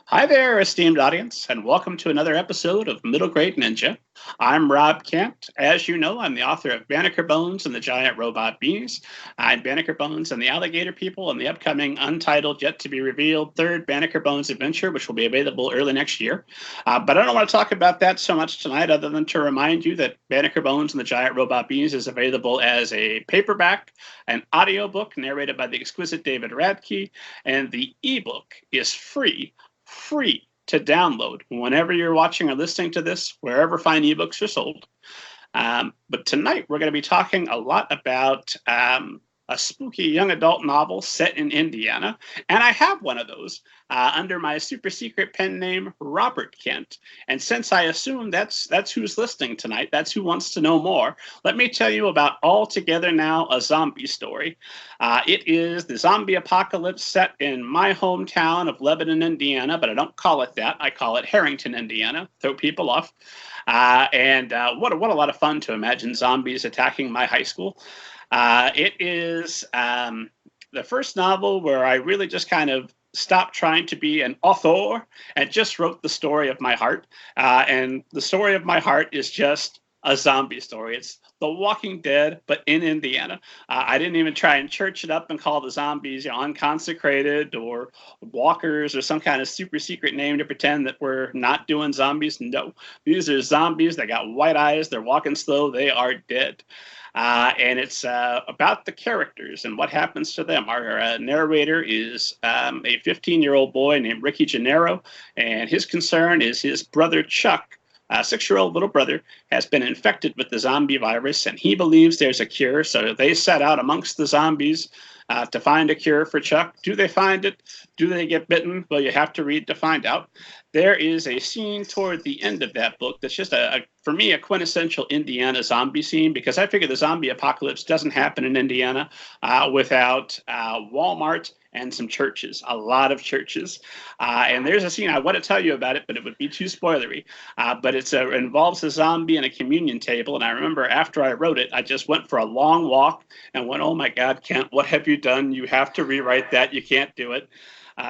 Hi there, esteemed audience, and welcome to another episode of Middle Grade Ninja. I'm Rob Kent. As you know, I'm the author of Banneker Bones and the Giant Robot Bees. I'm Banneker Bones and the Alligator People in the upcoming Untitled, Yet to Be Revealed third Banneker Bones adventure, which will be available early next year. But I don't want to talk about that so much tonight, other than to remind you that Banneker Bones and the Giant Robot Bees is available as a paperback, an audiobook narrated by the exquisite David Radke, and the ebook is free to download whenever you're watching or listening to this, wherever fine ebooks are sold. But tonight we're going to be talking a lot about a spooky young adult novel set in Indiana. And I have one of those under my super secret pen name, Robert Kent. And since I assume that's who's listening tonight, that's who wants to know more, let me tell you about All Together Now, a Zombie Story. It is the zombie apocalypse set in my hometown of Lebanon, Indiana, but I don't call it that. I call it Harrington, Indiana. Throw people off. And what a lot of fun to imagine zombies attacking my high school. It is the first novel where I really just kind of stopped trying to be an author and just wrote the story of my heart. And the story of my heart is just a zombie story. It's The Walking Dead, but in Indiana. I didn't even try and church it up and call the zombies, unconsecrated or walkers or some kind of super secret name to pretend that we're not doing zombies. No, these are zombies. They got white eyes. They're walking slow. They are dead. And it's about the characters and what happens to them. Our narrator is a 15-year-old boy named Ricky Gennaro, and his concern is his brother Chuck, a 6-year-old little brother, has been infected with the zombie virus, and he believes there's a cure. So they set out amongst the zombies to find a cure for Chuck. Do they find it? Do they get bitten? Well, you have to read to find out. There is a scene toward the end of that book that's just, for me, a quintessential Indiana zombie scene, because I figure the zombie apocalypse doesn't happen in Indiana without Walmart and some churches, a lot of churches. And there's a scene, I want to tell you about it, but it would be too spoilery. But it involves a zombie and a communion table. And I remember after I wrote it, I just went for a long walk and went, oh my God, Kent, what have you done? You have to rewrite that. You can't do it.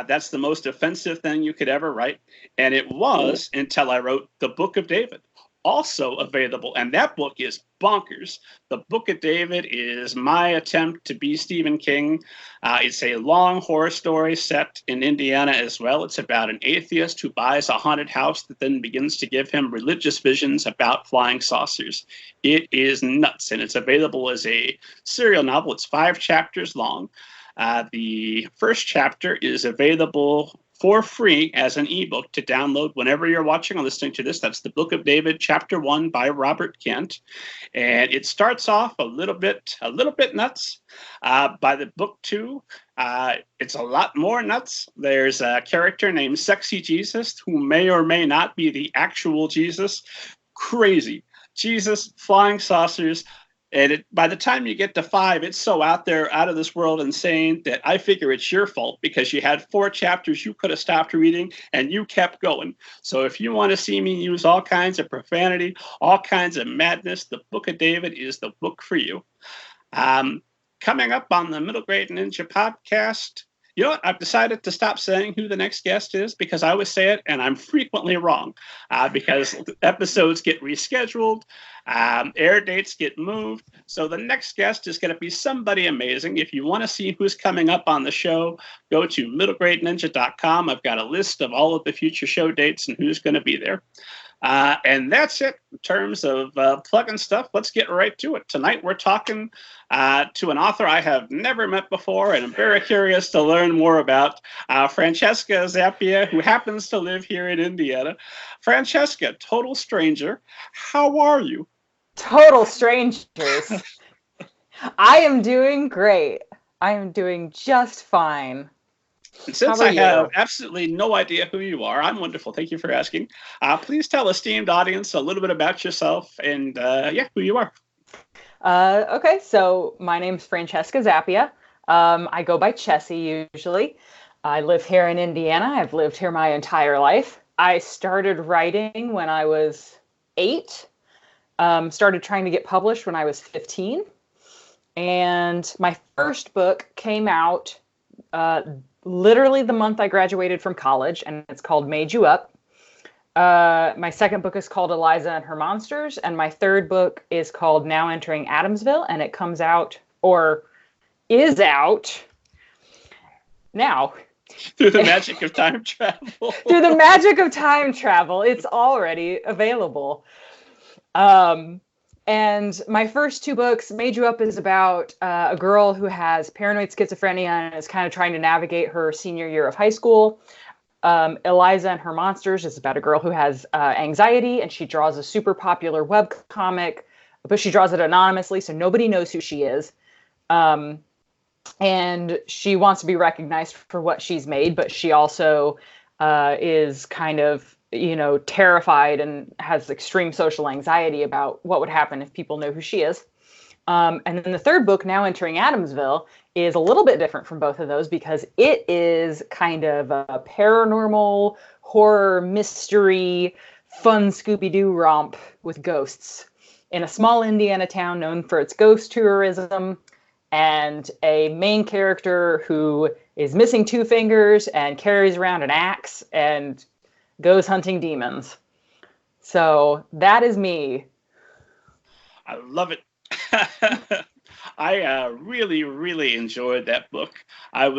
That's the most offensive thing you could ever write. And it was until I wrote The Book of David, also available. And that book is bonkers. The Book of David is my attempt to be Stephen King. It's a long horror story set in Indiana as well. It's about an atheist who buys a haunted house that then begins to give him religious visions about flying saucers. It is nuts, and it's available as a serial novel. It's 5 chapters long. The first chapter is available for free as an ebook to download whenever you're watching or listening to this. That's The Book of David, Chapter 1 by Robert Kent. And it starts off a little bit nuts. By the book 2, it's a lot more nuts. There's a character named Sexy Jesus who may or may not be the actual Jesus. Crazy. Jesus, flying saucers. And by the time you get to 5, it's so out there, out of this world insane that I figure it's your fault because you had 4 chapters you could have stopped reading and you kept going. So if you want to see me use all kinds of profanity, all kinds of madness, The Book of David is the book for you. Coming up on the Middle Grade Ninja podcast, you know what? I've decided to stop saying who the next guest is because I always say it and I'm frequently wrong because episodes get rescheduled, air dates get moved. So the next guest is going to be somebody amazing. If you want to see who's coming up on the show, go to middlegradeninja.com. I've got a list of all of the future show dates and who's going to be there. And that's it in terms of plugging stuff. Let's get right to it. Tonight we're talking to an author I have never met before and I'm very curious to learn more about, Francesca Zappia, who happens to live here in Indiana. Francesca, total stranger, how are you? Total strangers. I am doing great. I am doing just fine. And since I have absolutely no idea who you are, I'm wonderful. Thank you for asking. Please tell esteemed audience a little bit about yourself and, who you are. Okay, so my name's Francesca Zappia. I go by Chessie usually. I live here in Indiana. I've lived here my entire life. I started writing when I was 8. Started trying to get published when I was 15. And my first book came out literally the month I graduated from college, and it's called Made You Up. My second book is called Eliza and Her Monsters, and my third book is called Now Entering Adamsville, and it comes out, or is out, now. Through the magic of time travel. Through the magic of time travel. It's already available. And my first two books, Made You Up, is about a girl who has paranoid schizophrenia and is kind of trying to navigate her senior year of high school. Eliza and Her Monsters is about a girl who has anxiety, and she draws a super popular webcomic, but she draws it anonymously, so nobody knows who she is. And she wants to be recognized for what she's made, but she also is kind of, terrified and has extreme social anxiety about what would happen if people know who she is. And then the third book, Now Entering Adamsville, is a little bit different from both of those because it is kind of a paranormal, horror, mystery, fun Scooby-Doo romp with ghosts in a small Indiana town known for its ghost tourism, and a main character who is missing two fingers and carries around an axe and goes hunting demons. So that is me. I love it. I really, really enjoyed that book. I've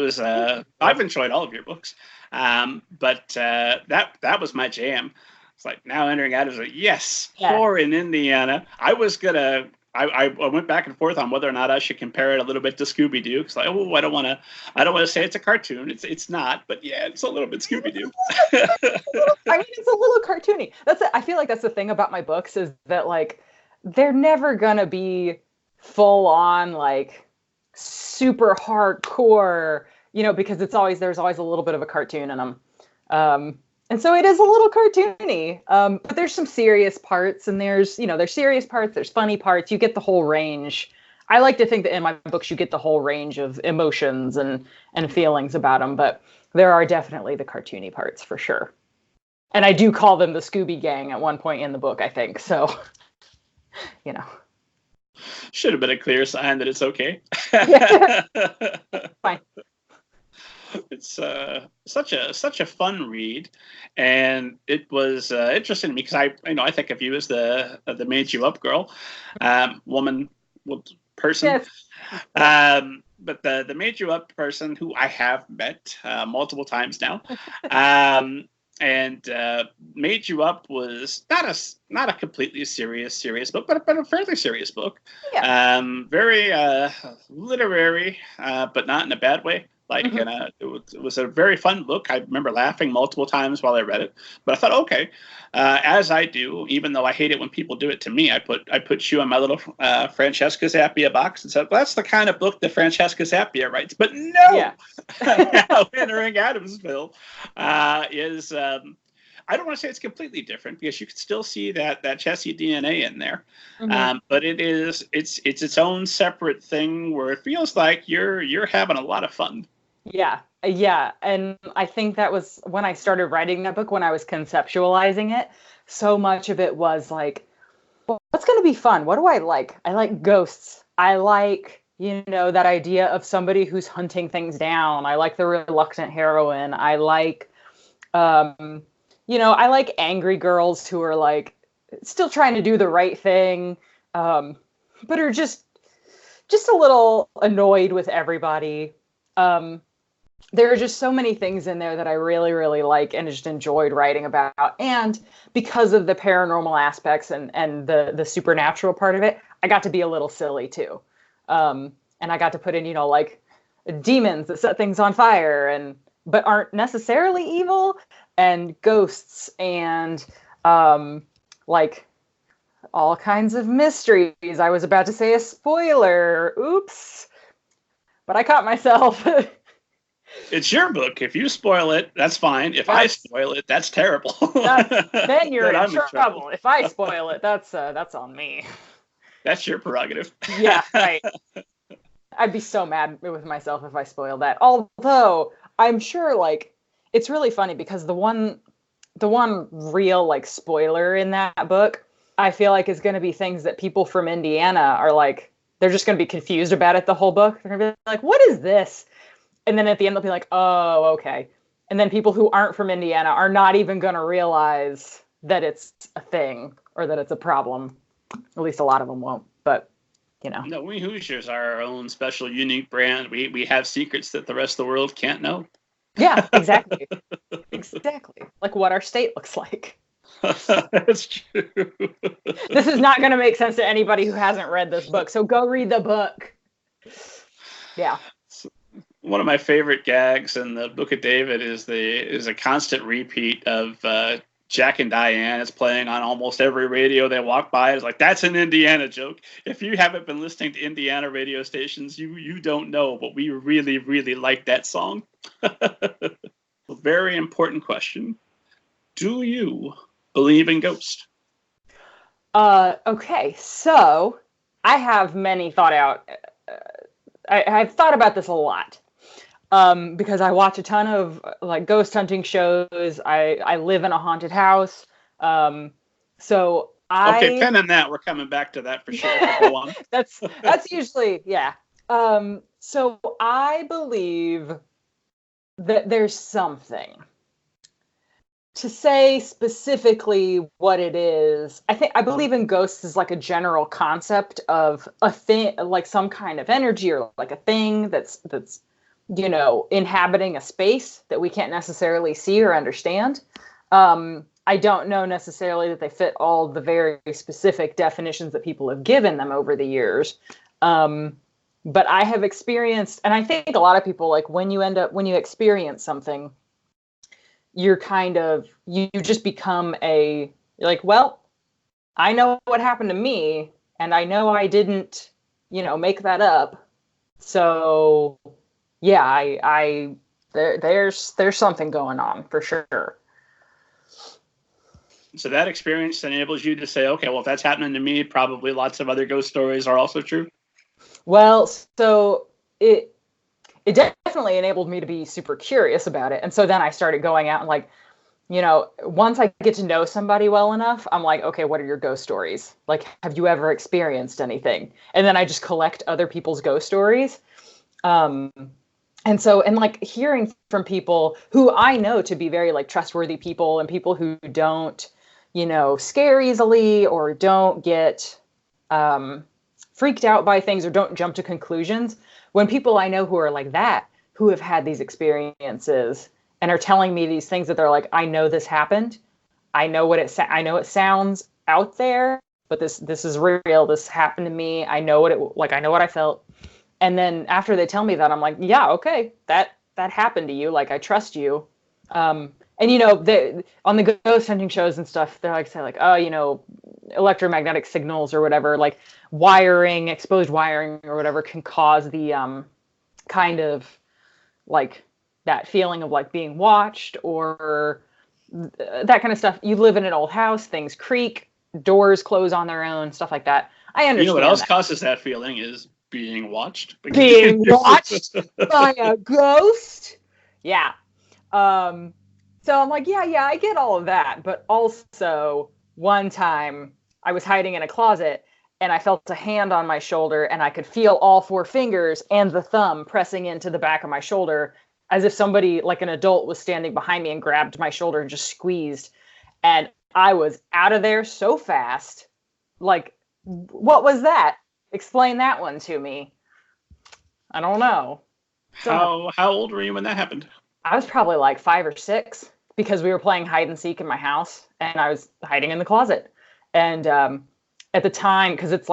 enjoyed all of your books, but that was my jam. It's like Now Entering Adamsville. Yes, horror in Indiana. I went back and forth on whether or not I should compare it a little bit to Scooby-Doo because I don't want to say it's a cartoon. It's not, but yeah, it's a little bit Scooby-Doo. I mean, it's a little cartoony. I feel like that's the thing about my books is that like they're never gonna be full on like super hardcore, because there's always a little bit of a cartoon in them. And so it is a little cartoony, but there's some serious parts, and there's serious parts, there's funny parts. You get the whole range. I like to think that in my books you get the whole range of emotions and feelings about them, but there are definitely the cartoony parts for sure. And I do call them the Scooby Gang at one point in the book, I think. So, Should have been a clear sign that it's okay. Fine. It's such a fun read, and it was interesting to me because I think of you as the Made You Up girl, woman, person. Yes. But the Made You Up person who I have met multiple times now, and Made You Up was not a completely serious book, but a fairly serious book. Yeah. Very literary, but not in a bad way. Like, it was a very fun book. I remember laughing multiple times while I read it. But I thought, okay, as I do, even though I hate it when people do it to me, I put you in my little Francesca Zappia box and said, well, that's the kind of book that Francesca Zappia writes. But no, Now Entering Adamsville is. I don't want to say it's completely different because you can still see that Chessie DNA in there, but it's its own separate thing where it feels like you're having a lot of fun. Yeah, and I think that was when I started writing that book, when I was conceptualizing it. So much of it was like, well, what's going to be fun? What do I like? I like ghosts. I like that idea of somebody who's hunting things down. I like the reluctant heroine. I like I like angry girls who are like still trying to do the right thing, but are just a little annoyed with everybody. There are just so many things in there that I really, really like and just enjoyed writing about. And because of the paranormal aspects and the supernatural part of it, I got to be a little silly too. And I got to put in, like demons that set things on fire but aren't necessarily evil, and ghosts and like all kinds of mysteries. I was about to say a spoiler. Oops. But I caught myself. It's your book. If you spoil it, that's fine. If I spoil it, that's terrible. Then you're in trouble. If I spoil it, that's on me. That's your prerogative. Yeah, right. I'd be so mad with myself if I spoiled that. Although I'm sure, like, it's really funny because the one real like spoiler in that book, I feel like is going to be things that people from Indiana are like, they're just going to be confused about it the whole book. They're going to be like, what is this? And then at the end, they'll be like, oh, okay. And then people who aren't from Indiana are not even going to realize that it's a thing or that it's a problem. At least a lot of them won't. But, you know. No, we Hoosiers are our own special, unique brand. We have secrets that the rest of the world can't know. Yeah, exactly. Exactly. Like what our state looks like. That's true. This is not going to make sense to anybody who hasn't read this book. So go read the book. Yeah. One of my favorite gags in the Book of David is a constant repeat of Jack and Diane. It's playing on almost every radio they walk by. It's like, that's an Indiana joke. If you haven't been listening to Indiana radio stations, you don't know, but we really, really like that song. A very important question. Do you believe in ghosts? Okay, so I have many thought out. I've thought about this a lot. Because I watch a ton of like ghost hunting shows. I live in a haunted house. So Okay, pen in that. We're coming back to that for sure. Go on. That's usually, yeah. So I believe that there's something. To say specifically what it is, I believe in ghosts as like a general concept of a thing, like some kind of energy or like a thing that's you know, inhabiting a space that we can't necessarily see or understand. I don't know necessarily that they fit all the very specific definitions that people have given them over the years. But I have experienced, and I think a lot of people, like when you experience something, you're kind of, you just become you're like, well, I know what happened to me and I know I didn't, you know, make that up. So yeah, there's something going on for sure. So that experience enables you to say, okay, well, if that's happening to me, probably lots of other ghost stories are also true. Well, so it definitely enabled me to be super curious about it. And so then I started going out and like, you know, once I get to know somebody well enough, I'm like, okay, what are your ghost stories? Like, have you ever experienced anything? And then I just collect other people's ghost stories. And so, and like hearing from people who I know to be very like trustworthy people and people who don't, you know, scare easily or don't get freaked out by things or don't jump to conclusions. When people I know who are like that, who have had these experiences and are telling me these things that they're like, I know this happened. I know I know it sounds out there, but this is real. This happened to me. I know I know what I felt. And then after they tell me that, I'm like, yeah, okay, that happened to you. Like, I trust you. And, you know, on the ghost hunting shows and stuff, they're like, say like, oh, you know, electromagnetic signals or whatever, like exposed wiring or whatever can cause the kind of like that feeling of like being watched or that kind of stuff. You live in an old house, things creak, doors close on their own, stuff like that. I understand. You know what else causes that feeling is being watched. Being watched by a ghost? Yeah. So I'm like, yeah, I get all of that. But also, one time I was hiding in a closet and I felt a hand on my shoulder and I could feel all four fingers and the thumb pressing into the back of my shoulder as if somebody, like an adult, was standing behind me and grabbed my shoulder and just squeezed. And I was out of there so fast. Like, what was that? Explain that one to me. I don't know. How old were you when that happened? I was probably like 5 or 6 because we were playing hide and seek in my house and I was hiding in the closet. And at the time, because it's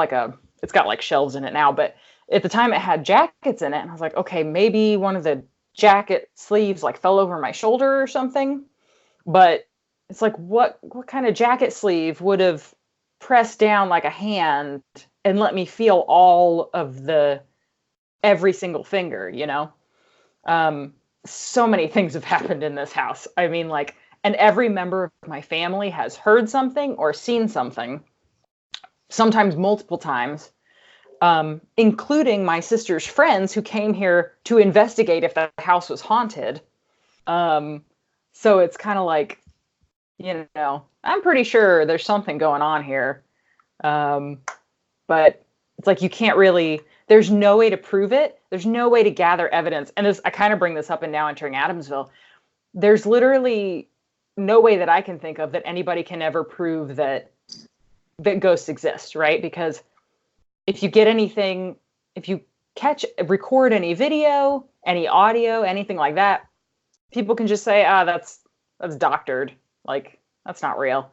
got like shelves in it now, but at the time it had jackets in it. And I was like, okay, maybe one of the jacket sleeves like fell over my shoulder or something. But it's like, what kind of jacket sleeve would have pressed down like a hand and let me feel all of every single finger, you know? So many things have happened in this house. I mean, like, and every member of my family has heard something or seen something, sometimes multiple times, including my sister's friends who came here to investigate if the house was haunted. So it's kind of like, you know, I'm pretty sure there's something going on here. But it's like you can't really, there's no way to prove it. There's no way to gather evidence. And this, I kind of bring this up in Now Entering Adamsville. There's literally no way that I can think of that anybody can ever prove that ghosts exist, right? Because if you get anything, if you record any video, any audio, anything like that, people can just say, that's doctored. Like, that's not real.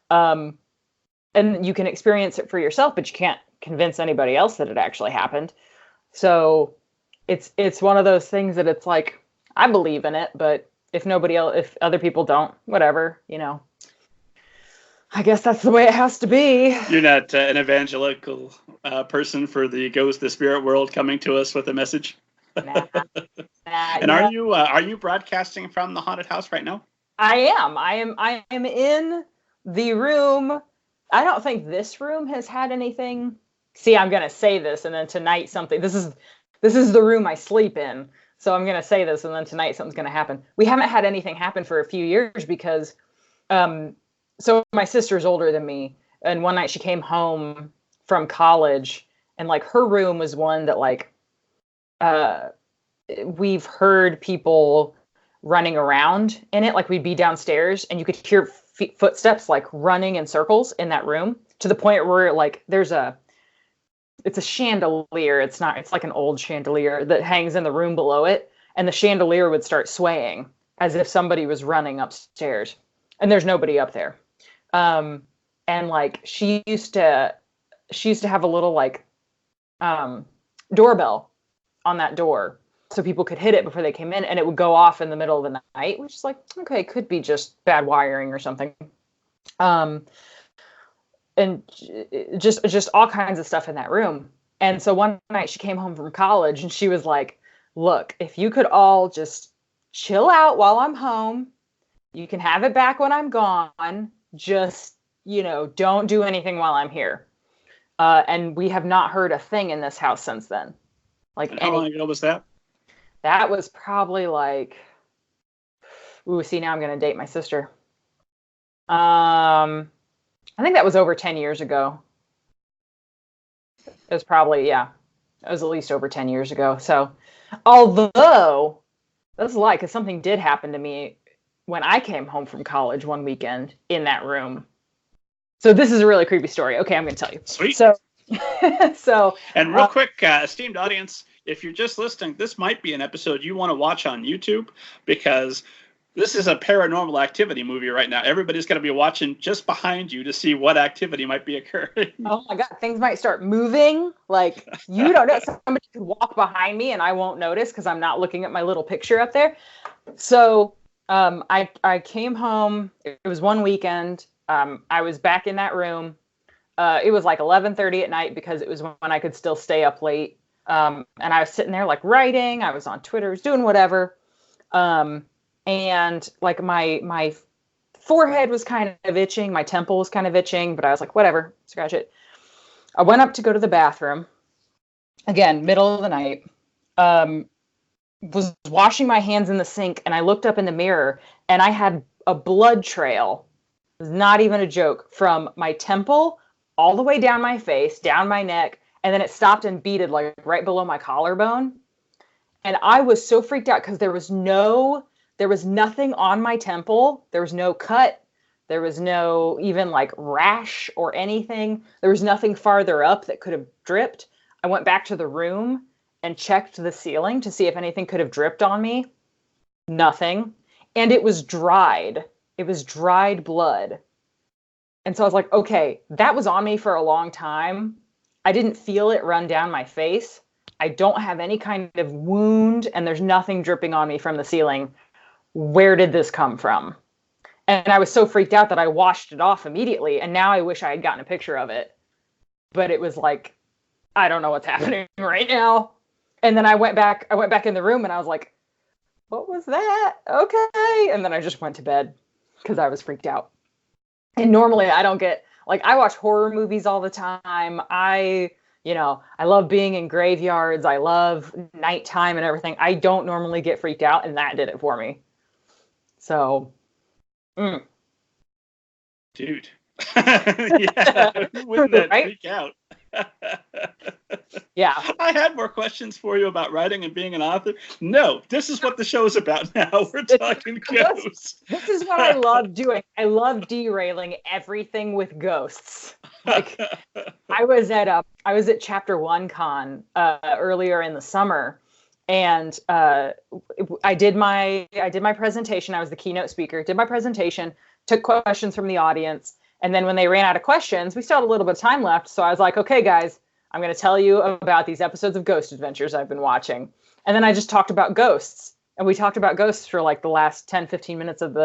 And you can experience it for yourself, but you can't convince anybody else that it actually happened. So it's one of those things that it's like, I believe in it, but if other people don't, whatever, I guess that's the way it has to be. You're not an evangelical person for the spirit world coming to us with a message. Nah. And are you broadcasting from the haunted house right now? I am in the room. I don't think this room has had anything. See, I'm gonna say this, and then tonight something. This is the room I sleep in. So I'm gonna say this, and then tonight something's gonna happen. We haven't had anything happen for a few years because, so my sister's older than me, and one night she came home from college, and like her room was one that like, we've heard people running around in it. Like we'd be downstairs and you could hear footsteps like running in circles in that room, to the point where like it's a chandelier. It's like an old chandelier that hangs in the room below it. And the chandelier would start swaying as if somebody was running upstairs, and there's nobody up there. And like, she used to have a little like, doorbell on that door, so people could hit it before they came in, and it would go off in the middle of the night, which is like, okay, it could be just bad wiring or something. And just all kinds of stuff in that room. And so one night she came home from college and she was like, look, if you could all just chill out while I'm home, you can have it back when I'm gone. Just, don't do anything while I'm here. And we have not heard a thing in this house since then. Like, how long ago was that? That was probably like, see, now I'm going to date my sister. I think that was over 10 years ago. It was probably, it was at least over 10 years ago. So, although, that's a lie, because something did happen to me when I came home from college one weekend in that room. So this is a really creepy story. Okay, I'm going to tell you. Sweet. So, and real quick, esteemed audience, if you're just listening, this might be an episode you want to watch on YouTube, because this is a paranormal activity movie right now. Everybody's going to be watching just behind you to see what activity might be occurring. Oh my God, things might start moving. Like, you don't know. Somebody could walk behind me and I won't notice because I'm not looking at my little picture up there. So I came home. It was one weekend. I was back in that room. It was like 11:30 at night because it was when I could still stay up late. And I was sitting there like writing. I was on Twitter, was doing whatever. And like my forehead was kind of itching. My temple was kind of itching, but I was like, whatever, scratch it. I went up to go to the bathroom. Again, middle of the night. Was washing my hands in the sink, and I looked up in the mirror, and I had a blood trail. It was not even a joke, from my temple all the way down my face, down my neck, and then it stopped and beaded like right below my collarbone. And I was so freaked out because there was nothing on my temple. There was no cut. There was no even like rash or anything. There was nothing farther up that could have dripped. I went back to the room and checked the ceiling to see if anything could have dripped on me. Nothing. And it was dried. It was dried blood. And so I was like, okay, that was on me for a long time. I didn't feel it run down my face. I don't have any kind of wound, and there's nothing dripping on me from the ceiling. Where did this come from? And I was so freaked out that I washed it off immediately. And now I wish I had gotten a picture of it. But it was like, I don't know what's happening right now. And then I went back in the room and I was like, what was that? Okay. And then I just went to bed because I was freaked out. And normally I don't get, like, I watch horror movies all the time. I love being in graveyards. I love nighttime and everything. I don't normally get freaked out, and that did it for me. So, Dude. Yeah, wouldn't that right? freak out? Yeah. I had more questions for you about writing and being an author. No, this is what the show's about now. We're talking ghosts. This is what I love doing. I love derailing everything with ghosts. Like I was at Chapter 1 Con earlier in the summer, and I did my presentation. I was the keynote speaker. Did my presentation, took questions from the audience, and then when they ran out of questions, we still had a little bit of time left. So I was like, okay, guys, I'm going to tell you about these episodes of Ghost Adventures I've been watching. And then I just talked about ghosts. And we talked about ghosts for like the last 10, 15 minutes of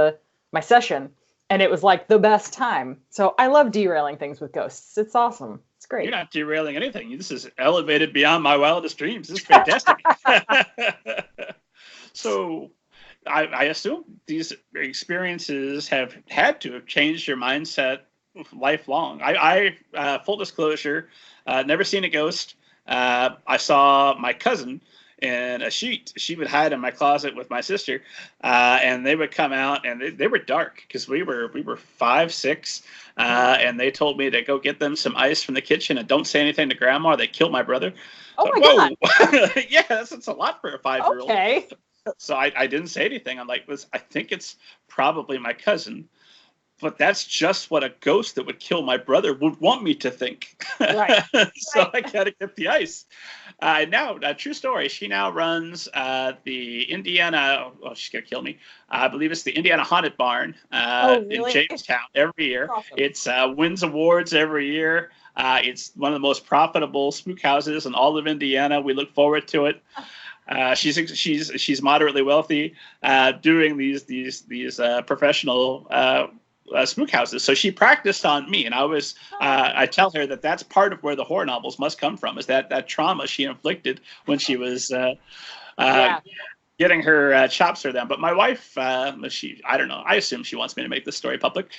my session. And it was like the best time. So I love derailing things with ghosts. It's awesome. It's great. You're not derailing anything. This is elevated beyond my wildest dreams. This is fantastic. So I assume these experiences have had to have changed your mindset lifelong. I full disclosure, never seen a ghost. I saw my cousin in a sheet. She would hide in my closet with my sister, and they would come out, and they were dark because we were 5, 6, and they told me to go get them some ice from the kitchen and don't say anything to Grandma. They killed my brother. Oh my God! Yeah, that's a lot for a 5-year-old. Okay. So I didn't say anything. I'm like, I think it's probably my cousin. But that's just what a ghost that would kill my brother would want me to think. Right. So I gotta get the ice. Now, true story. She now runs the Indiana. Oh, she's gonna kill me. I believe it's the Indiana Haunted Barn Really? in Jamestown every year. Awesome. It's wins awards every year. It's one of the most profitable spook houses in all of Indiana. We look forward to it. She's moderately wealthy, doing these professional spook houses. So she practiced on me, and I tell her that's part of where the horror novels must come from, is that trauma she inflicted when she was getting her chops for them. But my wife, I don't know, I assume she wants me to make this story public.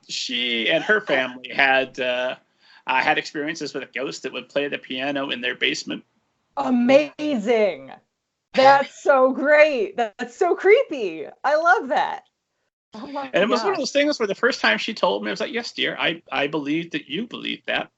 She and her family had experiences with a ghost that would play the piano in their basement. Amazing. That's so great. That's so creepy. I love that. Oh my And it was gosh. one of those things where the first time she told me, I was like, yes, dear, I believe that you believe that.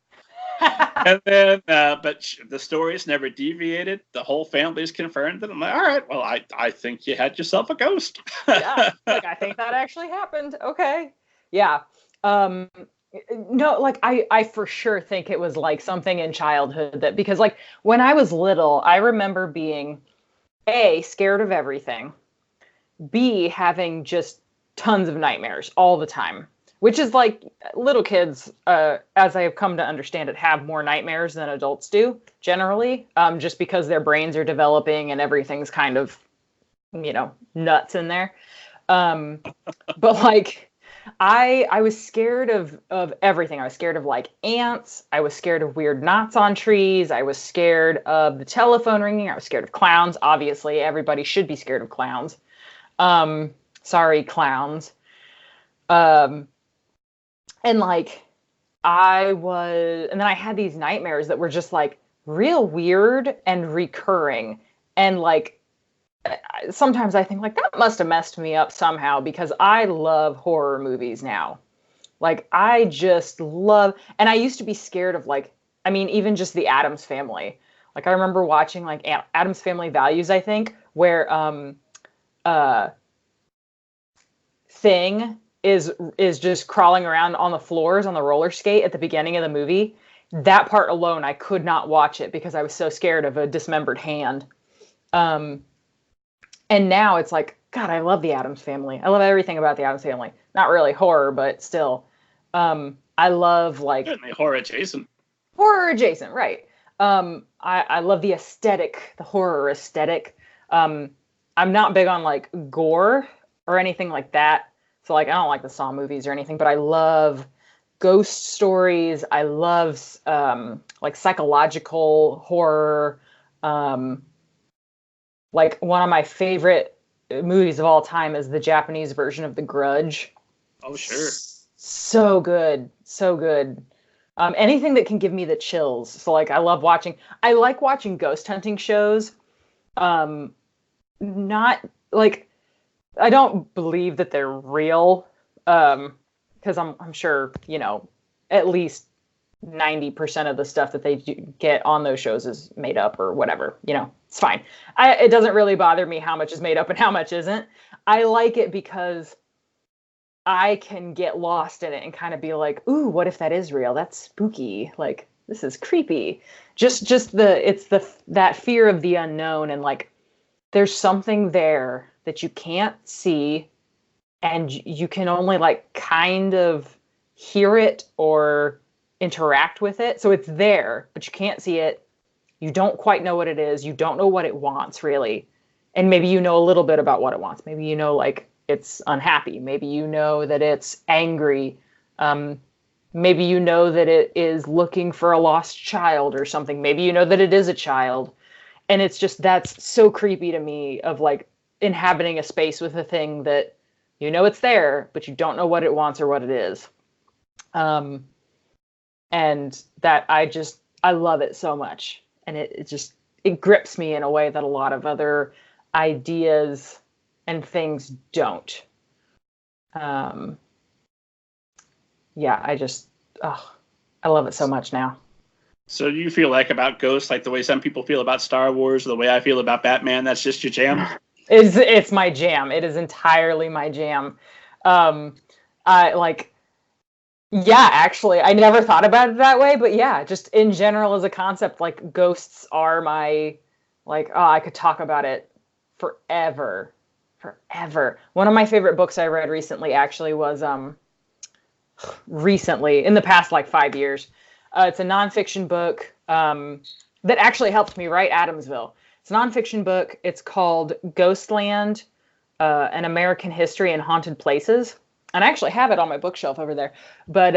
And then, but the stories never deviated. The whole family's confirmed it. I'm like, all right, well, I think you had yourself a ghost. Yeah, like I think that actually happened. Okay. Yeah. No, like I for sure think it was like something in childhood that, because like when I was little, I remember being A, scared of everything, B, having just tons of nightmares all the time, which is like little kids, as I have come to understand it, have more nightmares than adults do generally, just because their brains are developing and everything's kind of, nuts in there. But like, I was scared of everything. I was scared of like ants. I was scared of weird knots on trees. I was scared of the telephone ringing. I was scared of clowns. Obviously, everybody should be scared of clowns. Sorry, clowns. And like and then I had these nightmares that were just like real weird and recurring. And like, sometimes I think like that must have messed me up somehow, because I love horror movies now. Like I just love, and I used to be scared of like, I mean, even just the Addams Family. Like I remember watching like Addams Family Values, I think, where Thing is just crawling around on the floors on the roller skate at the beginning of the movie. That part alone, I could not watch it because I was so scared of a dismembered hand. And now it's like, God, I love the Addams Family. I love everything about the Addams Family. Not really horror, but still. I love like Certainly horror adjacent. Horror adjacent, right. I love the aesthetic, the horror aesthetic. I'm not big on like gore or anything like that. So like I don't like the Saw movies or anything, but I love ghost stories. I love like psychological horror. Like one of my favorite movies of all time is the Japanese version of The Grudge. Oh, sure. So good. So good. Anything that can give me the chills. So like I like watching ghost hunting shows. Not like, I don't believe that they're real. Because I'm sure, at least 90% of the stuff that they get on those shows is made up or whatever. It's fine. It doesn't really bother me how much is made up and how much isn't. I like it because I can get lost in it and kind of be like, ooh, what if that is real? That's spooky. Like, this is creepy. That fear of the unknown, and like, there's something there that you can't see, and you can only like kind of hear it or interact with it. So it's there, but you can't see it. You don't quite know what it is. You don't know what it wants, really. And maybe you know a little bit about what it wants. Maybe like it's unhappy. Maybe you know that it's angry. Maybe you know that it is looking for a lost child or something. Maybe you know that it is a child. And it's just, that's so creepy to me, of like inhabiting a space with a thing that it's there, but you don't know what it wants or what it is. And that I love it so much. And it grips me in a way that a lot of other ideas and things don't. I love it so much now. So do you feel like about ghosts, like the way some people feel about Star Wars, or the way I feel about Batman, that's just your jam? It's my jam. It is entirely my jam. Actually, I never thought about it that way, but yeah, just in general as a concept, like ghosts are my, like, oh, I could talk about it forever. One of my favorite books I read recently actually was, in the past, like 5 years. It's a nonfiction book that actually helped me write Adamsville. It's a nonfiction book. It's called Ghostland, An American History in Haunted Places. And I actually have it on my bookshelf over there. But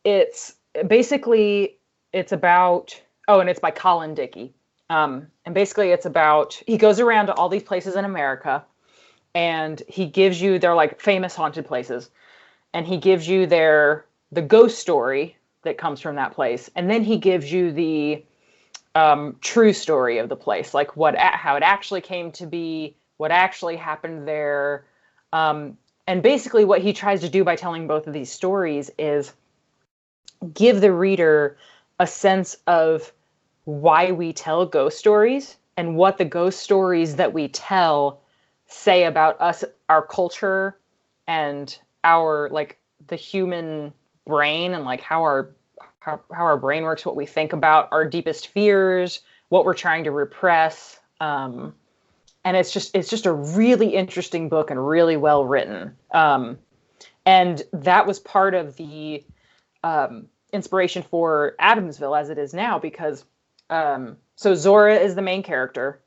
it's basically, it's about, and it's by Colin Dickey. And basically it's about, he goes around to all these places in America, and he gives you, they're like famous haunted places, and he gives you the ghost story that comes from that place. And then he gives you the true story of the place, like how it actually came to be, what actually happened there. And basically what he tries to do by telling both of these stories is give the reader a sense of why we tell ghost stories and what the ghost stories that we tell say about us, our culture, and our, like, the human brain, and like how our brain works, what we think about, our deepest fears, what we're trying to repress. And it's just a really interesting book and really well written. And that was part of the inspiration for Adamsville as it is now, because so Zora is the main character.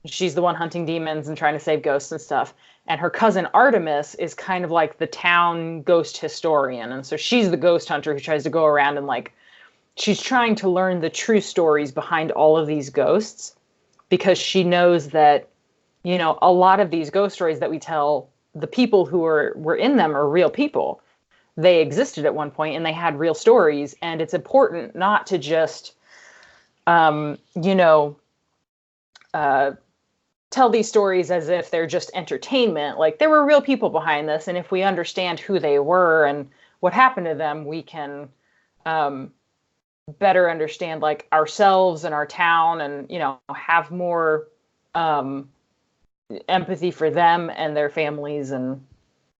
She's the one hunting demons and trying to save ghosts and stuff. And her cousin Artemis is kind of like the town ghost historian. And so she's the ghost hunter who tries to go around and, like, she's trying to learn the true stories behind all of these ghosts, because she knows that, a lot of these ghost stories that we tell, the people who were in them are real people. They existed at one point and they had real stories. And it's important not to just, tell these stories as if they're just entertainment. Like, there were real people behind this. And if we understand who they were and what happened to them, we can better understand, like, ourselves and our town, and, have more empathy for them and their families and,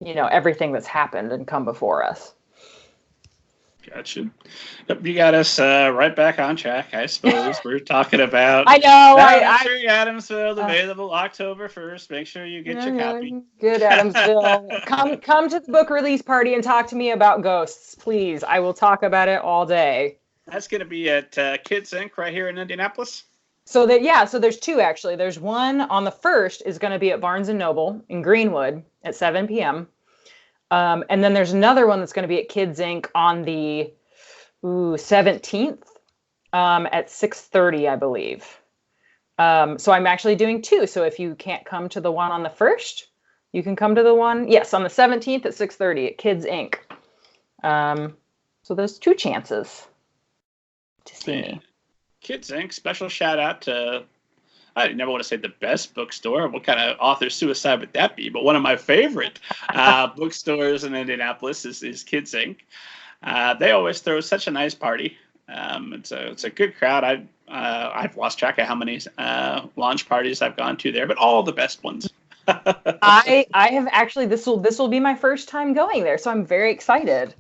everything that's happened and come before us. Gotcha. Yep, you got us right back on track, I suppose. We're talking about I know. Entering Adamsville, available October 1st. Make sure you get your copy. Good, Adamsville. Come to the book release party and talk to me about ghosts, please. I will talk about it all day. That's going to be at Kids Inc. right here in Indianapolis. So there's two, actually. There's one on the 1st is going to be at Barnes & Noble in Greenwood at 7 p.m. And then there's another one that's going to be at Kids Inc. on the 17th at 6:30, I believe. So I'm actually doing two. So if you can't come to the one on the 1st, you can come to the one, yes, on the 17th at 6:30 at Kids Inc. So there's two chances to see me. Kids Inc. Special shout out to, I never want to say the best bookstore. What kind of author suicide would that be? But one of my favorite bookstores in Indianapolis is Kids Inc. They always throw such a nice party. It's a good crowd. I've lost track of how many launch parties I've gone to there, but all the best ones. I have actually, this will be my first time going there, so I'm very excited.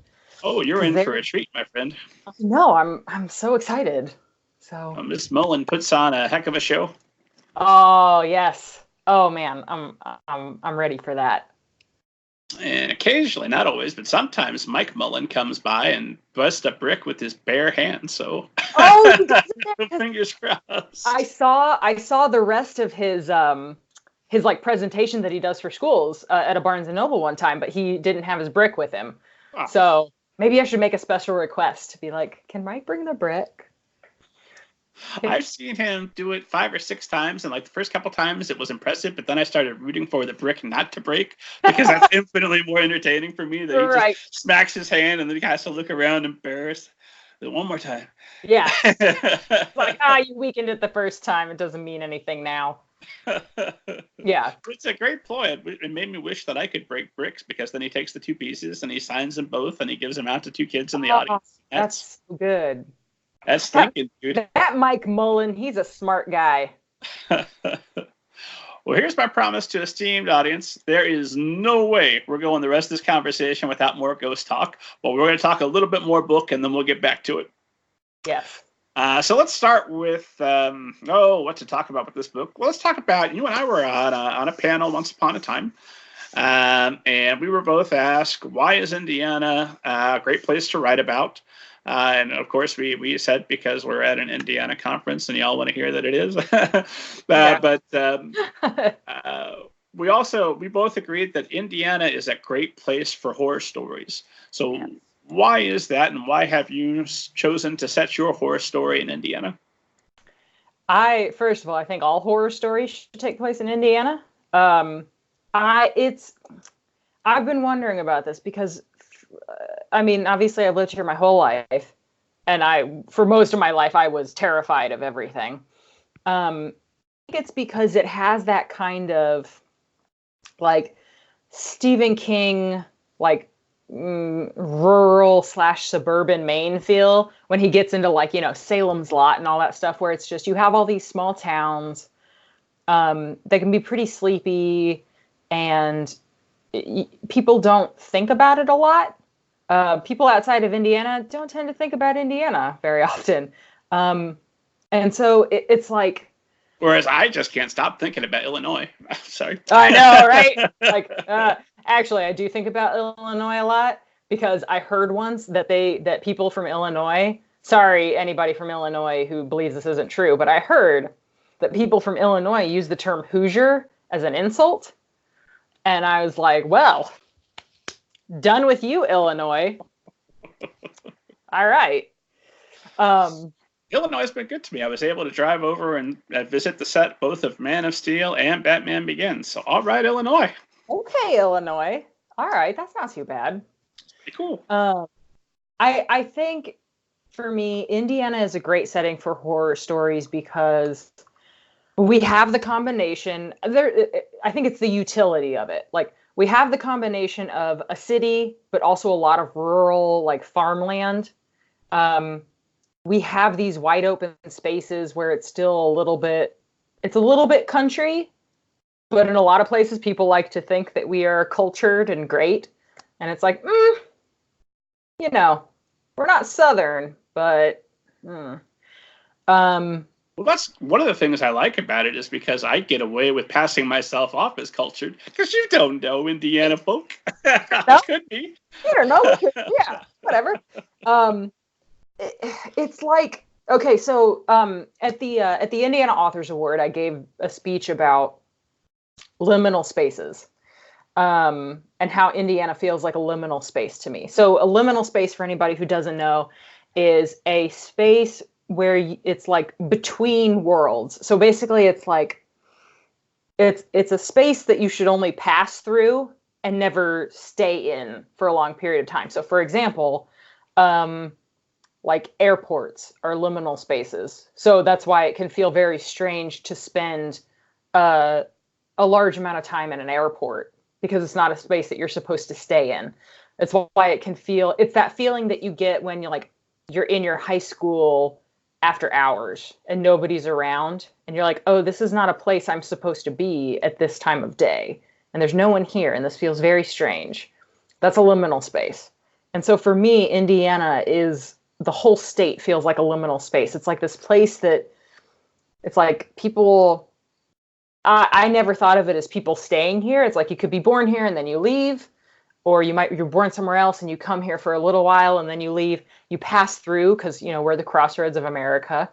Oh, you're in for a treat, my friend. No, I'm so excited. So Miss Mullen puts on a heck of a show. Oh yes. Oh man, I'm ready for that. And occasionally, not always, but sometimes Mike Mullen comes by and busts a brick with his bare hands. So, fingers crossed. I saw the rest of his like presentation that he does for schools at a Barnes and Noble one time, but he didn't have his brick with him. Oh. So maybe I should make a special request to be like, can Mike bring the brick? I've seen him do it 5 or 6 times, and like the first couple times it was impressive, but then I started rooting for the brick not to break because that's infinitely more entertaining for me. That he just smacks his hand and then he has to look around embarrassed. One more time. Yeah. Like, you weakened it the first time. It doesn't mean anything now. Yeah. It's a great ploy. It made me wish that I could break bricks, because then he takes the 2 pieces and he signs them both and he gives them out to 2 kids in the audience. That's so good. That's thinking, dude. That Mike Mullen, he's a smart guy. Well, here's my promise to esteemed audience. There is no way we're going the rest of this conversation without more ghost talk. But we're going to talk a little bit more book, and then we'll get back to it. Yes. So let's start with, what to talk about with this book. Well, let's talk about, you and I were on a panel once upon a time. And we were both asked, why is Indiana a great place to write about? And of course, we said because we're at an Indiana conference and y'all want to hear that it is. But we both agreed that Indiana is a great place for horror stories. So why is that, and why have you chosen to set your horror story in Indiana? First of all, I think all horror stories should take place in Indiana. I've been wondering about this because, obviously I've lived here my whole life, and for most of my life, I was terrified of everything. I think it's because it has that kind of, like, Stephen King, like, rural / suburban Maine feel when he gets into, like, Salem's Lot and all that stuff, where it's just, you have all these small towns, they can be pretty sleepy, and people don't think about it a lot. People outside of Indiana don't tend to think about Indiana very often. And so it's like... Whereas I just can't stop thinking about Illinois. Sorry. I know, right? Like, actually, I do think about Illinois a lot, because I heard once that people from Illinois... Sorry, anybody from Illinois who believes this isn't true, but I heard that people from Illinois use the term Hoosier as an insult. And I was like, well... Done with you, Illinois. All right. Illinois has been good to me. I was able to drive over and visit the set both of Man of Steel and Batman Begins. So, all right, Illinois. Okay, Illinois. All right, that's not too bad. Pretty cool. I think for me, Indiana is a great setting for horror stories because we have the combination. I think it's the utility of it. Like, we have the combination of a city, but also a lot of rural, like, farmland. We have these wide open spaces where it's still a little bit country, but in a lot of places, people like to think that we are cultured and great. And it's like, we're not Southern, but, Well, that's one of the things I like about it, is because I get away with passing myself off as cultured, because you don't know Indiana folk. No? Could be. You don't know. Yeah, whatever. It's like, okay, so at the Indiana Authors Award, I gave a speech about liminal spaces, and how Indiana feels like a liminal space to me. So a liminal space, for anybody who doesn't know, is a space where it's like between worlds. So basically it's like, it's a space that you should only pass through and never stay in for a long period of time. So for example, like airports are liminal spaces. So that's why it can feel very strange to spend a large amount of time in an airport, because it's not a space that you're supposed to stay in. It's why it can feel, it's that feeling that you get when you're in your high school after hours and nobody's around and you're like, oh, this is not a place I'm supposed to be at this time of day. And there's no one here. And this feels very strange. That's a liminal space. And so for me, Indiana is, the whole state feels like a liminal space. It's like this place that it's like people, I never thought of it as people staying here. It's like you could be born here and then you leave, or you're born somewhere else and you come here for a little while and then you leave. You pass through because, we're the crossroads of America.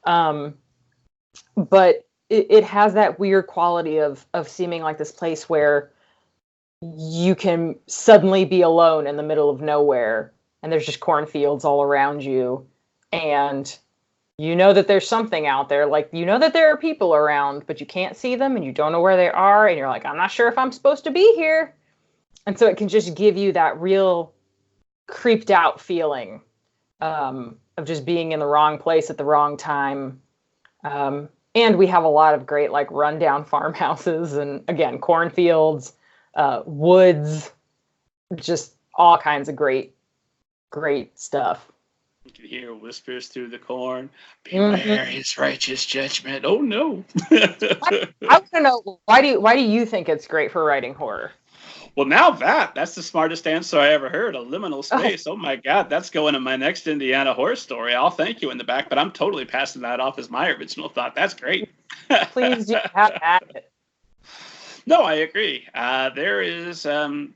But it has that weird quality of seeming like this place where you can suddenly be alone in the middle of nowhere and there's just cornfields all around you. And you know that there's something out there, like, that there are people around, but you can't see them and you don't know where they are. And you're like, I'm not sure if I'm supposed to be here. And so it can just give you that real creeped out feeling of just being in the wrong place at the wrong time. And we have a lot of great, like, rundown farmhouses and, again, cornfields, woods, just all kinds of great stuff. You can hear whispers through the corn. Beware his righteous judgment. Oh, no. I want to know, why do you think it's great for writing horror? Well, now that's the smartest answer I ever heard. A liminal space. Oh my God, that's going in my next Indiana horror story. I'll thank you in the back, but I'm totally passing that off as my original thought. That's great. Please do have at it. No, I agree. There is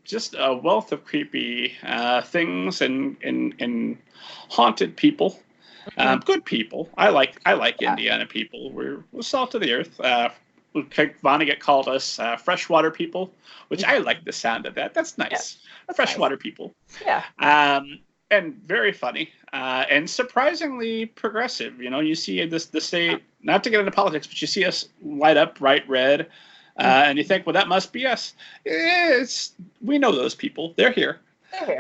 just a wealth of creepy things and haunted people, good people. I like Indiana people. We're salt of the earth. Vonnegut called us freshwater people, which I like the sound of that. That's nice. Yeah, freshwater nice. People. Yeah. And very funny and surprisingly progressive. You see the state, not to get into politics, but you see us light up bright red, and you think, well, that must be us. We know those people. They're here.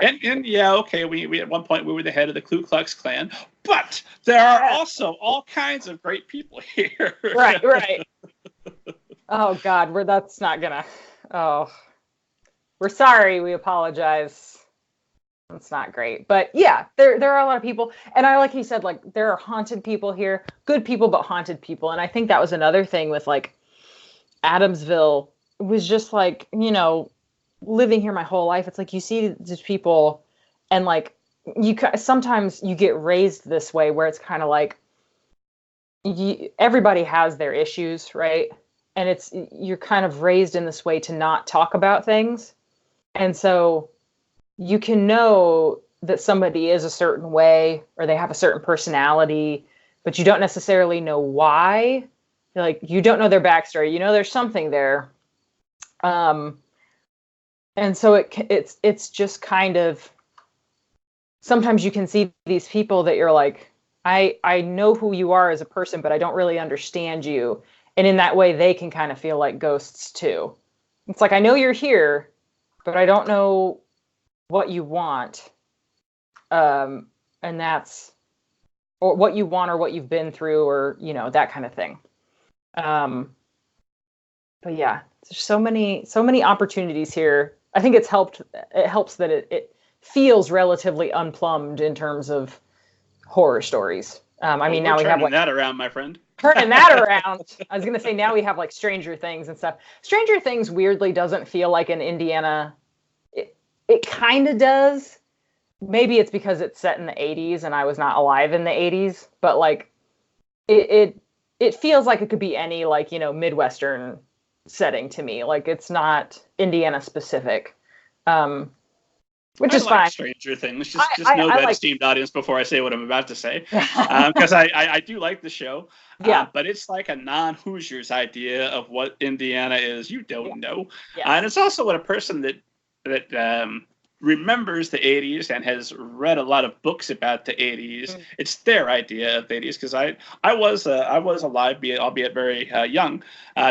And yeah, okay, we at one point we were the head of the Ku Klux Klan, but there are also all kinds of great people here. Right. Oh God, that's not gonna. Oh, we're sorry. We apologize. It's not great, but yeah, there are a lot of people, and I like you said, like, there are haunted people here, good people, but haunted people, and I think that was another thing with, like, Adamsville. It was just like, living here my whole life. It's like you see these people, and like sometimes you get raised this way where it's kind of like everybody has their issues, right? And you're kind of raised in this way to not talk about things. And so you can know that somebody is a certain way or they have a certain personality, but you don't necessarily know why. Like, you don't know their backstory. There's something there. And so it's just kind of, sometimes you can see these people that you're like, I know who you are as a person, but I don't really understand you. And in that way, they can kind of feel like ghosts too. It's like, I know you're here, but I don't know what you want. And that's, or what you want or what you've been through, or, that kind of thing. But yeah, there's so many opportunities here. I think it helps that it feels relatively unplumbed in terms of horror stories. I mean, now we have that around, my friend. Turning that around. I was going to say, now we have like Stranger Things and stuff. Stranger Things weirdly doesn't feel like an Indiana. It kind of does. Maybe it's because it's set in the 80s and I was not alive in the 80s, but like it feels like it could be any, like, Midwestern setting to me. Like, it's not Indiana specific. Which is fine. Stranger Things. Just know that, esteemed audience, before I say what I'm about to say, because I do like the show. Yeah. But it's like a non-Hoosiers idea of what Indiana is. You don't know. Yeah. And it's also what a person that remembers the 80s and has read a lot of books about the 80s. It's their idea of the 80s, because I was alive, albeit very young,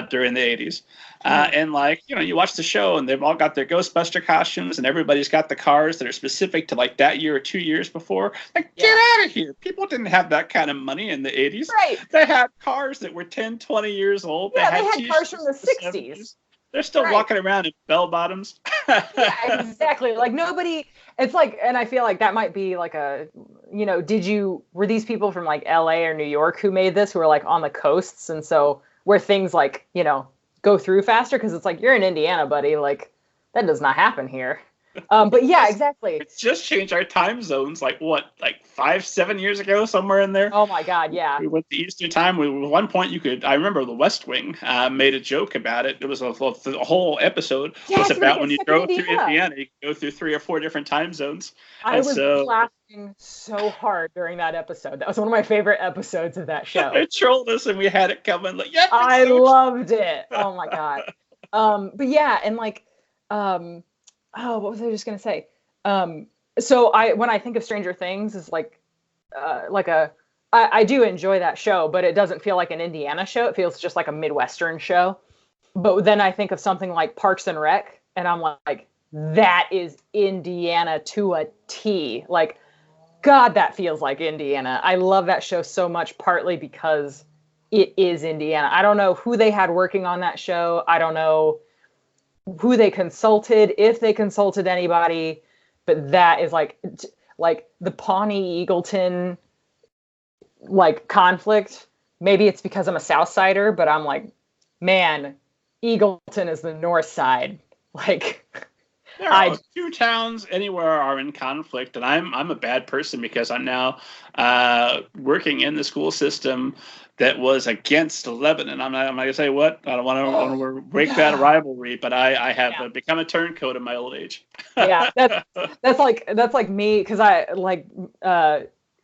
during the 80s. And like, you watch the show and they've all got their Ghostbuster costumes and everybody's got the cars that are specific to like that year or 2 years before. Like, get out of here. People didn't have that kind of money in the 80s. Right. They had cars that were 10, 20 years old. Yeah, they had cars from the 60s. They're still Right. walking around in bell bottoms. Yeah, exactly. Like nobody, it's like, and I feel like that might be like a, were these people from like LA or New York who made this, who are like on the coasts? And so where things like, go through faster? Cause it's like, you're in Indiana, buddy. Like that does not happen here. But yeah, exactly. It's just changed our time zones, like 5-7 years ago, somewhere in there. Oh my God, yeah. We went to Eastern time. At one point, I remember the West Wing made a joke about it. It was a whole episode was about when you drove through Indiana, you could go through 3 or 4 different time zones. I was laughing so hard during that episode. That was one of my favorite episodes of that show. They trolled us and we had it coming. Like, yeah, I loved it. Oh my God. But yeah, and like, oh, what was I just gonna say? So when I think of Stranger Things, is I do enjoy that show, but it doesn't feel like an Indiana show. It feels just like a Midwestern show. But then I think of something like Parks and Rec, and I'm like, that is Indiana to a T. Like, God, that feels like Indiana. I love that show so much, partly because it is Indiana. I don't know who they had working on that show. I don't know who they consulted, if they consulted anybody, but that is like the Pawnee Eagleton like conflict. Maybe it's because I'm a South Sider, but I'm like, man, Eagleton is the North Side. Like, there are 2 towns anywhere are in conflict, and I'm a bad person because I'm now working in the school system that was against Lebanon. I'm not going to say what. I don't want to break that rivalry, but I have become a turncoat in my old age. Yeah, that's like me, because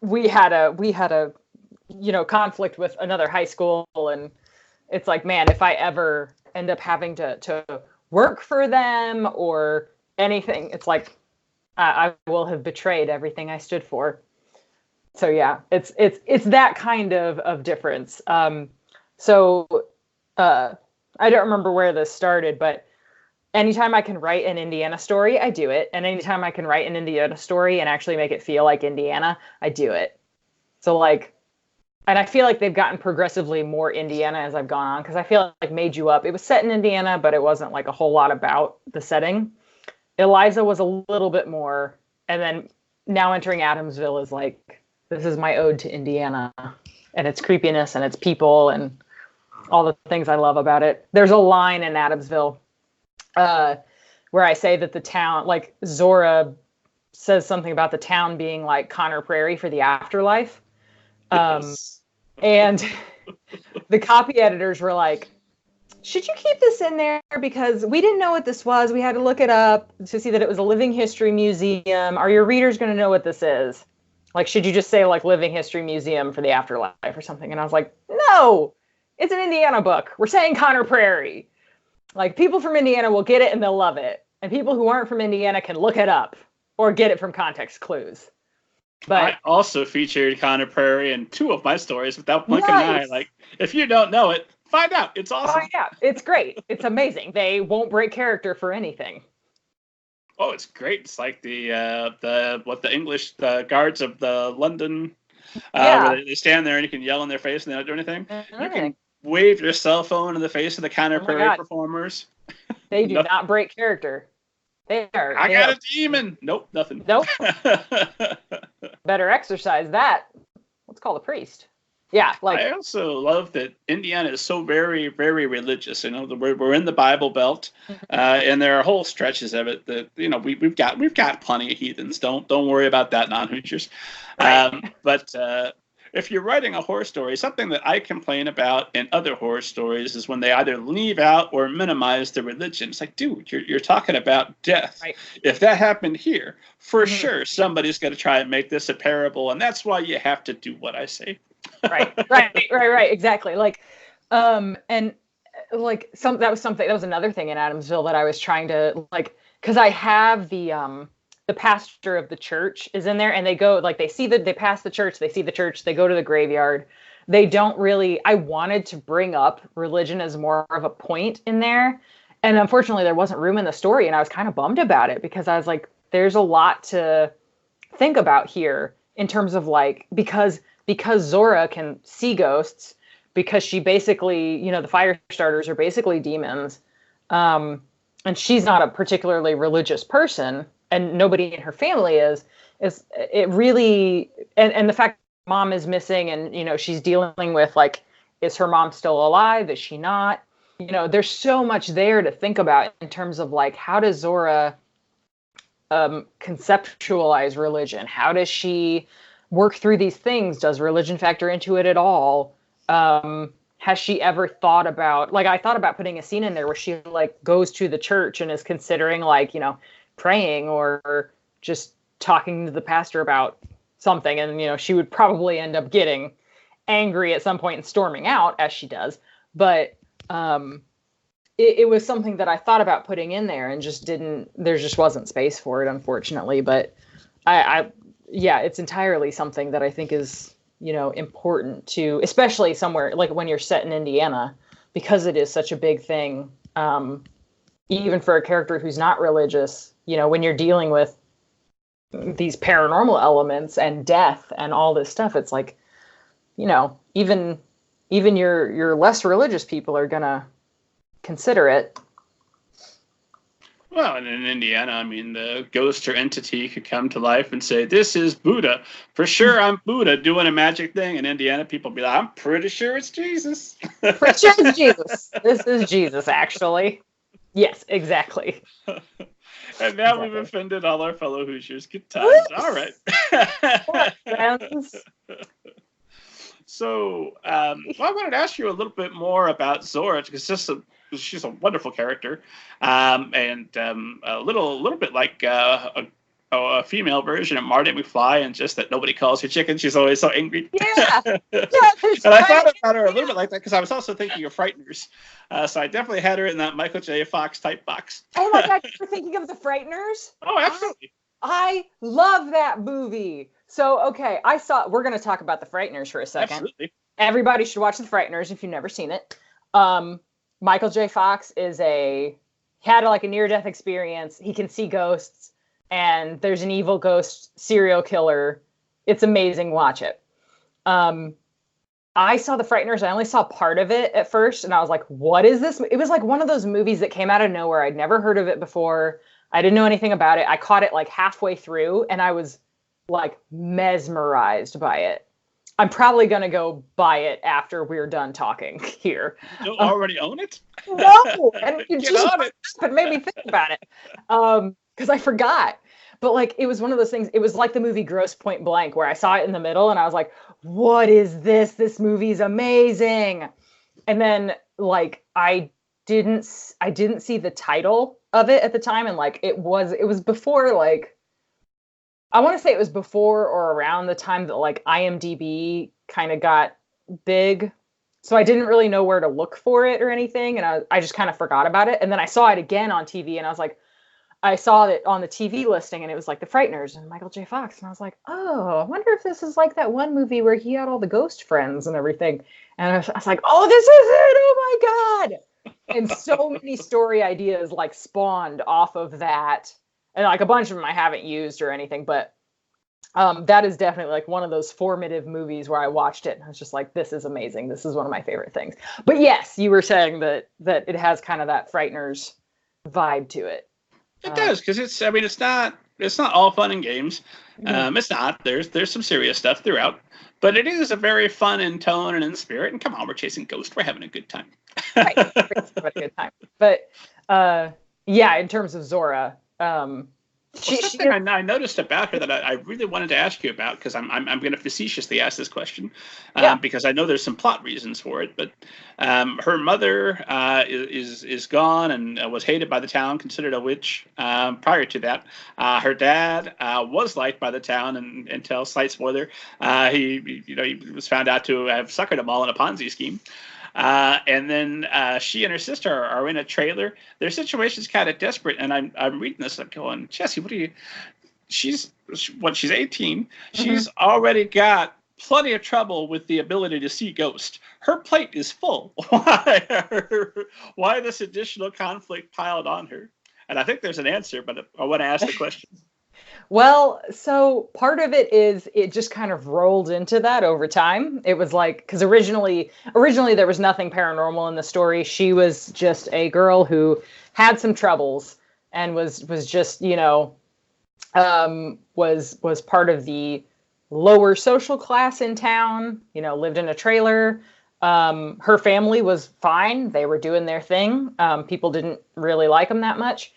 we had a conflict with another high school, and it's like, man, if I ever end up having to work for them or anything, it's like I will have betrayed everything I stood for. So yeah, it's that kind of difference. So I don't remember where this started, but anytime I can write an Indiana story, I do it. And anytime I can write an Indiana story and actually make it feel like Indiana, I do it. So like, and I feel like they've gotten progressively more Indiana as I've gone on, because I feel like Made You Up, it was set in Indiana, but it wasn't like a whole lot about the setting. Eliza was a little bit more, and then Now Entering Adamsville is like, this is my ode to Indiana and its creepiness and its people and all the things I love about it. There's a line in Adamsville where I say that the town, like Zora says something about the town being like Connor Prairie for the afterlife. Yes. And the copy editors were like, should you keep this in there? Because we didn't know what this was. We had to look it up to see that it was a living history museum. Are your readers going to know what this is? Like, should you just say like Living History Museum for the Afterlife or something? And I was like, no, it's an Indiana book. We're saying Connor Prairie. Like, people from Indiana will get it and they'll love it. And people who aren't from Indiana can look it up or get it from context clues. But I also featured Connor Prairie in 2 of my stories without blinking an eye. Like, if you don't know it, find out. It's awesome. Find out. It's great. It's amazing. They won't break character for anything. Oh, it's great. It's like the guards of the London, where they stand there and you can yell in their face and they don't do anything. You can wave your cell phone in the face of the Connor Prairie performers. They do not break character. I got a demon. Nope, nothing. Nope. Better exercise that. Let's call the priest. Yeah, like I also love that Indiana is so very, very religious. You know, we're in the Bible Belt, and there are whole stretches of it that we've got plenty of heathens. Don't worry about that, non-Hoosiers. Right. But if you're writing a horror story, something that I complain about in other horror stories is when they either leave out or minimize the religion. It's like, dude, you're talking about death. Right. If that happened here, for sure, somebody's going to try and make this a parable, and that's why you have to do what I say. Right, exactly. Like, and like that was another thing in Adamsville that I was trying to like, because I have the pastor of the church is in there, and they go like they pass the church, they see the church, they go to the graveyard. They don't really. I wanted to bring up religion as more of a point in there, and unfortunately there wasn't room in the story, and I was kind of bummed about it because I was like, there's a lot to think about here in terms of like because Zora can see ghosts, because she basically, the fire starters are basically demons. and she's not a particularly religious person, and nobody in her family is it really, and the fact that mom is missing, and she's dealing with, like, is her mom still alive, is she not, there's so much there to think about in terms of, like, how does Zora conceptualize religion? How does she work through these things? Does religion factor into it at all? Has she ever thought about, like, I thought about putting a scene in there where she, like, goes to the church and is considering, like, praying or just talking to the pastor about something, and she would probably end up getting angry at some point and storming out, as she does. But it was something that I thought about putting in there, and there just wasn't space for it, unfortunately. But yeah, it's entirely something that I think is, important to, especially somewhere like when you're set in Indiana, because it is such a big thing. Even for a character who's not religious, when you're dealing with these paranormal elements and death and all this stuff, it's like, even your less religious people are gonna consider it. Well, and in Indiana, I mean, the ghost or entity could come to life and say, "This is Buddha. For sure, I'm Buddha doing a magic thing." In Indiana, people be like, "I'm pretty sure it's Jesus." Pretty sure it's Jesus. This is Jesus, actually. Yes, exactly. And now we've offended all our fellow Hoosiers. Good times. All right. Friends. So, I wanted to ask you a little bit more about Zora, because she's a wonderful character, and a little bit like a female version of Marty McFly, and just that nobody calls her chicken. She's always so angry. Yeah. And I thought about her a little bit like that because I was also thinking of Frighteners. So I definitely had her in that Michael J. Fox type box. Oh my God, you're thinking of The Frighteners? Oh, absolutely. I love that movie. So, okay, we're going to talk about The Frighteners for a second. Absolutely. Everybody should watch The Frighteners if you've never seen it. Michael J. Fox had like a near-death experience. He can see ghosts, and there's an evil ghost serial killer. It's amazing. Watch it. I saw The Frighteners. I only saw part of it at first, and I was like, what is this? It was like one of those movies that came out of nowhere. I'd never heard of it before. I didn't know anything about it. I caught it like halfway through, and I was like mesmerized by it. I'm probably going to go buy it after we're done talking here. You don't already own it? No, and you Get just on it. It made me think about it because I forgot. But like, it was one of those things. It was like the movie Grosse Point Blank, where I saw it in the middle and I was like, what is this? This movie's amazing. And then like, I didn't see the title of it at the time. And like, it was before, like, I want to say it was before or around the time that like IMDb kind of got big. So I didn't really know where to look for it or anything. And I just kind of forgot about it. And then I saw it again on TV, and I was like, I saw it on the TV listing, and it was like The Frighteners and Michael J. Fox. And I was like, oh, I wonder if this is like that one movie where he had all the ghost friends and everything. And I was like, oh, this is it. Oh my God. And so many story ideas like spawned off of that. And like a bunch of them I haven't used or anything, but that is definitely like one of those formative movies where I watched it and I was just like, this is amazing. This is one of my favorite things. But yes, you were saying that it has kind of that Frighteners vibe to it. It does, because it's not all fun and games. It's not. There's some serious stuff throughout, but it is a very fun in tone and in spirit. And come on, we're chasing ghosts. We're having a good time. Right, we're having a good time. But yeah, in terms of Zora. Something I noticed about her that I really wanted to ask you about, because I'm going to facetiously ask this question, because I know there's some plot reasons for it. But her mother is gone and was hated by the town, considered a witch. Prior to that, her dad was liked by the town, and until slight spoiler, he was found out to have suckered them all in a Ponzi scheme. And then she and her sister are in a trailer. Their situation's kind of desperate, and I'm reading this. I'm going, Chessie, what are you? She's 18. She's already got plenty of trouble with the ability to see ghosts. Her plate is full. Why this additional conflict piled on her? And I think there's an answer, but I want to ask the question. Well, so part of it is it just kind of rolled into that over time. It was like, because originally there was nothing paranormal in the story. She was just a girl who had some troubles and was just, was part of the lower social class in town, lived in a trailer. Her family was fine. They were doing their thing. People didn't really like them that much.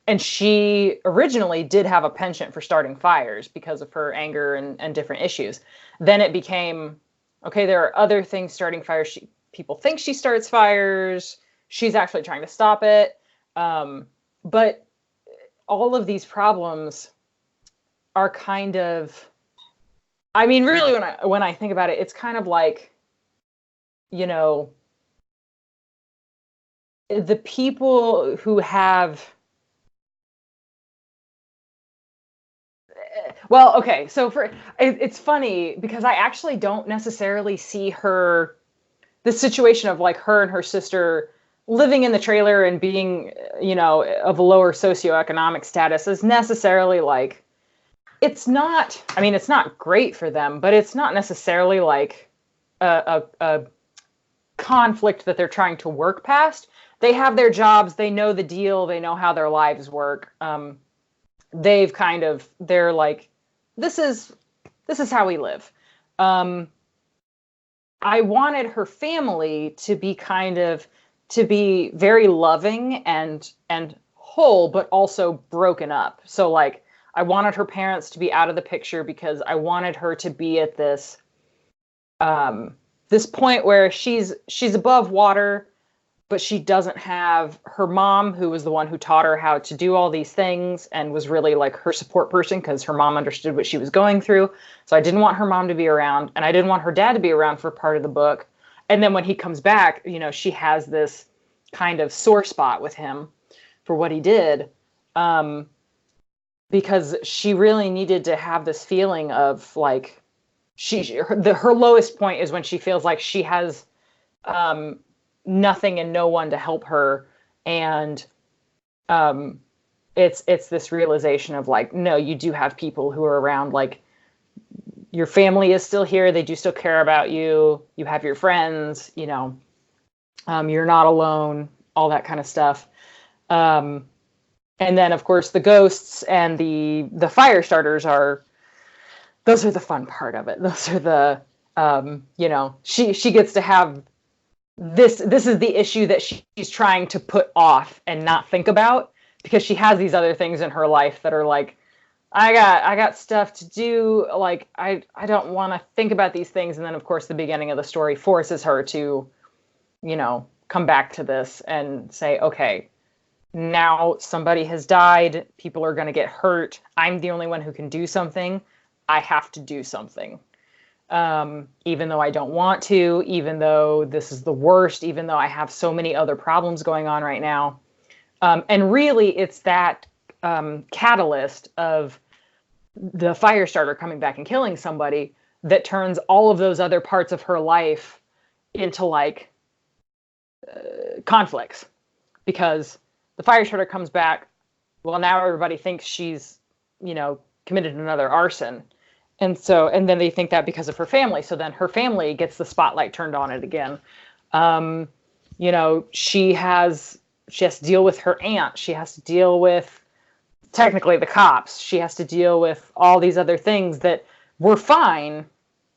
And she originally did have a penchant for starting fires because of her anger and different issues. Then it became, okay, there are other things starting fires. People think she starts fires. She's actually trying to stop it. But all of these problems are kind of, I mean, really, when I think about it, it's kind of like, the people who have, well, okay, so it's funny because I actually don't necessarily see the situation of like her and her sister living in the trailer and being, of a lower socioeconomic status as necessarily like, it's not great for them, but it's not necessarily like a conflict that they're trying to work past. They have their jobs, they know the deal, they know how their lives work. They're like, this is how we live. I wanted her family to be very loving and whole, but also broken up. So like, I wanted her parents to be out of the picture because I wanted her to be at this point where she's above water, but she doesn't have her mom, who was the one who taught her how to do all these things and was really like her support person because her mom understood what she was going through. So I didn't want her mom to be around, and I didn't want her dad to be around for part of the book. And then when he comes back, she has this kind of sore spot with him for what he did, because she really needed to have this feeling of like, her lowest point is when she feels like she has nothing and no one to help her, and it's this realization of like, no, you do have people who are around, like your family is still here, they do still care about you, you have your friends, you're not alone, all that kind of stuff. And then of course the ghosts and the fire starters those are the fun part of it. Those are the she gets to have this is the issue that she's trying to put off and not think about, because she has these other things in her life that are like, I got stuff to do, like I don't want to think about these things. And then of course the beginning of the story forces her to come back to this and say, okay, now somebody has died, people are going to get hurt, I'm the only one who can do something, I have to do something. Even though I don't want to, even though this is the worst, even though I have so many other problems going on right now. And really, it's that catalyst of the fire starter coming back and killing somebody that turns all of those other parts of her life into like conflicts. Because the fire starter comes back, well, now everybody thinks she's, committed another arson. And then they think that because of her family. So then her family gets the spotlight turned on it again. She has to deal with her aunt. She has to deal with technically the cops. She has to deal with all these other things that were fine,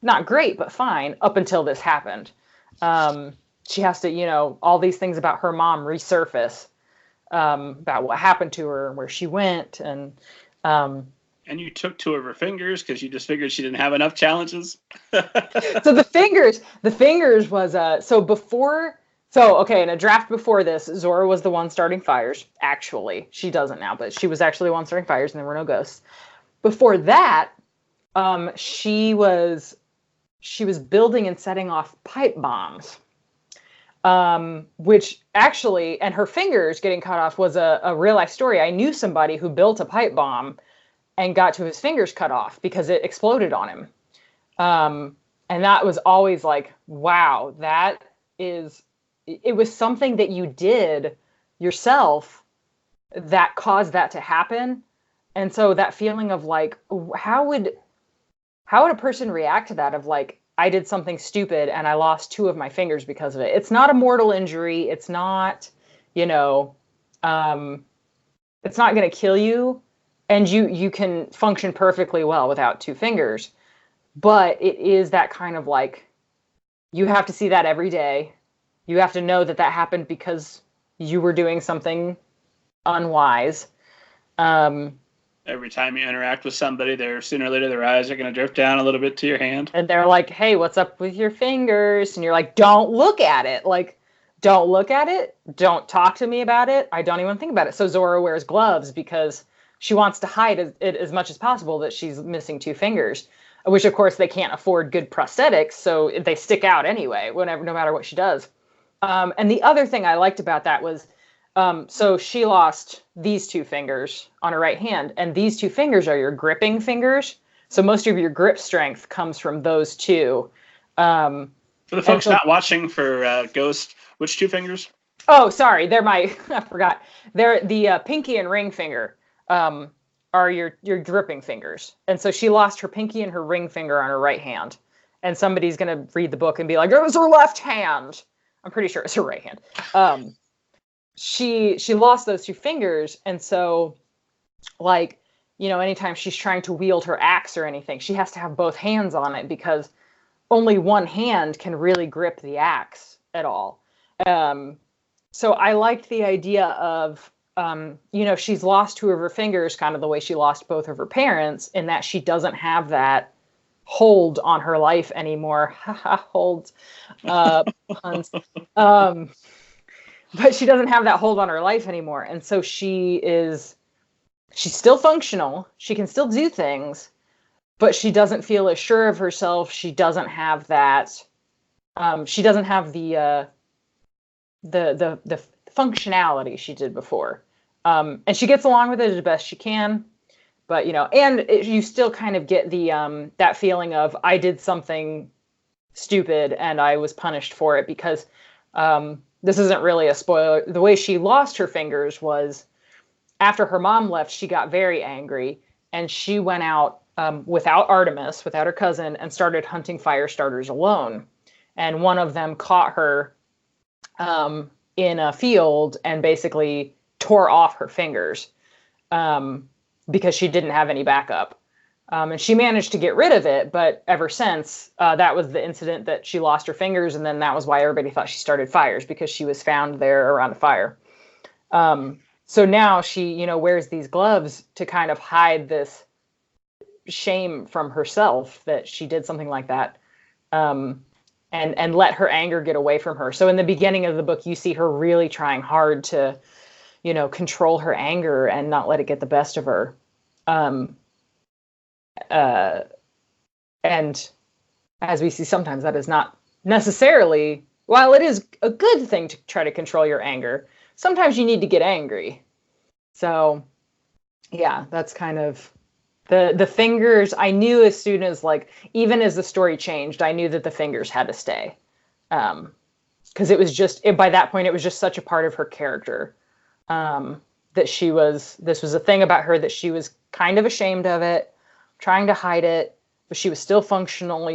not great, but fine up until this happened. She has to, all these things about her mom resurface, about what happened to her, where she went. And you took two of her fingers because you just figured she didn't have enough challenges. So the fingers was, in a draft before this, Zora was the one starting fires. Actually, she doesn't now, but she was actually the one starting fires and there were no ghosts. Before that, she was building and setting off pipe bombs. Which actually, and her fingers getting cut off was a real life story. I knew somebody who built a pipe bomb and got to his fingers cut off because it exploded on him. And that was always like, wow, it was something that you did yourself that caused that to happen. And so that feeling of like, how would a person react to that, of like, I did something stupid and I lost 2 of my fingers because of it. It's not a mortal injury. It's not, it's not going to kill you, and you can function perfectly well without 2 fingers. But it is that kind of like, you have to see that every day. You have to know that happened because you were doing something unwise. Every time you interact with somebody, sooner or later their eyes are going to drift down a little bit to your hand. And they're like, hey, what's up with your fingers? And you're like, don't look at it. Like, don't look at it. Don't talk to me about it. I don't even think about it. So Zora wears gloves because she wants to hide it as much as possible that she's missing 2 fingers, which of course they can't afford good prosthetics. So they stick out anyway, no matter what she does. And the other thing I liked about that was, so she lost these 2 fingers on her right hand, and these 2 fingers are your gripping fingers. So most of your grip strength comes from those 2. For the folks not watching, for Ghost, which 2 fingers? Oh, sorry. They're I forgot. They're the pinky and ring finger are your gripping fingers. And so she lost her pinky and her ring finger on her right hand. And somebody's going to read the book and be like, it was her left hand. I'm pretty sure it's her right hand. She lost those 2 fingers, and so, like, anytime she's trying to wield her axe or anything, she has to have both hands on it because only one hand can really grip the axe at all. So I liked the idea of, she's lost 2 of her fingers, kind of the way she lost both of her parents, in that she doesn't have that hold on her life anymore. Hold, puns. But she doesn't have that hold on her life anymore. And so she's still functional. She can still do things, but she doesn't feel as sure of herself. She doesn't have that. She doesn't have the functionality she did before. And she gets along with it as best she can. But, you still kind of get the that feeling of, I did something stupid and I was punished for it, because this isn't really a spoiler. The way she lost her fingers was, after her mom left, she got very angry, and she went out without Artemis, without her cousin, and started hunting fire starters alone. And one of them caught her in a field and basically tore off her fingers because she didn't have any backup. And she managed to get rid of it, but ever since, that was the incident that she lost her fingers, and then that was why everybody thought she started fires, because she was found there around a fire. So now she, wears these gloves to kind of hide this shame from herself that she did something like that, and let her anger get away from her. So in the beginning of the book, you see her really trying hard to, control her anger and not let it get the best of her. And as we see, sometimes that is not necessarily, while it is a good thing to try to control your anger, sometimes you need to get angry. So yeah, that's kind of the fingers. I knew as soon as, like, even as the story changed, I knew that the fingers had to stay. Because it was just, by that point, it was just such a part of her character. That this was a thing about her that she was kind of ashamed of it, trying to hide it, but she was still functional.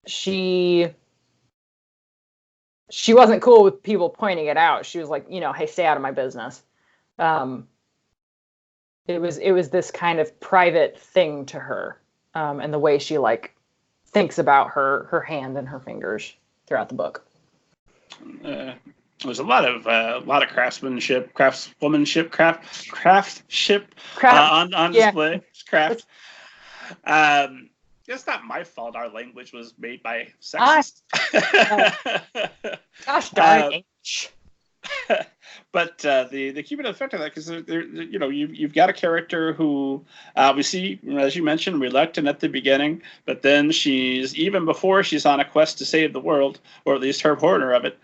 She wasn't cool with people pointing it out. She was like, hey, stay out of my business. It was this kind of private thing to her, and the way she, like, thinks about her hand and her fingers throughout the book. There's a lot of craftsmanship, craftswomanship, craftship on display. Craft. It's not my fault. Our language was made by sexists. Gosh darn it. But the cumulative effect of that, because you've got a character who we see, as you mentioned, reluctant at the beginning, but then even before she's on a quest to save the world, or at least her corner of it,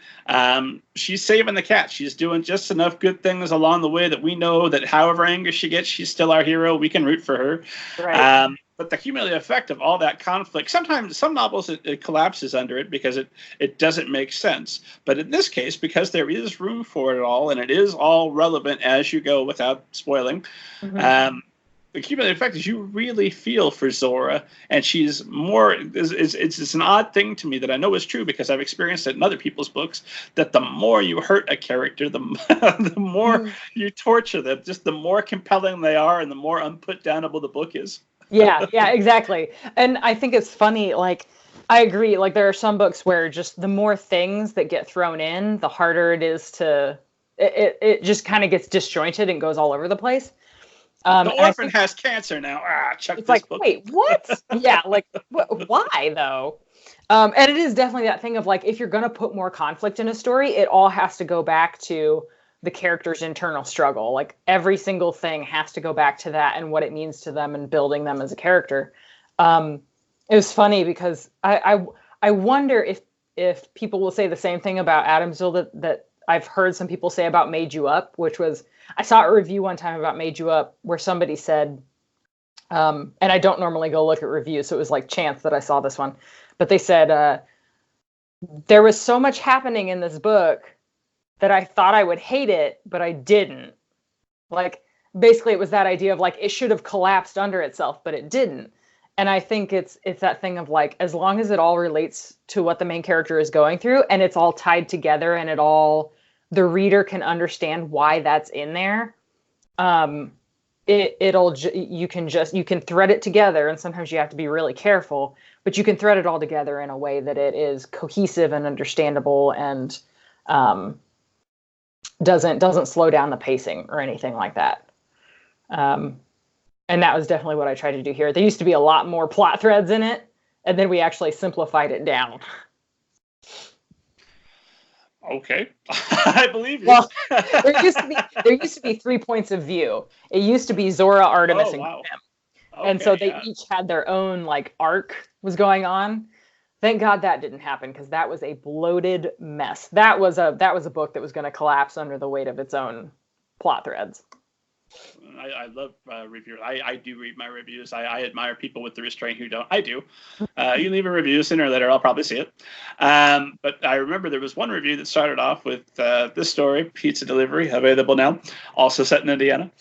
she's saving the cat. She's doing just enough good things along the way that we know that however angry she gets, she's still our hero. We can root for her. Right. but the cumulative effect of all that conflict, sometimes some novels it collapses under it because it doesn't make sense. But in this case, because there is room for it all and it is all relevant as you go without spoiling, the cumulative effect is you really feel for Zora, and she's more. It's an odd thing to me that I know is true because I've experienced it in other people's books. That the more you hurt a character, the more you torture them. Just the more compelling they are, and the more unputdownable the book is. Yeah, exactly. And I think it's funny. Like, I agree. Like, there are some books where just the more things that get thrown in, the harder it is to. It just kind of gets disjointed and goes all over the place. The orphan has cancer now. Chuck it's this like, book. Wait, what? Yeah, like, why though? And it is definitely that thing of like, if you're going to put more conflict in a story, it all has to go back to the character's internal struggle. Like, every single thing has to go back to that and what it means to them and building them as a character. It was funny because I wonder if people will say the same thing about Adamsville that I've heard some people say about Made You Up, which was, I saw a review one time about Made You Up where somebody said, and I don't normally go look at reviews, so it was like chance that I saw this one, but they said, there was so much happening in this book that I thought I would hate it, but I didn't. Like, basically it was that idea of like, it should have collapsed under itself, but it didn't. And I think it's that thing of like, as long as it all relates to what the main character is going through and it's all tied together and the reader can understand why that's in there. You can thread it together, and sometimes you have to be really careful, but you can thread it all together in a way that it is cohesive and understandable and doesn't slow down the pacing or anything like that. And that was definitely what I tried to do here. There used to be a lot more plot threads in it, and then we actually simplified it down. Okay, I believe you. Well, there used to be 3 points of view. It used to be Zora, Artemis, and Grim. Okay, and so they each had their own like arc was going on. Thank God that didn't happen, because that was a bloated mess. That was a book that was going to collapse under the weight of its own plot threads. I love reviews. I do read my reviews. I admire people with the restraint who don't. I do. You leave a review, sooner or later I'll probably see it. But I remember there was one review that started off with this story, pizza delivery, available now, also set in Indiana,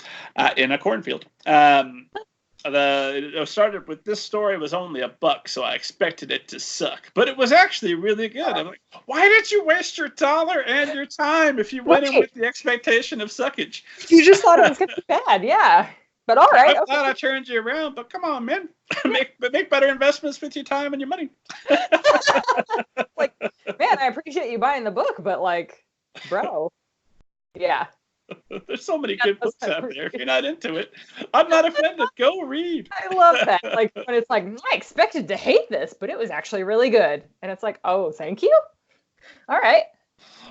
in a cornfield. It started with, this story was only $1, so I expected it to suck. But it was actually really good. I'm like, why did you waste your dollar and your time if you went in with the expectation of suckage? You just thought it was going to be bad, yeah. But all right. I'm glad I turned you around, but come on, man. make better investments with your time and your money. Like, man, I appreciate you buying the book, but like, bro, yeah. There's so many good books out there. If you're not into it, I'm not offended. Go read. I love that. Like, when it's like, I expected to hate this, but it was actually really good. And it's like, oh, thank you. All right.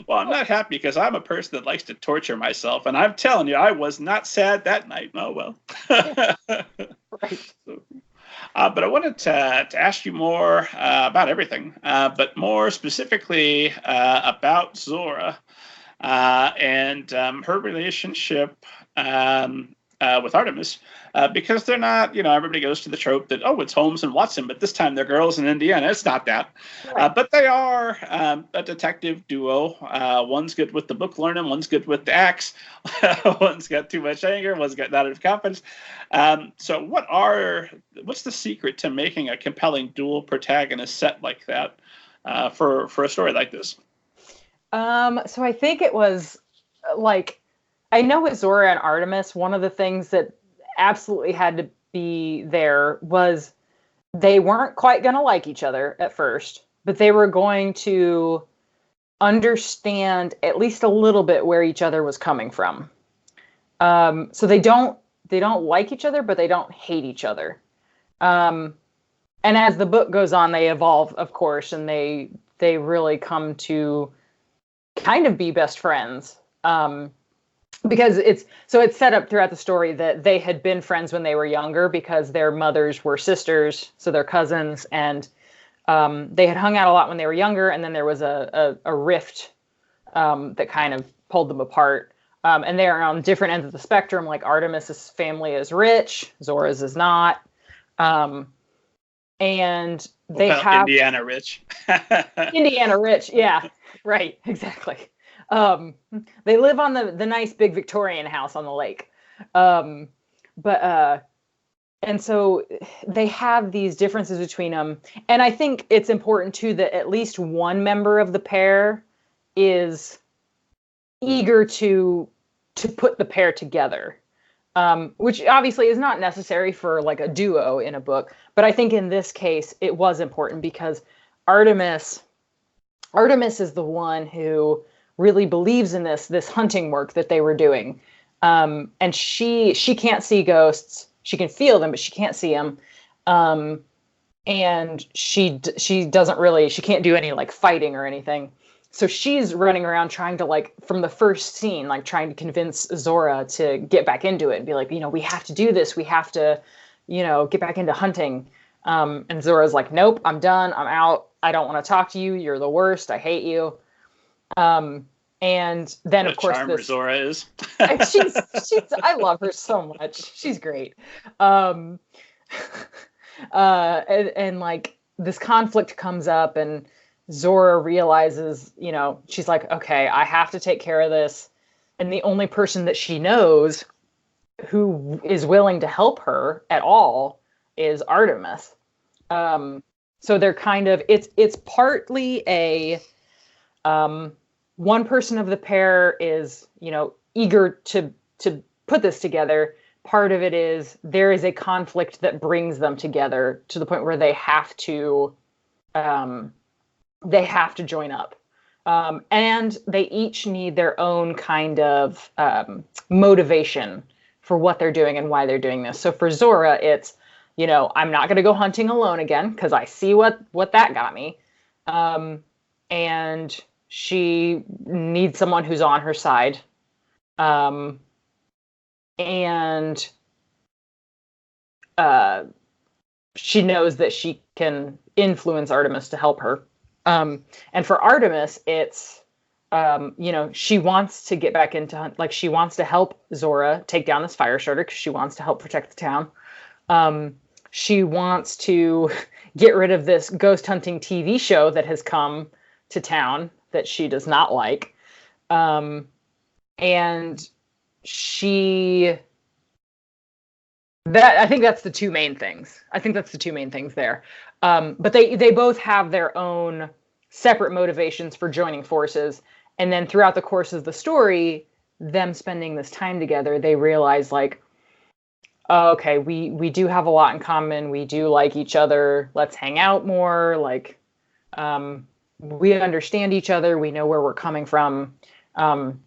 Well, I'm not happy because I'm a person that likes to torture myself. And I'm telling you, I was not sad that night. Oh, well. Right. But I wanted to ask you more about everything, but more specifically about Zora. And her relationship with Artemis, because they're not, everybody goes to the trope that, it's Holmes and Watson, but this time they're girls in Indiana. It's not that. Right. But they are a detective duo. One's good with the book learning, one's good with the axe, one's got too much anger, one's got not enough confidence. So what's the secret to making a compelling dual protagonist set like that for a story like this? So I think it was like, I know with Zora and Artemis, one of the things that absolutely had to be there was they weren't quite going to like each other at first, but they were going to understand at least a little bit where each other was coming from. So they don't like each other, but they don't hate each other. And as the book goes on, they evolve, of course, and they really come to kind of be best friends, because it's set up throughout the story that they had been friends when they were younger because their mothers were sisters, so they're cousins, and they had hung out a lot when they were younger, and then there was a rift that kind of pulled them apart, and they're on different ends of the spectrum. Like, Artemis's family is rich, Zora's is not, And they have Indiana Rich. Indiana Rich, yeah, right, exactly. They live on the nice big Victorian house on the lake. And so they have these differences between them. And I think it's important too that at least one member of the pair is eager to put the pair together. Which obviously is not necessary for like a duo in a book, but I think in this case it was important because Artemis is the one who really believes in this hunting work that they were doing, and she can't see ghosts. She can feel them, but she can't see them, and she can't do any like fighting or anything. So she's running around trying to, like, from the first scene, like trying to convince Zora to get back into it and be like, we have to do this. We have to, get back into hunting. And Zora's like, nope, I'm done. I'm out. I don't want to talk to you. You're the worst. I hate you. And then, of course, Zora is. she's I love her so much. She's great. And like this conflict comes up and Zora realizes, she's like, okay, I have to take care of this. And the only person that she knows who is willing to help her at all is Artemis. So they're kind of, it's partly a, one person of the pair is, eager to put this together. Part of it is there is a conflict that brings them together to the point where they have to join up. And they each need their own kind of motivation for what they're doing and why they're doing this. So for Zora, it's, I'm not going to go hunting alone again because I see what that got me. And she needs someone who's on her side. And she knows that she can influence Artemis to help her. And for Artemis, it's, she wants to get back into hunt. Like, she wants to help Zora take down this fire starter because she wants to help protect the town. She wants to get rid of this ghost hunting TV show that has come to town that she does not like. And I think that's the two main things. There. But they both have their own separate motivations for joining forces. And then throughout the course of the story, them spending this time together, they realize, like, oh, okay, we do have a lot in common. We do like each other. Let's hang out more. Like, we understand each other. We know where we're coming from. And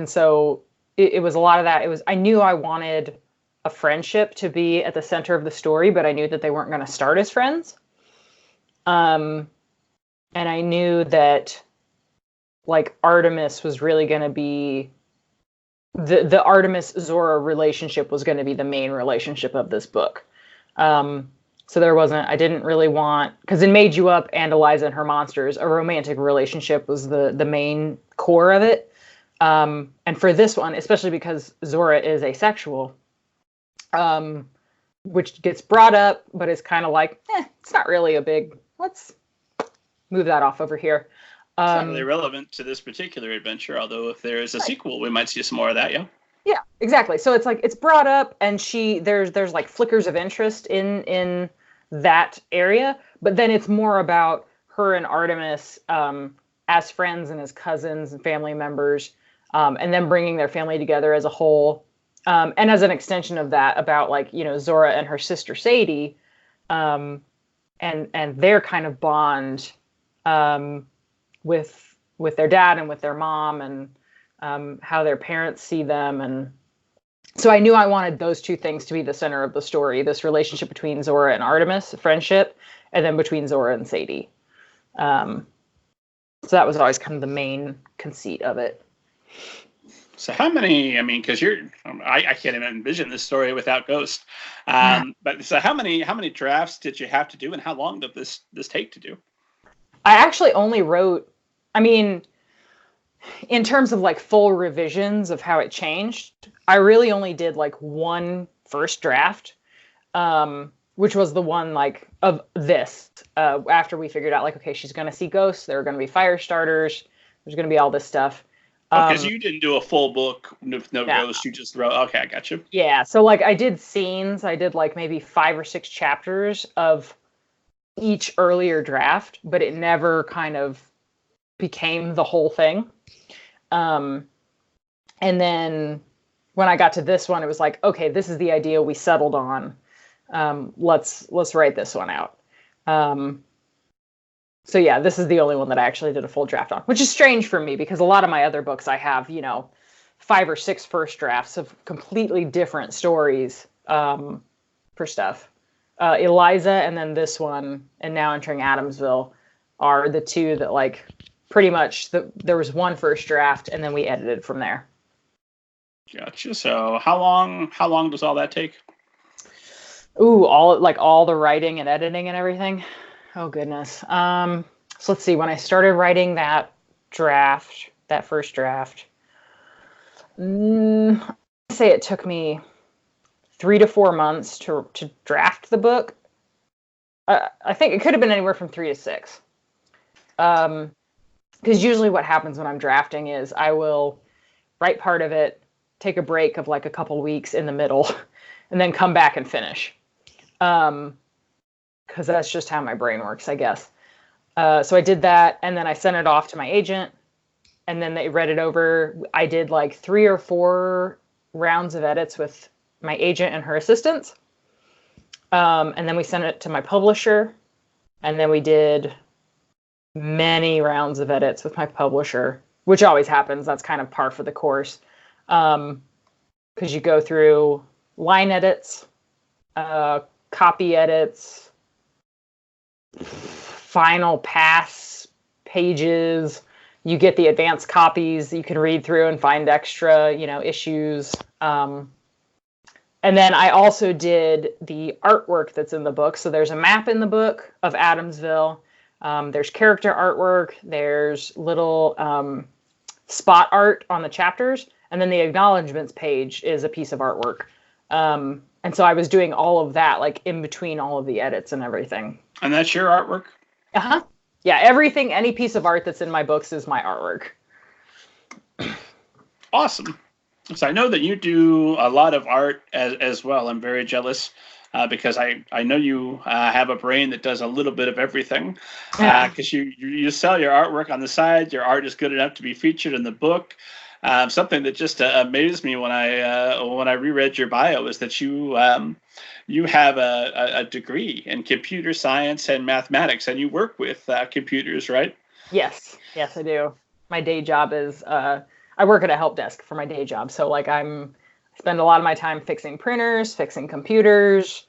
so it was a lot of that. I knew I wanted a friendship to be at the center of the story, but I knew that they weren't going to start as friends. And I knew that, like, Artemis was really going to be the Artemis-Zora relationship was going to be the main relationship of this book. So I didn't really want, because in Made You Up and Eliza and Her Monsters, a romantic relationship was the main core of it. And for this one, especially because Zora is asexual, which gets brought up, but it's kind of like, it's not really a big, let's move that off over here. It's not really relevant to this particular adventure, although if there is a sequel, we might see some more of that, yeah? Yeah, exactly. So it's like, it's brought up, and there's like flickers of interest in that area, but then it's more about her and Artemis as friends and as cousins and family members, and then bringing their family together as a whole. And as an extension of that, about, like, Zora and her sister Sadie, and their kind of bond with their dad and with their mom, and how their parents see them. And so I knew I wanted those two things to be the center of the story: this relationship between Zora and Artemis, friendship, and then between Zora and Sadie. So that was always kind of the main conceit of it. So how many, because I can't even envision this story without Ghost. But so how many drafts did you have to do, and how long did this take to do? I actually only wrote, in terms of like full revisions of how it changed, I really only did like one first draft. which was the one like of this. After we figured out like, okay, she's going to see ghosts. There are going to be fire starters. There's going to be all this stuff. Okay, so you didn't do a full book with no ghosts. You just wrote. Okay, I got you. Yeah, so like I did scenes. I did like maybe 5 or 6 chapters of each earlier draft, but it never kind of became the whole thing. And then when I got to this one, it was like, okay, this is the idea we settled on. Let's write this one out. So yeah, this is the only one that I actually did a full draft on, which is strange for me because a lot of my other books I have, 5 or 6 first drafts of completely different stories for stuff. Eliza and then this one and now Entering Adamsville are the 2 that like pretty much there was one first draft and then we edited from there. Gotcha. So how long does all that take? Ooh, all the writing and editing and everything. Oh goodness. So let's see. When I started writing that first draft, I'd say it took me 3 to 4 months to draft the book. I think it could have been anywhere from 3 to 6. Because usually what happens when I'm drafting is I will write part of it, take a break of like a couple weeks in the middle, and then come back and finish. Because that's just how my brain works, I guess. So I did that, and then I sent it off to my agent, and then they read it over. I did like 3 or 4 rounds of edits with my agent and her assistants. And then we sent it to my publisher, and then we did many rounds of edits with my publisher, which always happens. That's kind of par for the course. Because you go through line edits, copy edits, final pass pages. You get the advanced copies you can read through and find extra, issues. And then I also did the artwork that's in the book. So there's a map in the book of Adamsville. There's character artwork. There's little spot art on the chapters. And then the acknowledgements page is a piece of artwork. And so I was doing all of that, like in between all of the edits and everything. And that's your artwork? Uh-huh. Yeah, everything, any piece of art that's in my books is my artwork. Awesome. So I know that you do a lot of art as well. I'm very jealous because I know you have a brain that does a little bit of everything. Because you sell your artwork on the side. Your art is good enough to be featured in the book. Something that just amazed me when I reread your bio is that you have a degree in computer science and mathematics, and you work with computers, right? Yes, I do. My day job is I work at a help desk for my day job, so like I spend a lot of my time fixing printers, fixing computers,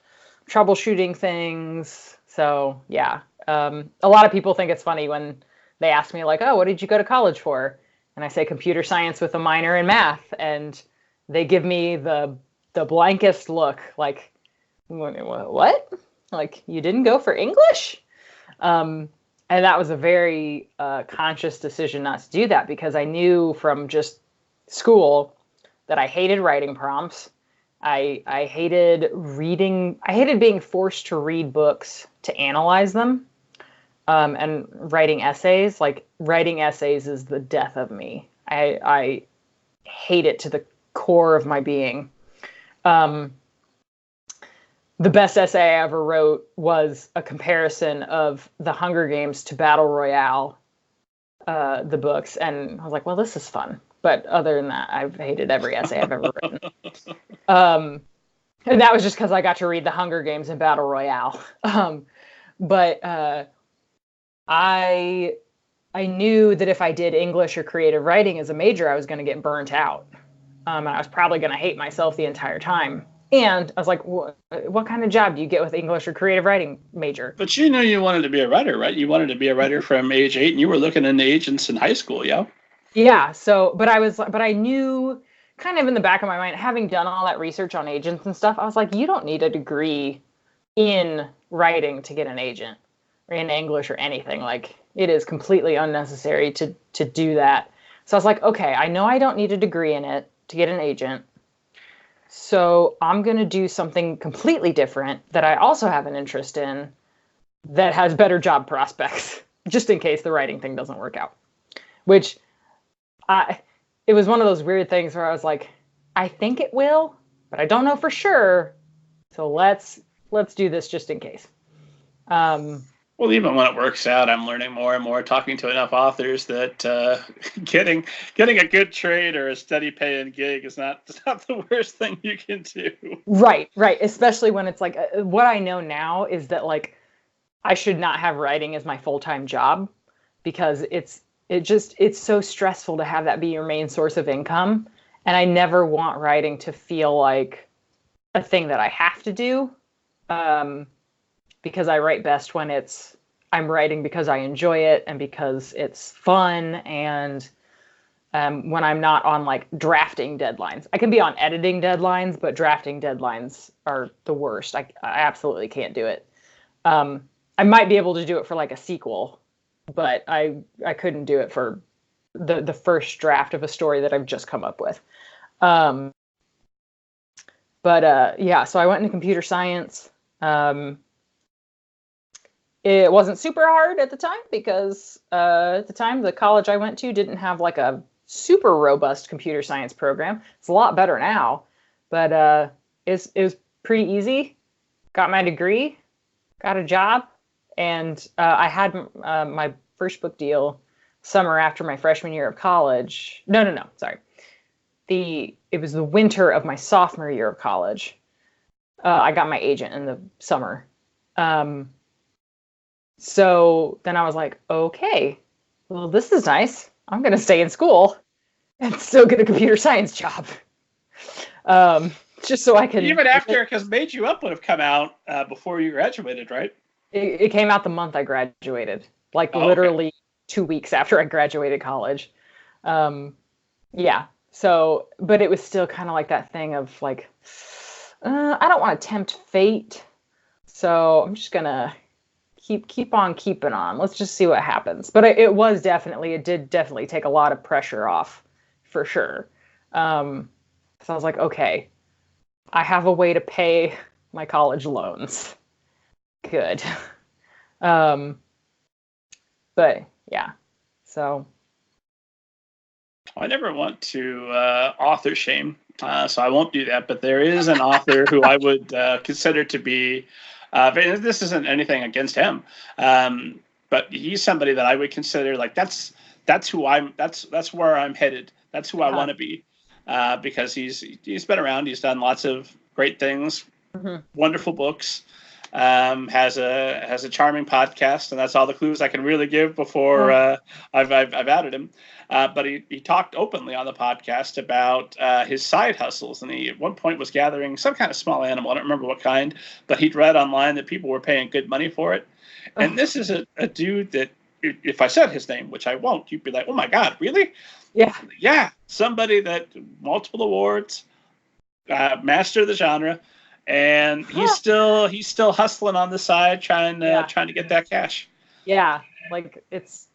troubleshooting things. So yeah, a lot of people think it's funny when they ask me like, "Oh, what did you go to college for?" And I say computer science with a minor in math, and they give me the blankest look, like, what? Like, you didn't go for English? And that was a very conscious decision not to do that, because I knew from just school that I hated writing prompts. I hated reading. I hated being forced to read books to analyze them. And writing essays, like writing essays is the death of me. I hate it to the core of my being. The best essay I ever wrote was a comparison of The Hunger Games to Battle Royale, the books. And I was like, well, this is fun. But other than that, I've hated every essay I've ever written. And that was just because I got to read The Hunger Games and Battle Royale. But I knew that if I did English or creative writing as a major, I was going to get burnt out. And I was probably going to hate myself the entire time. And I was like, what kind of job do you get with English or creative writing major? But you knew you wanted to be a writer, right? You wanted to be a writer from age 8, and you were looking into agents in high school, yeah? Yeah. So, but I knew kind of in the back of my mind, having done all that research on agents and stuff, I was like, you don't need a degree in writing to get an agent, or in English or anything. Like, it is completely unnecessary to do that. So I was like, okay, I know I don't need a degree in it to get an agent. So I'm going to do something completely different that I also have an interest in that has better job prospects, just in case the writing thing doesn't work out. Which it was one of those weird things where I was like, I think it will, but I don't know for sure. So let's do this just in case. Well, even when it works out, I'm learning more and more, talking to enough authors, that getting a good trade or a steady paying gig is not the worst thing you can do. Right. Especially when it's like, what I know now is that like I should not have writing as my full-time job, because it's so stressful to have that be your main source of income, and I never want writing to feel like a thing that I have to do. Because I write best when I'm writing because I enjoy it and because it's fun, and when I'm not on like drafting deadlines. I can be on editing deadlines, but drafting deadlines are the worst. I absolutely can't do it. I might be able to do it for like a sequel, but I couldn't do it for the first draft of a story that I've just come up with. Yeah, so I went into computer science. It wasn't super hard at the time because at the time the college I went to didn't have like a super robust computer science program. It's a lot better now, but it was pretty easy. Got my degree, got a job, and I had my first book deal summer after my freshman year of college. No, sorry. It was the winter of my sophomore year of college. I got my agent in the summer. So then I was like, okay, well, this is nice. I'm going to stay in school and still get a computer science job. Just so I can... Even after, because Made You Up would have come out before you graduated, right? It came out the month I graduated, like literally 2 weeks after I graduated college. Yeah. So, but it was still kind of like that thing of like, I don't want to tempt fate. So I'm just going to keep on keeping on. Let's just see what happens. But it did definitely take a lot of pressure off, for sure. So I was like, okay, I have a way to pay my college loans. Good. But yeah, so. I never want to author shame, so I won't do that. But there is an author who I would consider to be, this isn't anything against him, but he's somebody that I would consider like that's where I'm headed. That's who I want to be, because he's been around. He's done lots of great things, wonderful books. Has a charming podcast, and that's all the clues I can really give before I've outed him. But he talked openly on the podcast about his side hustles, and he at one point was gathering some kind of small animal. I don't remember what kind, but he'd read online that people were paying good money for it. And this is a dude that, if I said his name, which I won't, you'd be like, oh my God, really? Yeah. Somebody that multiple awards, master of the genre. And he's still hustling on the side, trying to get that cash. Yeah, like it's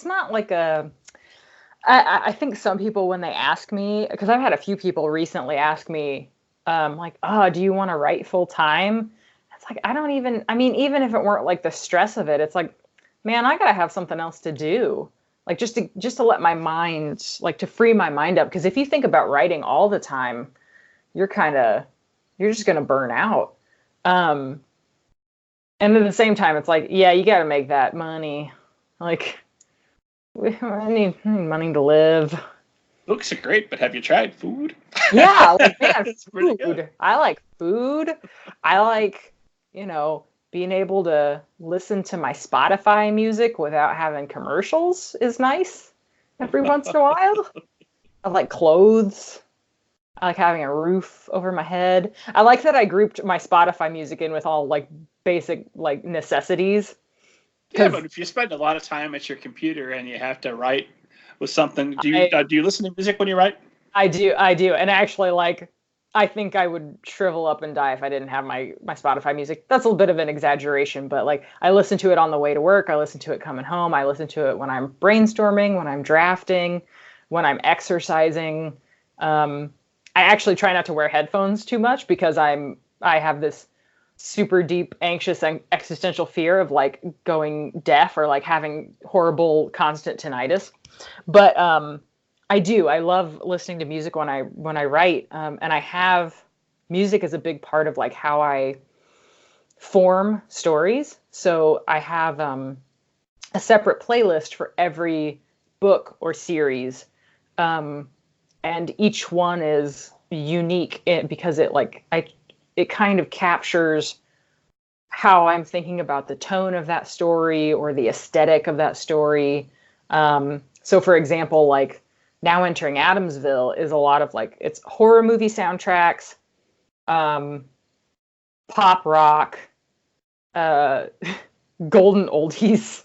not like I think some people, when they ask me, because I've had a few people recently ask me, like, oh, do you want to write full time? It's like, even if it weren't like the stress of it, it's like, man, I gotta have something else to do. Like just to let my mind, like to free my mind up. Because if you think about writing all the time, you're just going to burn out. And at the same time, it's like, yeah, you got to make that money. Like, I need money to live. Books are great, but have you tried food? Yeah, like, man, food. I like food. I like, being able to listen to my Spotify music without having commercials is nice every once in a while. I like clothes. I like having a roof over my head. I like that I grouped my Spotify music in with all like basic like necessities. Yeah, but if you spend a lot of time at your computer and you have to write with something, do you listen to music when you write? I do, and actually, like, I think I would shrivel up and die if I didn't have my Spotify music. That's a little bit of an exaggeration, but like I listen to it on the way to work. I listen to it coming home. I listen to it when I'm brainstorming, when I'm drafting, when I'm exercising. I actually try not to wear headphones too much because I have this super deep, anxious and existential fear of like going deaf or like having horrible constant tinnitus. But I love listening to music when I write, and I have music is a big part of like how I form stories. So I have a separate playlist for every book or series, and each one is unique because it kind of captures how I'm thinking about the tone of that story or the aesthetic of that story. So for example, like Now Entering Adamsville is a lot of like, it's horror movie soundtracks, pop rock, golden oldies,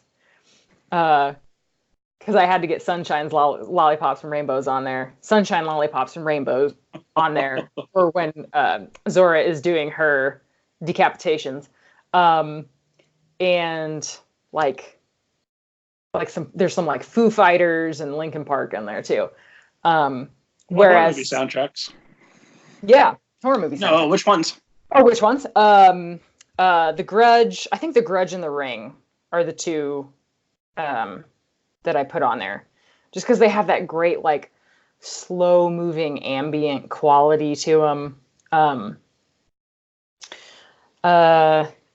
because I had to get Sunshine's Lollipops and Rainbows on there. Sunshine, Lollipops, and Rainbows on there for when Zora is doing her decapitations. And there's some like Foo Fighters and Linkin Park in there too. Whereas horror movie soundtracks. Yeah, horror movie soundtracks. No, which ones? Oh, which ones? The Grudge. I think The Grudge and The Ring are the two that I put on there, just because they have that great like slow moving ambient quality to them.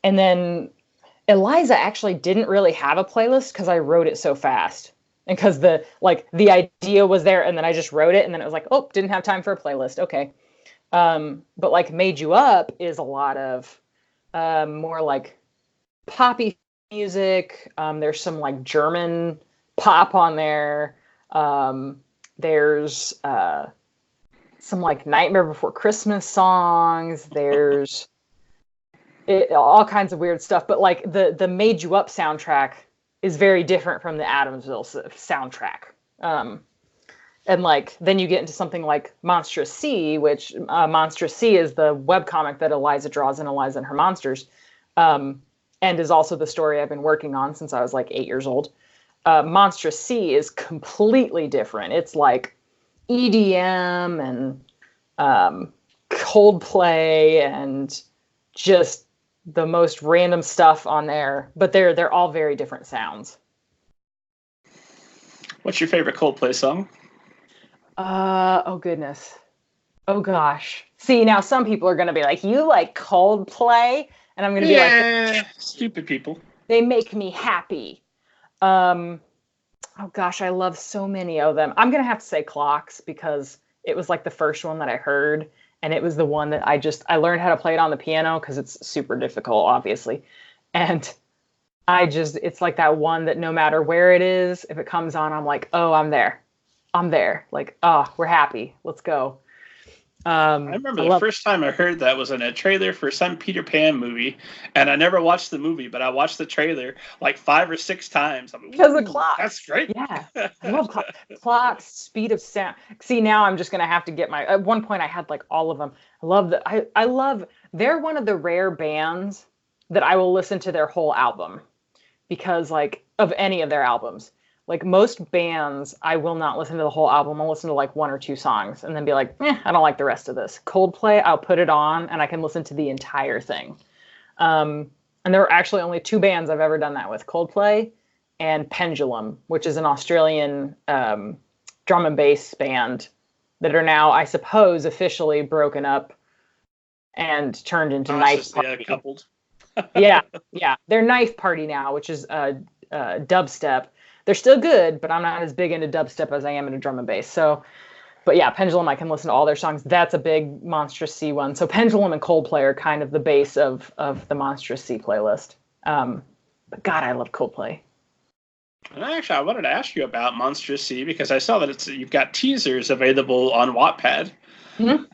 And then Eliza actually didn't really have a playlist because I wrote it so fast, and because the idea was there, and then I just wrote it, and then it was like, oh, didn't have time for a playlist. Okay. But like Made You Up is a lot of more like poppy music. There's some like German pop on there. There's some like Nightmare Before Christmas songs. There's all kinds of weird stuff. But like the Made You Up soundtrack is very different from the Adamsville soundtrack. And like then you get into something like Monstrous Sea, which Monstrous Sea is the webcomic that Eliza draws in Eliza and Her Monsters, and is also the story I've been working on since I was like 8 years old. Monstrous Sea is completely different. It's like EDM and Coldplay and just the most random stuff on there, but they're all very different sounds. What's your favorite Coldplay song? Oh goodness. Oh gosh. See, now some people are going to be like, you like Coldplay? And I'm going to be like, stupid people. They make me happy. Oh gosh, I love so many of them. I'm going to have to say Clocks because it was like the first one that I heard, and it was the one that I learned how to play it on the piano because it's super difficult, obviously. And it's like that one that no matter where it is, if it comes on, I'm like, oh, I'm there. Like, oh, we're happy. Let's go. I remember the first time I heard that was in a trailer for some Peter Pan movie, and I never watched the movie, but I watched the trailer like 5 or 6 times. Because of Clocks. That's great. Yeah, I love Clocks, Speed of Sound. See, now I'm just gonna have to get at one point I had like all of them. I love. They're one of the rare bands that I will listen to their whole album, because like of any of their albums. Like most bands, I will not listen to the whole album. I'll listen to like 1 or 2 songs and then be like, I don't like the rest of this. Coldplay, I'll put it on and I can listen to the entire thing. And there are actually only 2 bands I've ever done that with: Coldplay and Pendulum, which is an Australian drum and bass band that are now, I suppose, officially broken up and turned into Knife Party. Coupled. yeah. They're Knife Party now, which is dubstep. They're still good, but I'm not as big into dubstep as I am into drum and bass. So, but yeah, Pendulum, I can listen to all their songs. That's a big Monstrous Sea one. So Pendulum and Coldplay are kind of the base of the Monstrous Sea playlist. But God, I love Coldplay. And actually, I wanted to ask you about Monstrous Sea because I saw that you've got teasers available on Wattpad. Mm-hmm.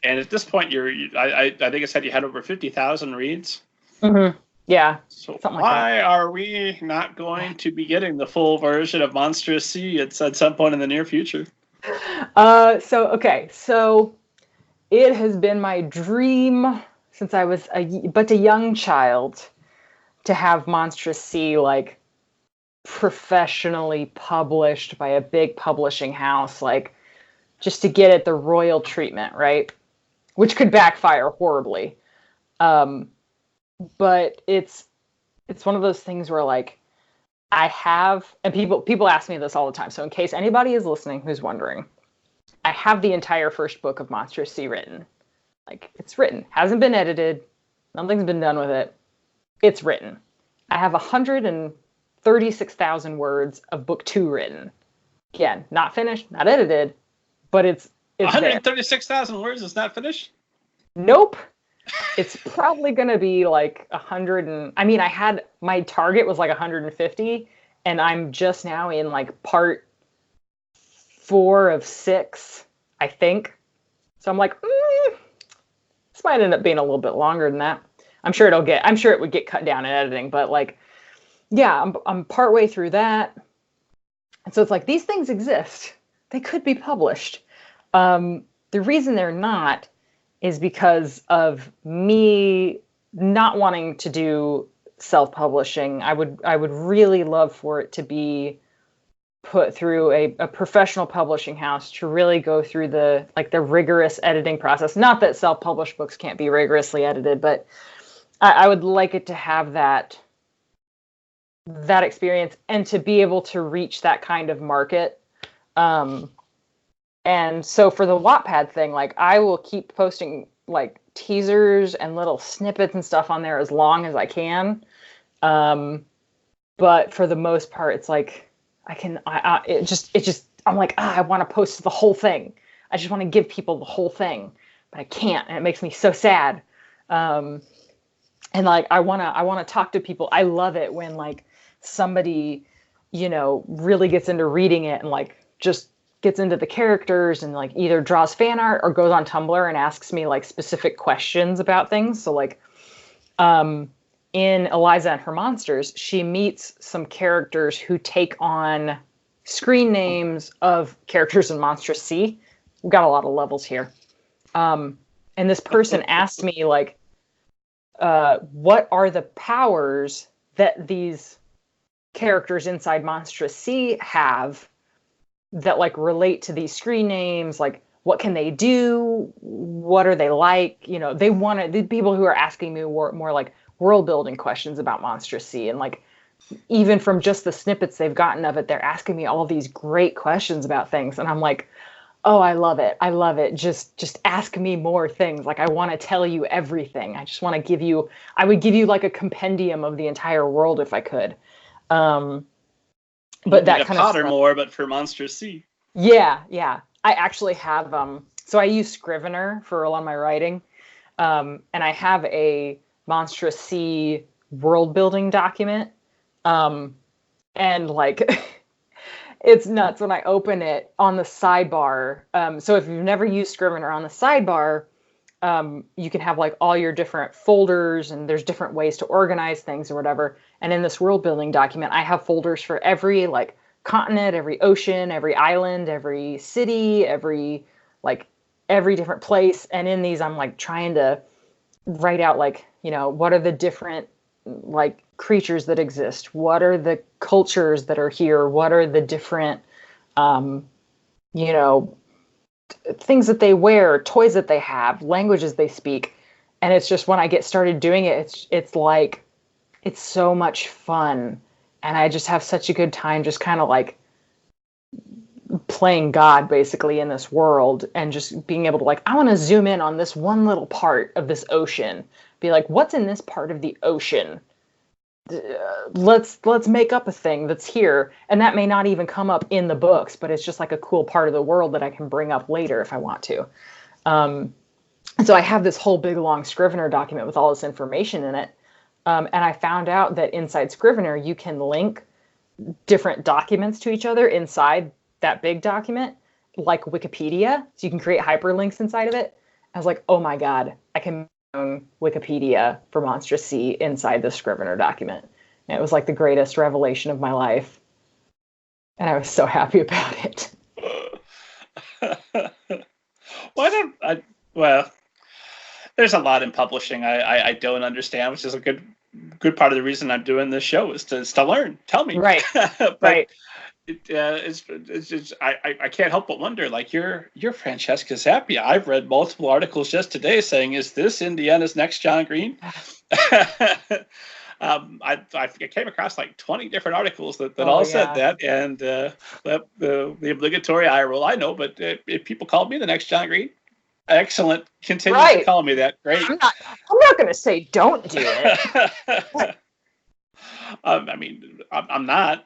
And at this point, I think it said you had over 50,000 reads. Mm-hmm. Yeah. So why are we not going to be getting the full version of Monstrous Sea at some point in the near future? So it has been my dream since I was a young child to have Monstrous Sea like professionally published by a big publishing house. Like just to get at the royal treatment, right? Which could backfire horribly. But it's one of those things where like I have, and people ask me this all the time. So in case anybody is listening who's wondering, I have the entire first book of Monstrous Sea written. Like, it's written, hasn't been edited, nothing's been done with it. It's written. I have 136,000 words of book 2 written. Again, not finished, not edited, but it's 136,000 words is not finished? Nope. It's probably going to be like 100 and, I mean, my target was like 150, and I'm just now in like part 4 of 6, I think. So I'm like, this might end up being a little bit longer than that. I'm sure it would get cut down in editing, but like, yeah, I'm partway through that. And so it's like, these things exist. They could be published. The reason they're not is because of me not wanting to do self-publishing. I would really love for it to be put through a professional publishing house to really go through the rigorous editing process. Not that self-published books can't be rigorously edited, but I would like it to have that experience and to be able to reach that kind of market. And so for the Wattpad thing, like, I will keep posting like teasers and little snippets and stuff on there as long as I can. But for the most part, it's like I'm like, I want to post the whole thing. I just want to give people the whole thing, but I can't, and it makes me so sad. And like, I want to talk to people. I love it when like somebody, really gets into reading it and like just gets into the characters and like either draws fan art or goes on Tumblr and asks me like specific questions about things. So like, in Eliza and Her Monsters, she meets some characters who take on screen names of characters in Monstrous Sea. We've got a lot of levels here. And this person asked me like, what are the powers that these characters inside Monstrous Sea have that like relate to these screen names? Like, what can they do? What are they like? The people who are asking me more like world building questions about Monstrous Sea, and like, even from just the snippets they've gotten of it, they're asking me all these great questions about things. And I'm like, oh, I love it. I love it. Just ask me more things. Like, I want to tell you everything. I just want to I would give you like a compendium of the entire world if I could. But that kind of Pottermore, but for Monstrous Sea. Yeah. I actually have, so I use Scrivener for a lot of my writing. And I have a Monstrous Sea world building document. And like, it's nuts when I open it on the sidebar. So if you've never used Scrivener, on the sidebar, you can have like all your different folders, and there's different ways to organize things or whatever. And in this world building document, I have folders for every like continent, every ocean, every island, every city, every different place. And in these, I'm like trying to write out like, what are the different like creatures that exist? What are the cultures that are here? What are the different, things that they wear, toys that they have, languages they speak? And it's just, when I get started doing it, it's like, it's so much fun. And I just have such a good time just kind of like playing God basically in this world, and just being able to like, I want to zoom in on this one little part of this ocean. Be like, what's in this part of the ocean? Let's make up a thing that's here. And that may not even come up in the books, but it's just like a cool part of the world that I can bring up later if I want to. And so I have this whole big long Scrivener document with all this information in it. And I found out that inside Scrivener, you can link different documents to each other inside that big document, like Wikipedia. So you can create hyperlinks inside of it. I was like, oh my God, I can own Wikipedia for Monstrous Sea inside the Scrivener document. And it was like the greatest revelation of my life. And I was so happy about it. There's a lot in publishing I don't understand, which is a good part of the reason I'm doing this show, is to learn. Tell me. Right. But, right. it's just, I can't help but wonder, like, you're Francesca Zappia. I've read multiple articles just today saying, is this Indiana's next John Green? I came across like 20 different articles that all said that, and the obligatory eye roll. I know, but if people called me the next John Green, excellent. Continue to call me that. Great. I'm not going to say don't do it. I mean, I'm not.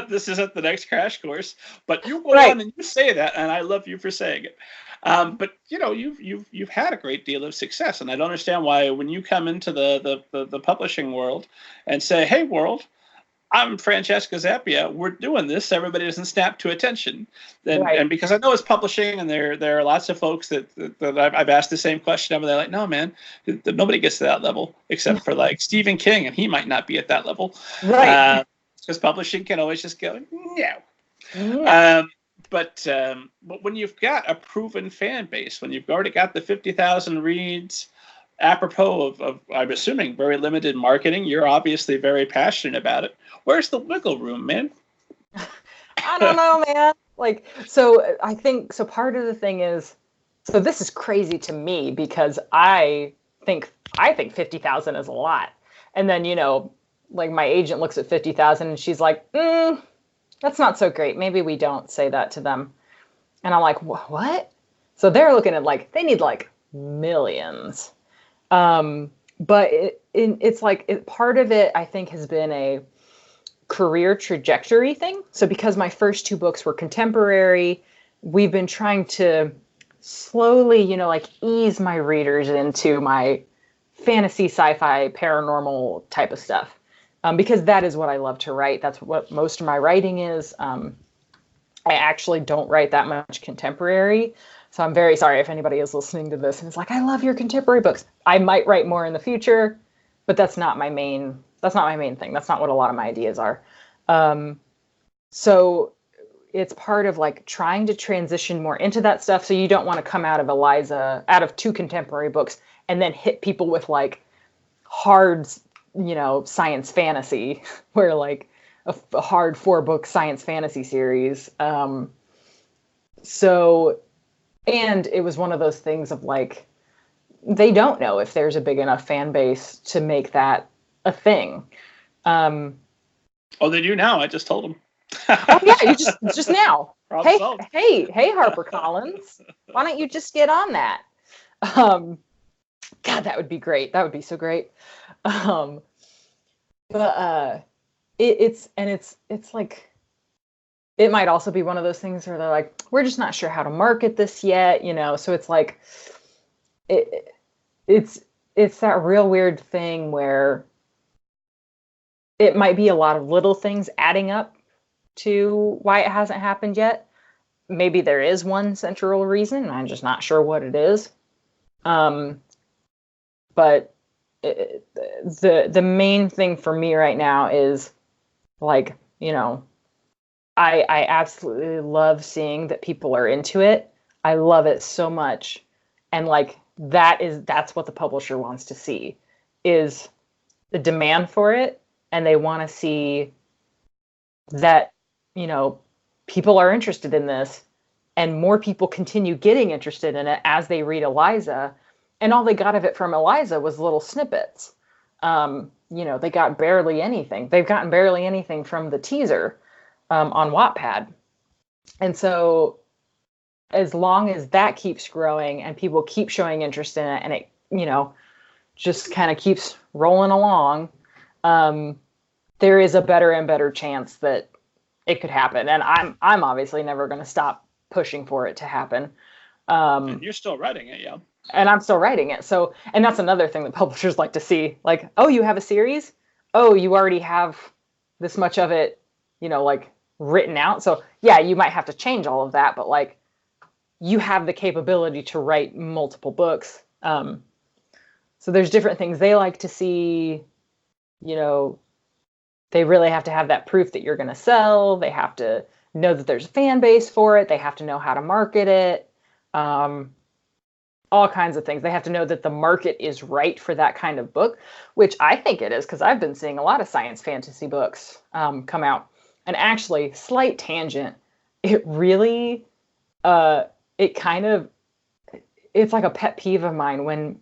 This isn't the next crash course, but you go on and you say that, and I love you for saying it. But you know, you've had a great deal of success, and I don't understand why when you come into the publishing world and say, "Hey, world, I'm Francesca Zappia. We're doing this." Everybody doesn't snap to attention, and because I know it's publishing, and there are lots of folks that I've asked the same question of, and they're like, "No, man, nobody gets to that level except for like Stephen King, and he might not be at that level, right?" Because publishing can always just go, "No." But when you've got a proven fan base, when you've already got the 50,000 reads, apropos of I'm assuming very limited marketing, you're obviously very passionate about it. Where's the wiggle room, man? I don't know, man. Like, so I think, so part of the thing is, so this is crazy to me because I think 50,000 is a lot. And then, you know, like my agent looks at 50,000 and she's like, that's not so great. Maybe we don't say that to them. And I'm like, what? So they're looking at like, they need like millions. But it's like, part of it, I think, has been a career trajectory thing. So because my first two books were contemporary, we've been trying to slowly, you know, like ease my readers into my fantasy, sci-fi, paranormal type of stuff. Because that is what I love to write. That's what most of my writing is. I actually don't write that much contemporary. So I'm very sorry if anybody is listening to this and is like, I love your contemporary books. I might write more in the future, but that's not my main thing. That's not what a lot of my ideas are. So it's part of like trying to transition more into that stuff. So you don't want to come out of two contemporary books and then hit people with like hard, you know, science fantasy, where like a hard 4-book science fantasy series. So, and it was one of those things of like, they don't know if there's a big enough fan base to make that a thing. Oh, they do now. I just told them. Oh yeah, you just now. Hey, HarperCollins, why don't you just get on that? God, that would be great. That would be so great. But it's like, it might also be one of those things where they're like, we're just not sure how to market this yet, you know? So it's like, it's that real weird thing where it might be a lot of little things adding up to why it hasn't happened yet. Maybe there is one central reason. I'm just not sure what it is. But the main thing for me right now is like, you know, I absolutely love seeing that people are into it. I love it so much. And like, that's what the publisher wants to see, is the demand for it. And they want to see that, you know, people are interested in this and more people continue getting interested in it as they read Eliza. And all they got of it from Eliza was little snippets. You know, they got barely anything. They've gotten barely anything from the teaser on Wattpad. And so as long as that keeps growing and people keep showing interest in it and it, you know, just kind of keeps rolling along, there is a better and better chance that it could happen. And I'm obviously never going to stop pushing for it to happen. And you're still writing it, yeah. And I'm still writing it. So, and that's another thing that publishers like to see. Like, oh, you have a series? Oh, you already have this much of it, you know, like written out. So yeah, you might have to change all of that, but like you have the capability to write multiple books. So there's different things they like to see. You know, they really have to have that proof that you're going to sell. They have to know that there's a fan base for it. They have to know how to market it. All kinds of things. They have to know that the market is right for that kind of book, which I think it is, because I've been seeing a lot of science fantasy books come out. And actually, slight tangent, it really, it's like a pet peeve of mine when,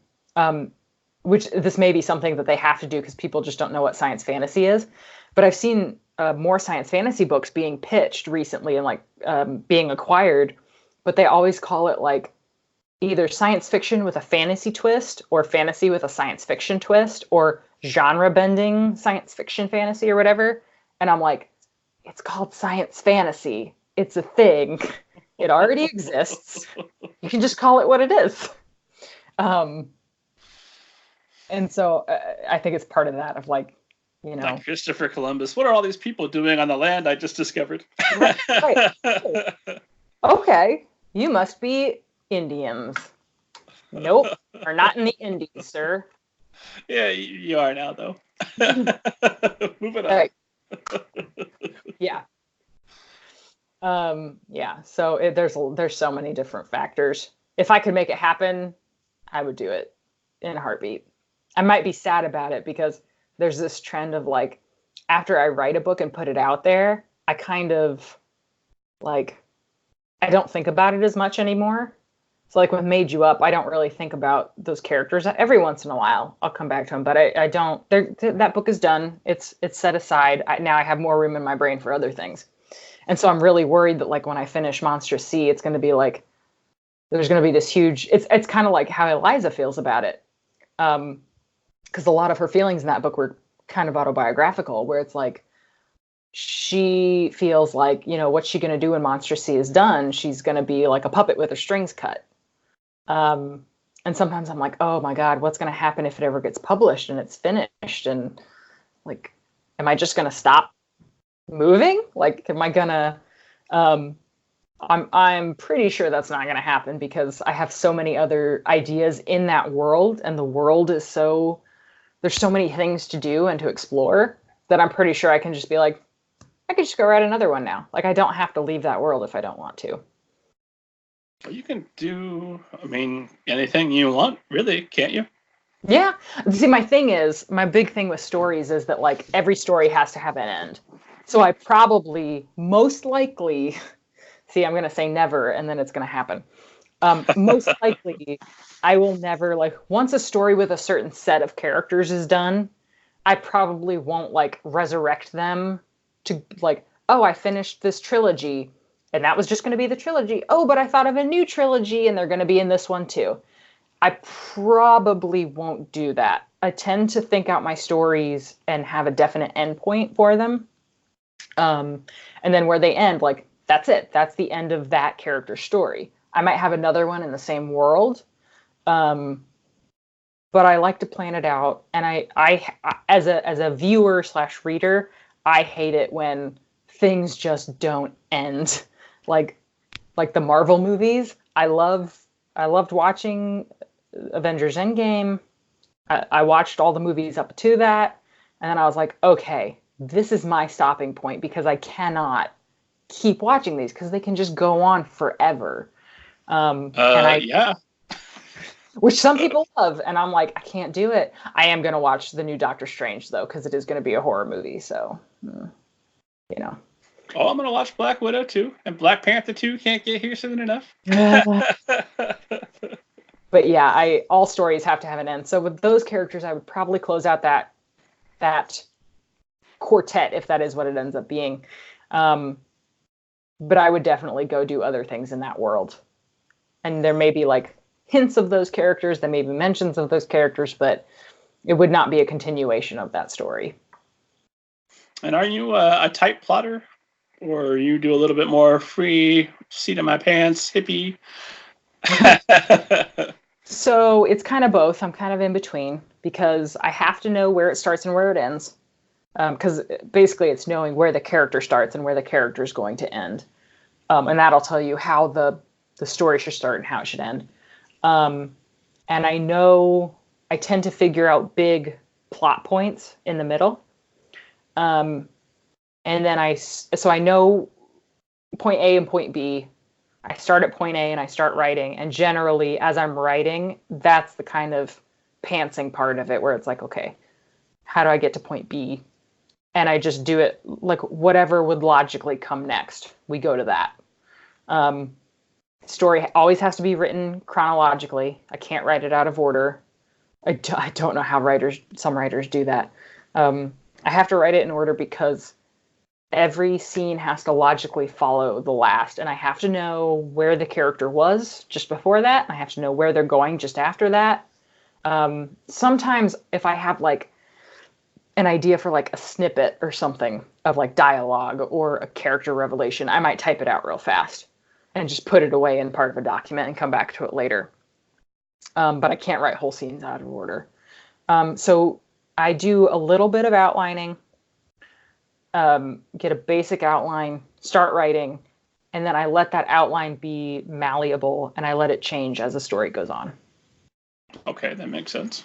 which this may be something that they have to do because people just don't know what science fantasy is. But I've seen more science fantasy books being pitched recently and like being acquired, but they always call it like either science fiction with a fantasy twist or fantasy with a science fiction twist or genre bending science fiction fantasy or whatever. And I'm like, it's called science fantasy. It's a thing. It already exists. You can just call it what it is. And so I think it's part of that of like, you know. Like Christopher Columbus. What are all these people doing on the land I just discovered? Right. Okay. You must be Indians. Nope. We're not in the Indies, sir. Yeah, you are now, though. Moving on. Right. Yeah. Yeah. So there's so many different factors. If I could make it happen, I would do it in a heartbeat. I might be sad about it because there's this trend of like, after I write a book and put it out there, I kind of like, I don't think about it as much anymore. So like with Made You Up, I don't really think about those characters. Every once in a while, I'll come back to them, but I don't. That book is done. It's set aside. Now I have more room in my brain for other things. And so I'm really worried that like when I finish Monstrous Sea, it's going to be like, there's going to be this huge, it's kind of like how Eliza feels about it. Because a lot of her feelings in that book were kind of autobiographical, where it's like, she feels like, you know, what's she going to do when Monstrous Sea is done? She's going to be like a puppet with her strings cut. And sometimes I'm like, oh my God, what's going to happen if it ever gets published and it's finished? And like, am I just going to stop moving? Like, am I going to, I'm pretty sure that's not going to happen because I have so many other ideas in that world, and the world is so, there's so many things to do and to explore that I'm pretty sure I can just be like, I could just go write another one now. Like, I don't have to leave that world if I don't want to. You can do, I mean, anything you want, really, can't you? Yeah. See, my big thing with stories is that, like, every story has to have an end. So I probably, most likely, see, I'm going to say never, and then it's going to happen. Most likely, I will never, like, once a story with a certain set of characters is done, I probably won't, like, resurrect them to like, oh, I finished this trilogy and that was just going to be the trilogy. Oh, but I thought of a new trilogy and they're going to be in this one too. I probably won't do that. I tend to think out my stories and have a definite endpoint for them. And then where they end, like, that's it. That's the end of that character story. I might have another one in the same world. But I like to plan it out. And I as a viewer / reader, I hate it when things just don't end. Like the Marvel movies. I loved watching Avengers Endgame. I watched all the movies up to that. And then I was like, okay, this is my stopping point because I cannot keep watching these because they can just go on forever. Yeah. Which some people love, and I'm like, I can't do it. I am going to watch the new Doctor Strange, though, because it is going to be a horror movie, so, you know. Oh, I'm going to watch Black Widow, too, and Black Panther 2 can't get here soon enough. But yeah, all stories have to have an end. So with those characters, I would probably close out that quartet, if that is what it ends up being. But I would definitely go do other things in that world. And there may be, like, hints of those characters, there may be mentions of those characters, but it would not be a continuation of that story. And are you a type plotter, or you do a little bit more free, seat in my pants, hippie? So it's kind of both. I'm kind of in between because I have to know where it starts and where it ends. Because basically it's knowing where the character starts and where the character is going to end. And that'll tell you how the story should start and how it should end. And I know I tend to figure out big plot points in the middle. And then so I know point A and point B. I start at point A and I start writing. And generally, as I'm writing, that's the kind of pantsing part of it where it's like, okay, how do I get to point B and I just do it like whatever would logically come next. We go to that. Story always has to be written chronologically. I can't write it out of order. I don't know how some writers do that. I have to write it in order because every scene has to logically follow the last, and I have to know where the character was just before that. I have to know where they're going just after that. Sometimes if I have like an idea for like a snippet or something of like dialogue or a character revelation, I might type it out real fast and just put it away in part of a document and come back to it later. But I can't write whole scenes out of order. So I do a little bit of outlining, get a basic outline, start writing, and then I let that outline be malleable and I let it change as the story goes on. Okay, that makes sense.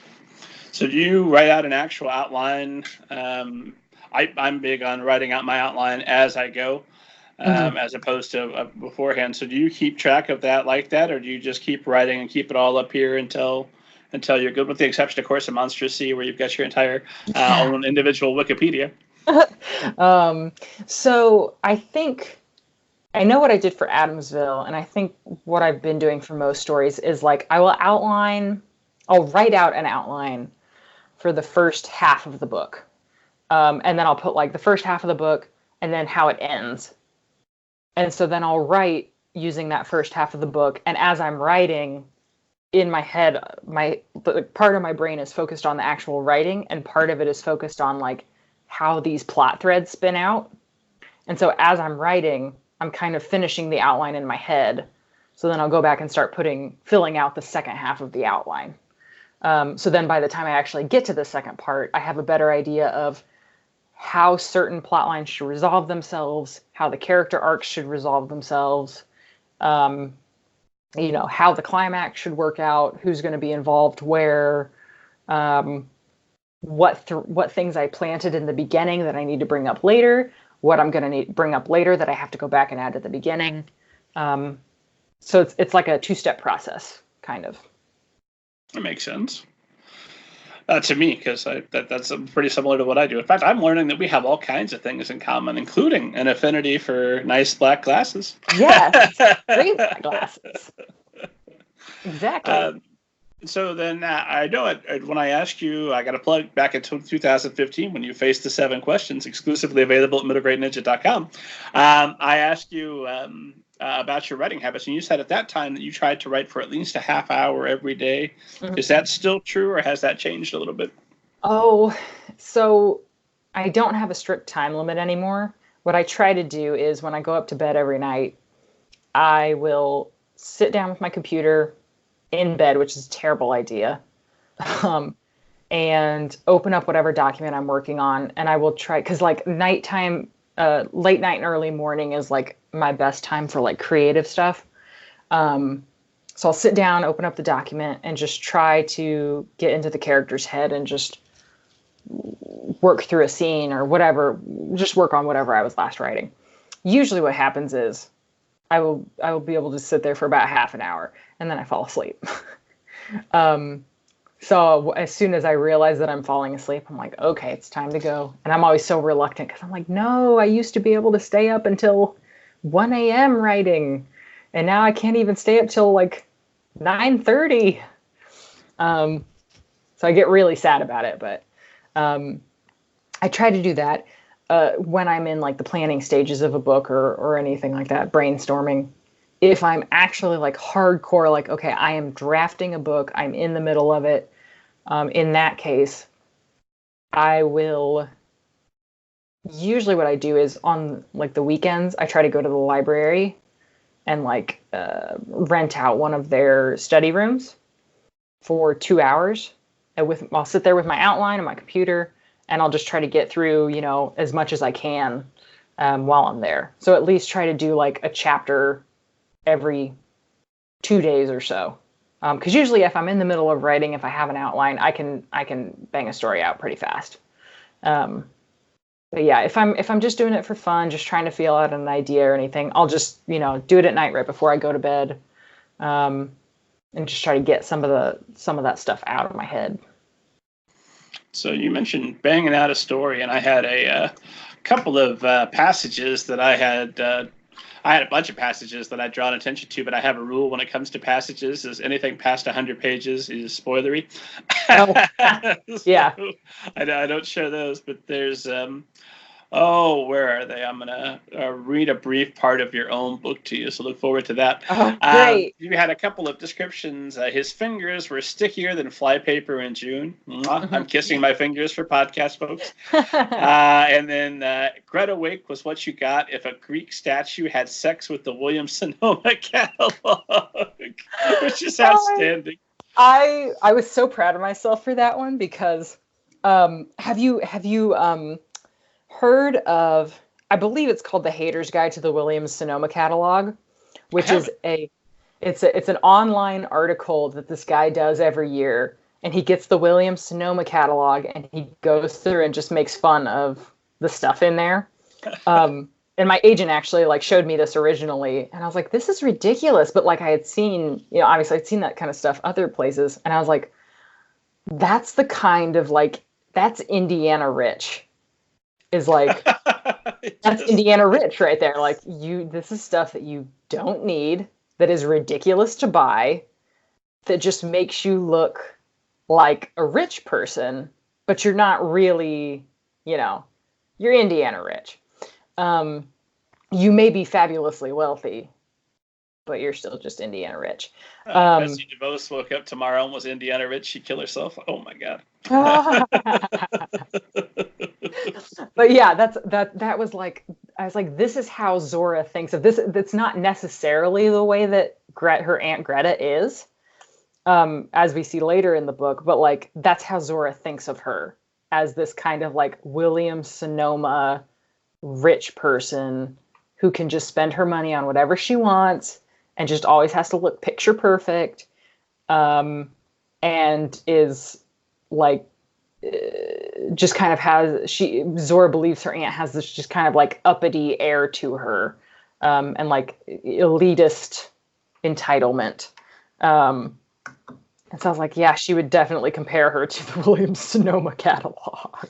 So do you write out an actual outline? I'm big on writing out my outline as I go. As opposed to beforehand. So do you keep track of that like that, or do you just keep writing and keep it all up here until you're good, with the exception, of course, of Monsters C, where you've got your entire own individual Wikipedia? So I think I know what I did for Adamsville, and I think what I've been doing for most stories is like I'll write out an outline for the first half of the book. And then I'll put like the first half of the book and then how it ends. And so then I'll write using that first half of the book. And as I'm writing in my head, part of my brain is focused on the actual writing, and part of it is focused on like how these plot threads spin out. And so as I'm writing, I'm kind of finishing the outline in my head. So then I'll go back and start filling out the second half of the outline. So then by the time I actually get to the second part, I have a better idea of how certain plot lines should resolve themselves, how the character arcs should resolve themselves, how the climax should work out, who's going to be involved where, what things I planted in the beginning that I need to bring up later, what I'm going to need to bring up later that I have to go back and add at the beginning. So it's like a two-step process, kind of. That makes sense. To me, because that's pretty similar to what I do. In fact, I'm learning that we have all kinds of things in common, including an affinity for nice black glasses. Yes, great black glasses. Exactly. So then I know it, when I asked you, I got a plug back in 2015 when you faced the 7 questions, exclusively available at middlegreatninja.com. I asked you about your writing habits, and you said at that time that you tried to write for at least a half hour every day. Mm-hmm. Is that still true, or has that changed a little bit? Oh, so I don't have a strict time limit anymore. What I try to do is when I go up to bed every night, I will sit down with my computer in bed, which is a terrible idea, and open up whatever document I'm working on, and I will try, because like nighttime, late night and early morning is like my best time for like creative stuff. So I'll sit down, open up the document, and just try to get into the character's head and just work through a scene or whatever, just work on whatever I was last writing. Usually what happens is I will be able to sit there for about half an hour and then I fall asleep. So as soon as I realize that I'm falling asleep, I'm like, okay, it's time to go. And I'm always so reluctant because I'm like, no, I used to be able to stay up until 1 a.m. writing. And now I can't even stay up till like 9:30. So I get really sad about it. But I try to do that when I'm in like the planning stages of a book or anything like that, brainstorming. If I'm actually like hardcore, like, okay, I am drafting a book, I'm in the middle of it. In that case, I will, usually what I do is on like the weekends, I try to go to the library and like rent out one of their study rooms for 2 hours. I'll sit there with my outline and my computer, and I'll just try to get through, as much as I can while I'm there. So at least try to do like a chapter every 2 days or so. Because usually if I'm in the middle of writing, if I have an outline, I can bang a story out pretty fast. But yeah, if I'm just doing it for fun, just trying to feel out an idea or anything, I'll just, do it at night right before I go to bed. And just try to get some of that stuff out of my head. So you mentioned banging out a story, and I had a couple of passages that I had. I had a bunch of passages that I'd drawn attention to, but I have a rule when it comes to passages: is anything past 100 pages is spoilery. Oh, yeah. So I don't share those, but there's oh, where are they? I'm going to read a brief part of your own book to you, so look forward to that. Oh, great. You had a couple of descriptions. His fingers were stickier than flypaper in June. Mwah. I'm kissing my fingers for podcast folks. And then Greta Wake was what you got if a Greek statue had sex with the Williams-Sonoma catalog, which is outstanding. I was so proud of myself for that one because have you heard of, I believe it's called The Hater's Guide to the Williams-Sonoma Catalog, which is it's an online article that this guy does every year, and he gets the Williams-Sonoma catalog and he goes through and just makes fun of the stuff in there. And my agent actually like showed me this originally, and I was like, this is ridiculous. But like I had seen, obviously I'd seen that kind of stuff other places, and I was like, that's the kind of like, that's Indiana rich. Is like, that's Indiana rich right there. Like this is stuff that you don't need, that is ridiculous to buy, that just makes you look like a rich person, but you're not really, you're Indiana rich. You may be fabulously wealthy, but you're still just Indiana rich. Bessie DeVos woke up tomorrow and was Indiana rich. She killed herself. Oh my God. But yeah, that was like, I was like, this is how Zora thinks of this. That's not necessarily the way that her Aunt Greta is, as we see later in the book, but like, that's how Zora thinks of her, as this kind of like Williams-Sonoma rich person who can just spend her money on whatever she wants and just always has to look picture perfect, and is like, just kind of Zora believes her aunt has this just kind of like uppity air to her, and like elitist entitlement. And so I was like, yeah, she would definitely compare her to the Williams-Sonoma catalog.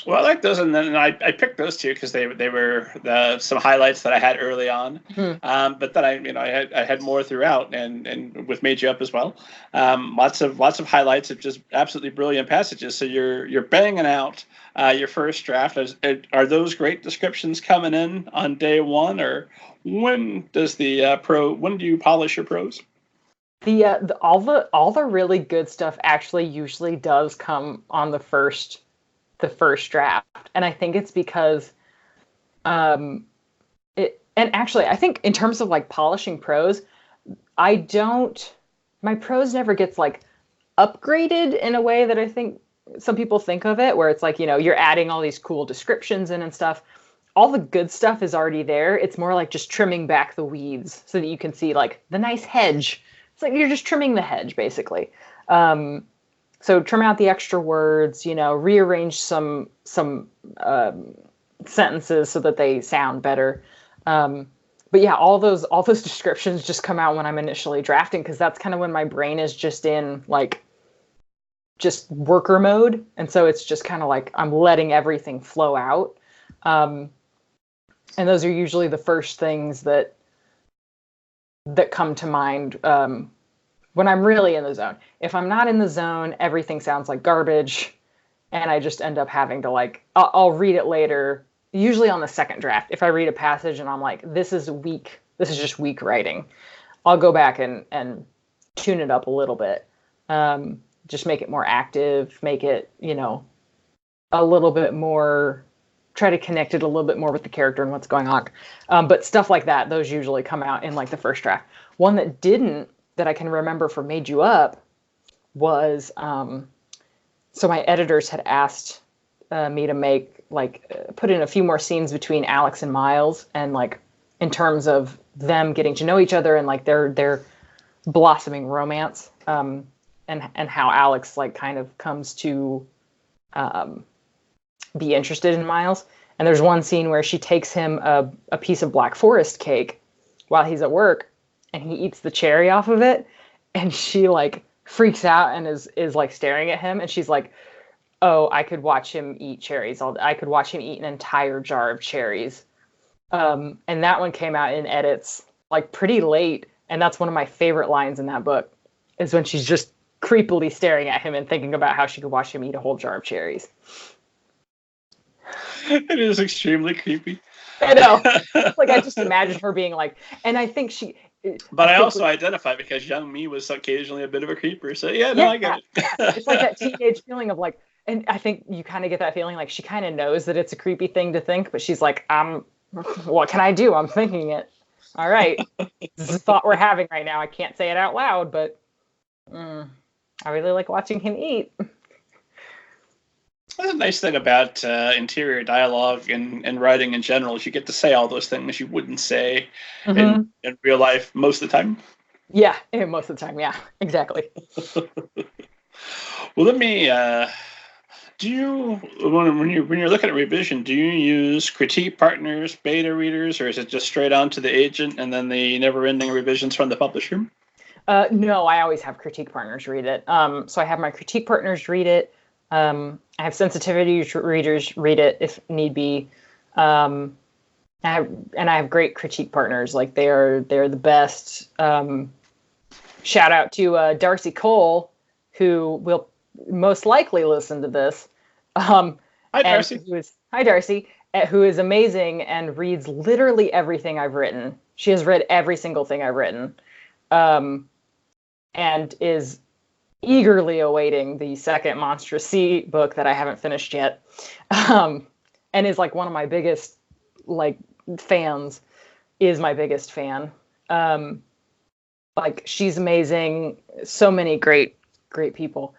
Well, I like those, and then I picked those two because they were some highlights that I had early on. Mm-hmm. But then I had more throughout, and with Made You Up as well. Lots of highlights of just absolutely brilliant passages. So you're banging out your first draft. Are those great descriptions coming in on day one, or when does when do you polish your prose? All the really good stuff actually usually does come on the first draft, and I think it's because and actually I think in terms of like polishing prose, my prose never gets like upgraded in a way that I think some people think of it, where it's like, you're adding all these cool descriptions in and stuff. All the good stuff is already there. It's more like just trimming back the weeds so that you can see like the nice hedge. It's like you're just trimming the hedge basically. So trim out the extra words, rearrange some sentences so that they sound better. But yeah, all those descriptions just come out when I'm initially drafting, because that's kind of when my brain is just in like just worker mode, and so it's just kind of like I'm letting everything flow out. And those are usually the first things that come to mind when I'm really in the zone. If I'm not in the zone, everything sounds like garbage, and I just end up having to like, I'll read it later, usually on the second draft. If I read a passage and I'm like, this is weak, this is just weak writing, I'll go back and tune it up a little bit. Just make it more active, make it, a little bit more, try to connect it a little bit more with the character and what's going on. But stuff like that, those usually come out in like the first draft. One that didn't, that I can remember for Made You Up was, so my editors had asked me to make put in a few more scenes between Alex and Miles, and like in terms of them getting to know each other and like their blossoming romance, and how Alex like kind of comes to be interested in Miles. And there's one scene where she takes him a piece of Black Forest cake while he's at work, and he eats the cherry off of it, and she like freaks out and is like staring at him, and she's like, oh, I could watch him eat cherries. I could watch him eat an entire jar of cherries. And that one came out in edits like pretty late. And that's one of my favorite lines in that book, is when she's just creepily staring at him and thinking about how she could watch him eat a whole jar of cherries. It is extremely creepy. I know. Like, I just imagine her being like, and I think she... But I also identify because young me was occasionally a bit of a creeper. So yeah, no, I get it. It's like that teenage feeling of like, and I think you kind of get that feeling like she kind of knows that it's a creepy thing to think, but she's like, what can I do? I'm thinking it. All right. This is a thought we're having right now. I can't say it out loud, but I really like watching him eat. That's a nice thing about interior dialogue and writing in general is you get to say all those things you wouldn't say in real life most of the time. Yeah, most of the time. Yeah, exactly. Well, let me. Do you when you're looking at revision, do you use critique partners, beta readers, or is it just straight on to the agent and then the never-ending revisions from the publisher? No, I always have critique partners read it. So I have my critique partners read it. I have sensitivity readers read it if need be. I have great critique partners. Like they're the best. Shout out to Darcy Cole, who will most likely listen to this. Hi, Darcy. Hi, Darcy, who is amazing and reads literally everything I've written. She has read every single thing I've written, and is eagerly awaiting the second Monstrous Sea book that I haven't finished yet, and is like one of my biggest fans. Is my biggest fan. Like she's amazing. So many great people.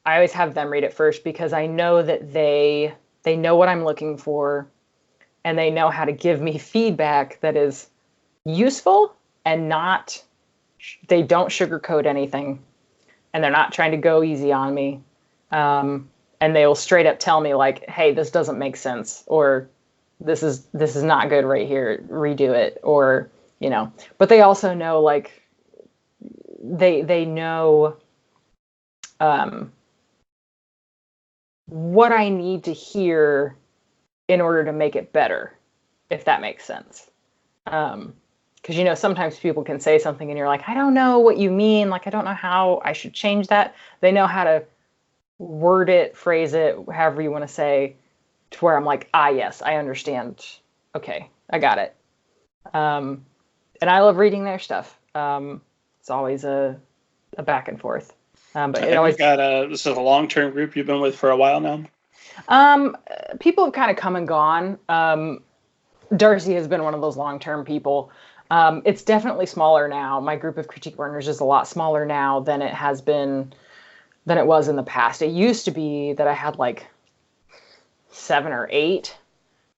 I always have them read it first because I know that they know what I'm looking for, and they know how to give me feedback that is useful and not. They don't sugarcoat anything. And they're not trying to go easy on me. And they will straight up tell me like, hey, this doesn't make sense, or this is not good right here. Redo it. Or, but they also know like they know what I need to hear in order to make it better, if that makes sense. Because, sometimes people can say something and you're like, I don't know what you mean. Like, I don't know how I should change that. They know how to word it, phrase it, however you want to say, to where I'm like, yes, I understand. Okay, I got it. And I love reading their stuff. It's always a back and forth. But it always this is a long-term group you've been with for a while now? People have kind of come and gone. Darcy has been one of those long-term people. It's definitely smaller now. My group of critique partners is a lot smaller now than it was in the past. It used to be that I had like 7 or 8.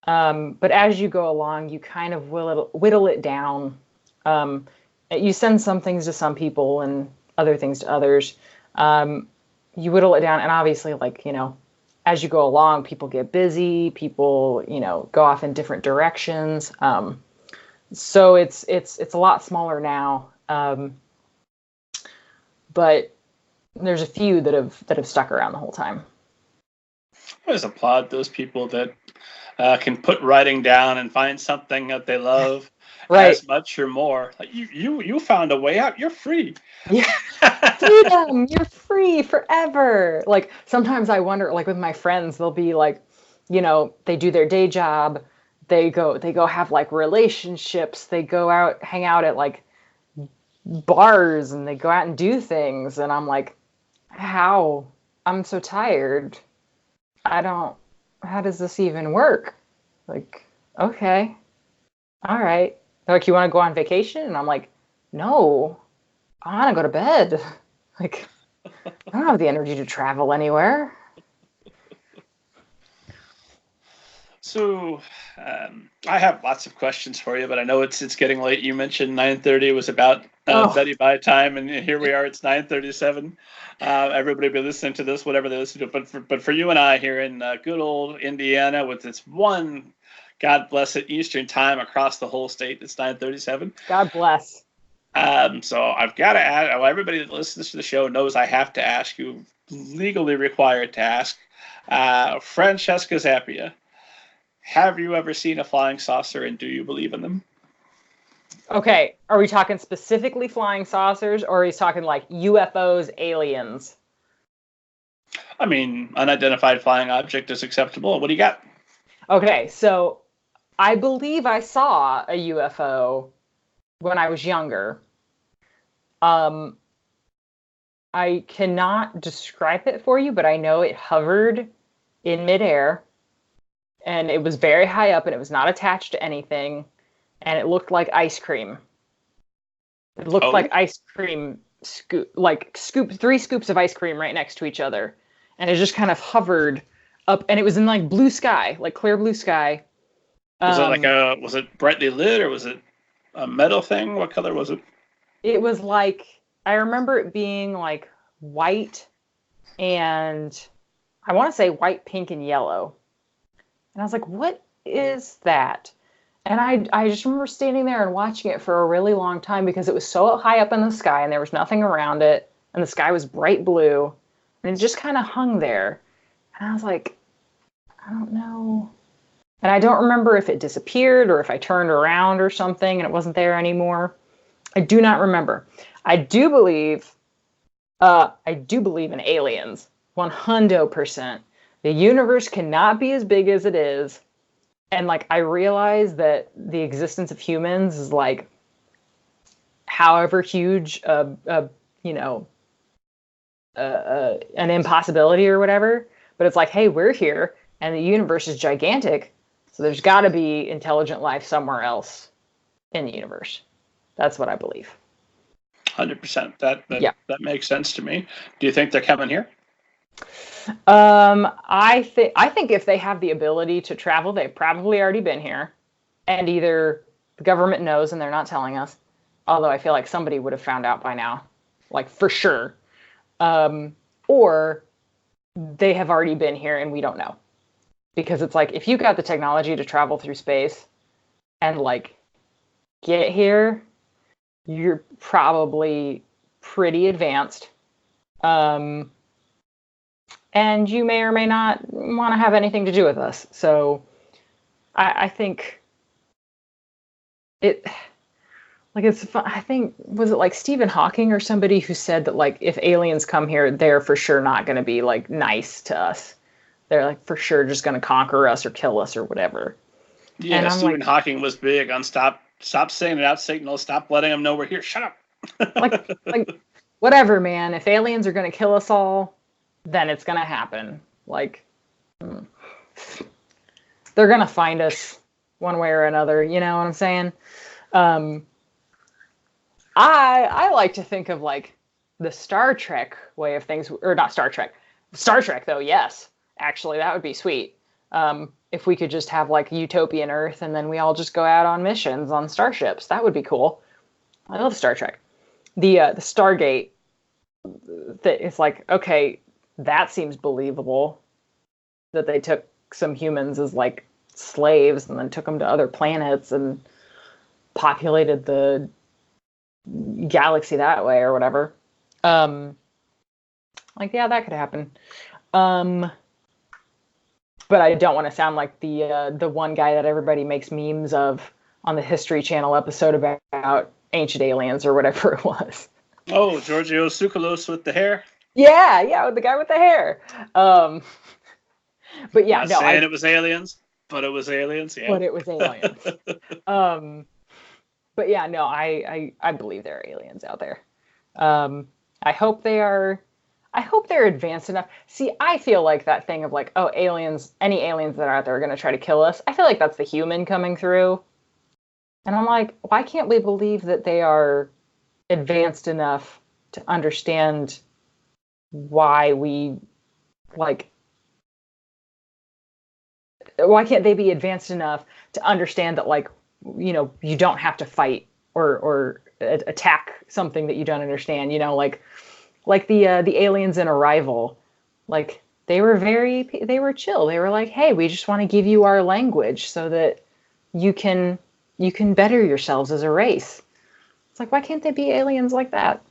But as you go along, you kind of whittle it down. You send some things to some people and other things to others. You whittle it down, and obviously, as you go along, people get busy. People, go off in different directions. So it's a lot smaller now, but there's a few that have stuck around the whole time. I always applaud those people that can put writing down and find something that they love right. as much or more. Like you found a way out. You're free. Yeah, freedom. You're free forever. Like sometimes I wonder, like with my friends, they'll be like, they do their day job. They go have like relationships. They go out, hang out at like bars, and they go out and do things. And I'm like, how? I'm so tired. How does this even work? Like, okay. All right. They're like, you want to go on vacation? And I'm like, no, I want to go to bed. Like, I don't have the energy to travel anywhere. So I have lots of questions for you, but I know it's getting late. You mentioned 9:30 was about Betty Bye time, and here we are. It's 9:37. Everybody will be listening to this, whatever they listen to. But for you and I here in good old Indiana, with this one, God bless it, Eastern time across the whole state, it's 9:37. God bless. So I've got to ask. Well, everybody that listens to the show knows I have to ask you, legally required to ask. Francesca Zappia, have you ever seen a flying saucer, and do you believe in them? Okay, are we talking specifically flying saucers, or are we talking like UFOs, aliens? I mean, unidentified flying object is acceptable. What do you got? Okay, so I believe I saw a UFO when I was younger. I cannot describe it for you, but I know it hovered in midair, and it was very high up, and it was not attached to anything, and it looked like ice cream. It looked like ice cream three scoops of ice cream right next to each other, and it just kind of hovered up, and it was in like blue sky, like clear blue sky. Was it brightly lit, or was it a metal thing? What color was it? It was like, I remember it being like white, and I want to say white, pink, and yellow. And I was like, what is that? And I just remember standing there and watching it for a really long time because it was so high up in the sky and there was nothing around it. And the sky was bright blue. And it just kind of hung there. And I was like, I don't know. And I don't remember if it disappeared or if I turned around or something and it wasn't there anymore. I do not remember. I do believe in aliens. 100%. The universe cannot be as big as it is. And like, I realize that the existence of humans is like, however huge, an impossibility or whatever. But it's like, hey, we're here and the universe is gigantic. So there's got to be intelligent life somewhere else in the universe. That's what I believe. 100%. That makes sense to me. Do you think they're coming here? I think if they have the ability to travel, they've probably already been here, and either the government knows and they're not telling us, although I feel like somebody would have found out by now, like for sure, or they have already been here and we don't know. Because it's like, if you got the technology to travel through space and like get here, you're probably pretty advanced. And you may or may not want to have anything to do with us. So I think it, like, it's fun. I think, was it like Stephen Hawking or somebody who said that like, if aliens come here, they're for sure not going to be like nice to us. They're like for sure just going to conquer us or kill us or whatever. Yeah, Stephen Hawking was big on stop sending out signals, stop letting them know we're here. Shut up. like whatever, man. If aliens are going to kill us all, then it's going to happen. Like, they're going to find us one way or another. You know what I'm saying? I like to think of like the Star Trek way of things, or not Star Trek. Star Trek, though, yes. Actually, that would be sweet. If we could just have like utopian Earth and then we all just go out on missions on starships. That would be cool. I love Star Trek. The Stargate, that it's like, okay, that seems believable, that they took some humans as like slaves and then took them to other planets and populated the galaxy that way or whatever. Like, yeah, that could happen. But I don't want to sound like the one guy that everybody makes memes of on the History Channel episode about ancient aliens or whatever it was. Oh, Giorgio Tsoukalos with the hair? Yeah, the guy with the hair. But yeah, Not saying it was aliens, but it was aliens. Yeah. But it was aliens. But yeah, no, I believe there are aliens out there. I hope they're advanced enough. See, I feel like that thing of like, oh, aliens, any aliens that are out there are going to try to kill us. I feel like that's the human coming through. And I'm like, why can't we believe that they are advanced enough to understand why we, like, why can't they be advanced enough to understand that, like, you know, you don't have to fight or attack something that you don't understand, you know, like the aliens in Arrival, like they were chill. They were like, hey, we just want to give you our language so that you can better yourselves as a race. It's like, why can't they be aliens like that?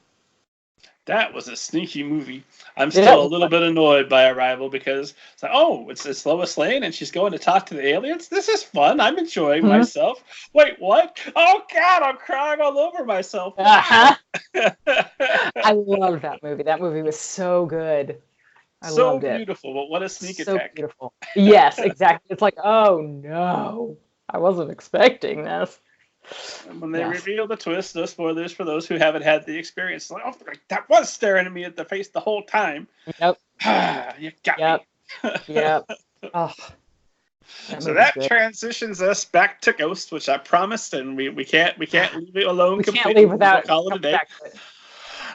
That was a sneaky movie. I'm still a little bit annoyed by Arrival because it's like, oh, it's Lois Lane and she's going to talk to the aliens. This is fun. I'm enjoying myself. Wait, what? Oh God, I'm crying all over myself. I loved that movie. That movie was so good. I loved it. So beautiful, but what a sneak so attack. Beautiful. Yes, exactly. It's like, oh no, I wasn't expecting this. And when they reveal the twist, no spoilers for those who haven't had the experience. Like, oh, that was staring at me at the face the whole time. Yep. You got me. Yep. Oh, so that transitions us back to Ghost, which I promised, and we can't leave it alone. We can't leave without call it a day.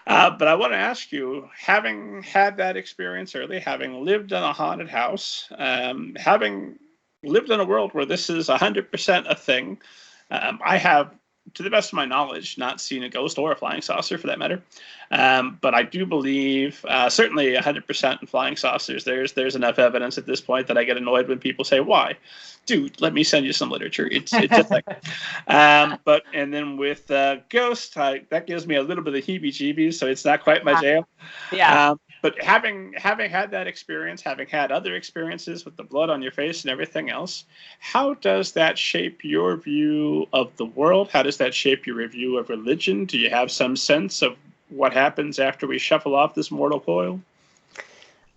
But I want to ask you, having had that experience early, having lived in a haunted house, having lived in a world where this is 100% a thing. I have, to the best of my knowledge, not seen a ghost or a flying saucer for that matter. But I do believe, certainly 100% in flying saucers, there's enough evidence at this point that I get annoyed when people say, why? Dude, let me send you some literature. It's just like, but, and then with Ghost, that gives me a little bit of heebie-jeebies, so it's not quite my jam. Yeah. But having had that experience, having had other experiences with the blood on your face and everything else, how does that shape your view of the world? How does that shape your review of religion? Do you have some sense of what happens after we shuffle off this mortal coil?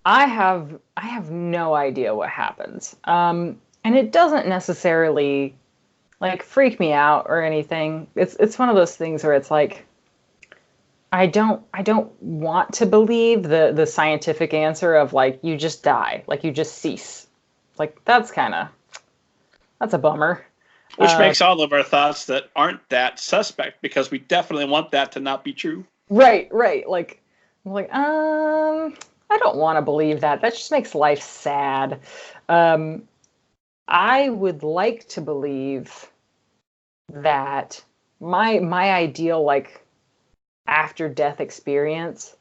I have no idea what happens. And it doesn't necessarily like freak me out or anything. It's one of those things where it's like, I don't want to believe the scientific answer of like, you just die, like you just cease. Like that's a bummer. Which makes all of our thoughts that aren't that suspect, because we definitely want that to not be true. Right. Like, I'm like, I don't want to believe that. That just makes life sad. I would like to believe that my ideal like after death experience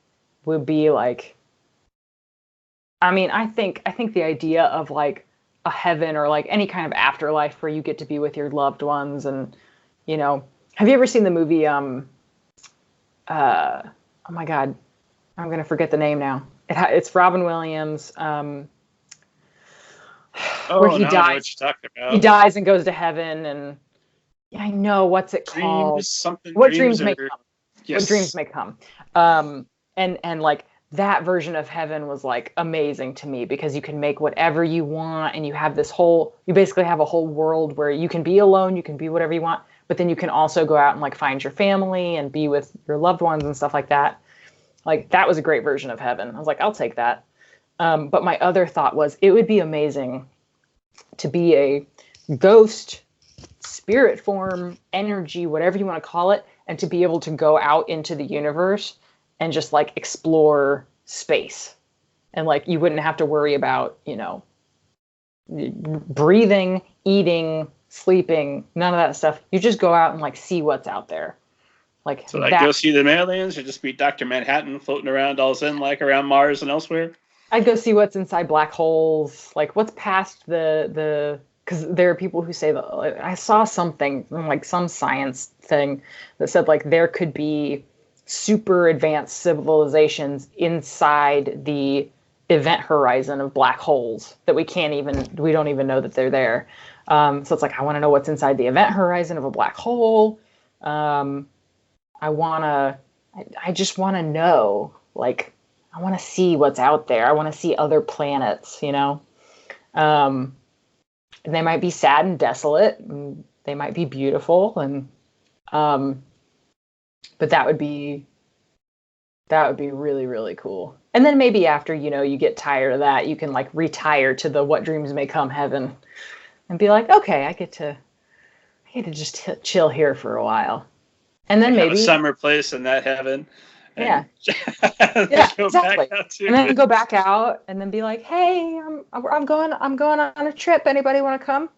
would be like, I mean, I think the idea of like a heaven or like any kind of afterlife where you get to be with your loved ones and, you know, have you ever seen the movie, oh my God, I'm going to forget the name now. It's Robin Williams, where he dies. I know what you're talking about. He dies and goes to heaven, and I know what's it called? What dreams may come. Yes. What dreams may come. And like that version of heaven was like amazing to me because you can make whatever you want, and you basically have a whole world where you can be alone, you can be whatever you want, but then you can also go out and like find your family and be with your loved ones and stuff like that. Like that was a great version of heaven. I was like, I'll take that. But my other thought was it would be amazing to be a ghost, spirit form, energy, whatever you want to call it, and to be able to go out into the universe and just like explore space. And like you wouldn't have to worry about, you know, breathing, eating, sleeping, none of that stuff. You just go out and like see what's out there. Like, so like go see the aliens or just be Dr. Manhattan floating around all zen like around Mars and elsewhere? I'd go see what's inside black holes, like what's past the because there are people who say that I saw something like some science thing that said like there could be super advanced civilizations inside the event horizon of black holes that we don't even know that they're there. So it's like, I want to know what's inside the event horizon of a black hole. I just want to know, like, I want to see what's out there. I want to see other planets, you know? And they might be sad and desolate, and they might be beautiful, and but that would be really, really cool. And then maybe after, you know, you get tired of that, you can like retire to the what dreams may come heaven and be like, okay, I get to just chill here for a while. And then maybe have a summer place in that heaven. Yeah. Yeah, exactly. And then go back out and then be like, hey, I'm going on a trip. Anybody want to come?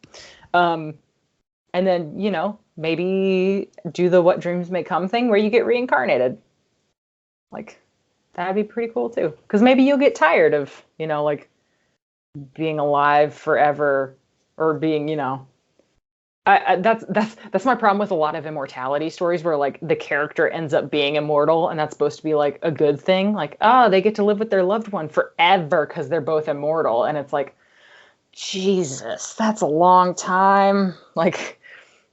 And then, you know, maybe do the what dreams may come thing where you get reincarnated. Like, that'd be pretty cool too. Because maybe you'll get tired of, you know, like being alive forever or being, you know, That's my problem with a lot of immortality stories where like the character ends up being immortal and that's supposed to be like a good thing. Like, oh, they get to live with their loved one forever because they're both immortal. And it's like, Jesus, that's a long time. Like,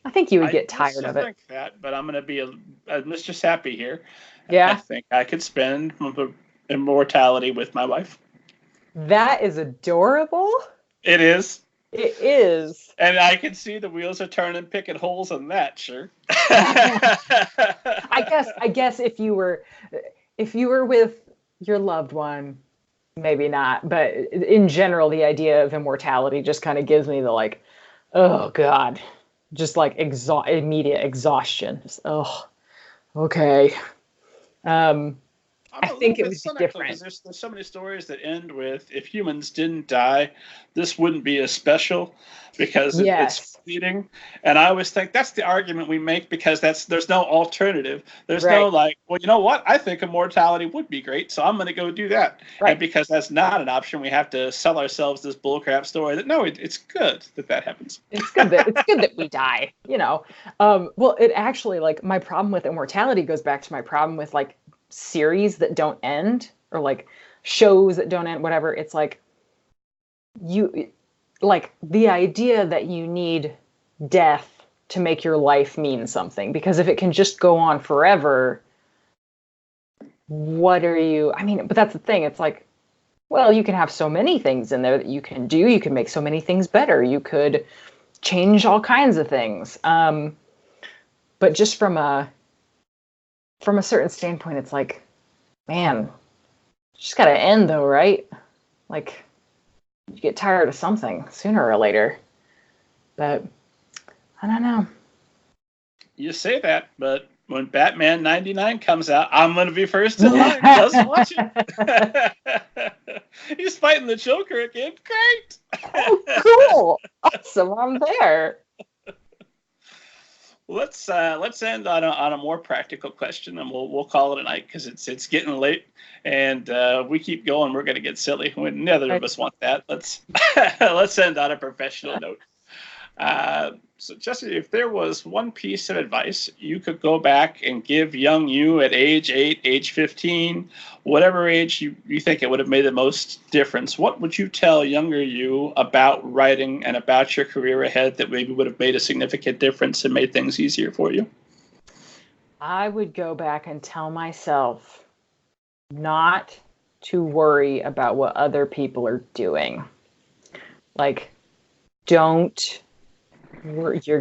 I think you would get tired of it. I think that, but I'm going to be a Mr. Sappy here. Yeah. I think I could spend immortality with my wife. That is adorable. It is. It is. And I can see the wheels are turning, picking holes in that, sure. I guess if you were with your loved one, maybe not. But in general, the idea of immortality just kind of gives me the like, oh God, just like immediate exhaustion. Just, oh, okay. I think it would be different. There's so many stories that end with, if humans didn't die, this wouldn't be as special because it's fleeting. And I always think that's the argument we make because there's no alternative. There's no like, well, you know what? I think immortality would be great, so I'm going to go do that. Right. And because that's not an option, we have to sell ourselves this bullcrap story that, no, it's good that happens. It's good that we die, you know. Well, it actually, like, my problem with immortality goes back to my problem with, like, series that don't end or like shows that don't end, whatever. It's like the idea that you need death to make your life mean something, because if it can just go on forever, but that's the thing. It's like, well, you can have so many things in there that you can do. You can make so many things better. You could change all kinds of things. But just from a certain standpoint, it's like, man, just gotta end though, right? Like, you get tired of something sooner or later. But I don't know. You say that, but when Batman 99 comes out, I'm gonna be first in line. Just watch it. He's fighting the Joker again. Great. Oh, cool. Awesome. I'm there. Let's end on a more practical question, and we'll call it a night because it's getting late, and we keep going. We're going to get silly. Neither of us want that. Let's end on a professional note. So, Chessie, if there was one piece of advice you could go back and give young you at age 8, age 15, whatever age you think it would have made the most difference, what would you tell younger you about writing and about your career ahead that maybe would have made a significant difference and made things easier for you? I would go back and tell myself not to worry about what other people are doing. Like, you're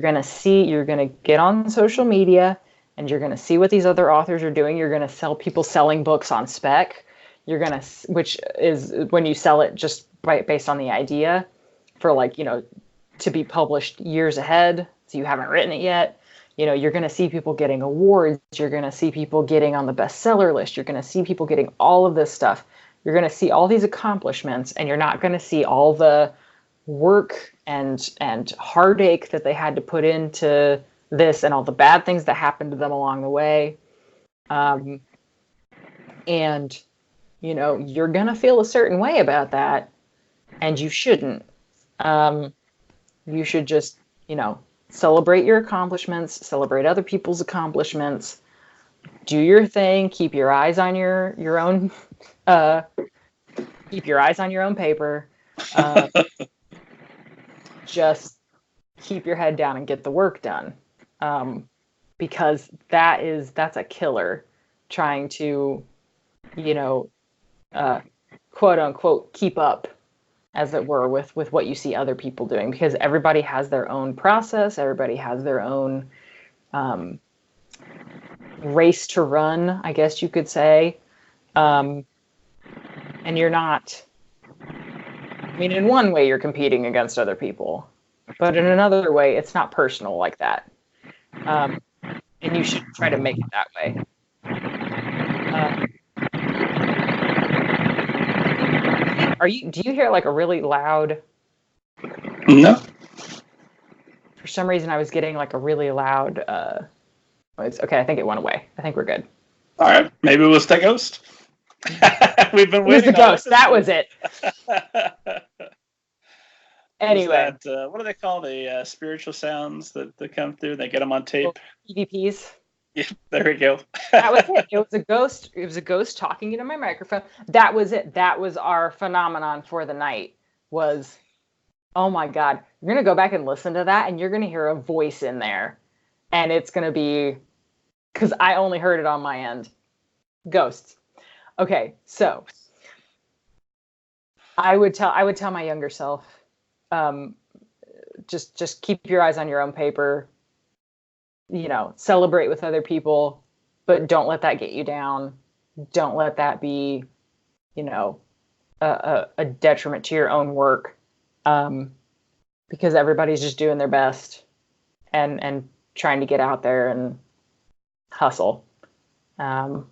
going to get on social media and you're going to see what these other authors are doing. You're going to sell people selling books on spec. Which is when you sell it just based on the idea for, like, you know, to be published years ahead. So you haven't written it yet. You know, you're going to see people getting awards. You're going to see people getting on the bestseller list. You're going to see people getting all of this stuff. You're going to see all these accomplishments, and you're not going to see all the work and heartache that they had to put into this and all the bad things that happened to them along the way. And, you know, you're going to feel a certain way about that, and you shouldn't. You should just, you know, celebrate your accomplishments, celebrate other people's accomplishments, do your thing, keep your eyes on your own paper. Just keep your head down and get the work done. Because that's a killer, trying to, you know, quote unquote, keep up, as it were, with what you see other people doing, because everybody has their own process. Everybody has their own race to run, I guess you could say. And you're not, I mean, in one way you're competing against other people, but in another way, it's not personal like that. And you should try to make it that way. Do you hear like a really loud? No. For some reason, I was getting like a really loud. It's okay. I think it went away. I think we're good. All right. Maybe it was the ghost. We've been waiting. It was the ghost. That was it. Anyway. What do they call the spiritual sounds that come through? They get them on tape. EVPs. Yeah, there we go. That was it. It was a ghost. It was a ghost talking into my microphone. That was it. That was our phenomenon for the night. Was, oh my God, you're gonna go back and listen to that, and you're gonna hear a voice in there, and it's gonna be, because I only heard it on my end. Ghosts. Okay, so I would tell my younger self, just keep your eyes on your own paper. Celebrate with other people, but don't let that get you down. Don't let that be, a detriment to your own work, because everybody's just doing their best and trying to get out there and hustle. And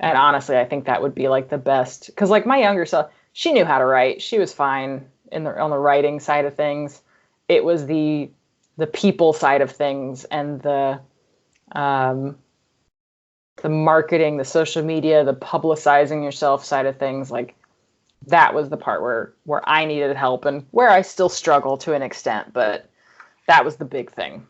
honestly, I think that would be like the best, because like my younger self, she knew how to write. She was fine on the writing side of things. It was the people side of things and the marketing, the social media, the publicizing yourself side of things. Like that was the part where I needed help and where I still struggle to an extent, but that was the big thing.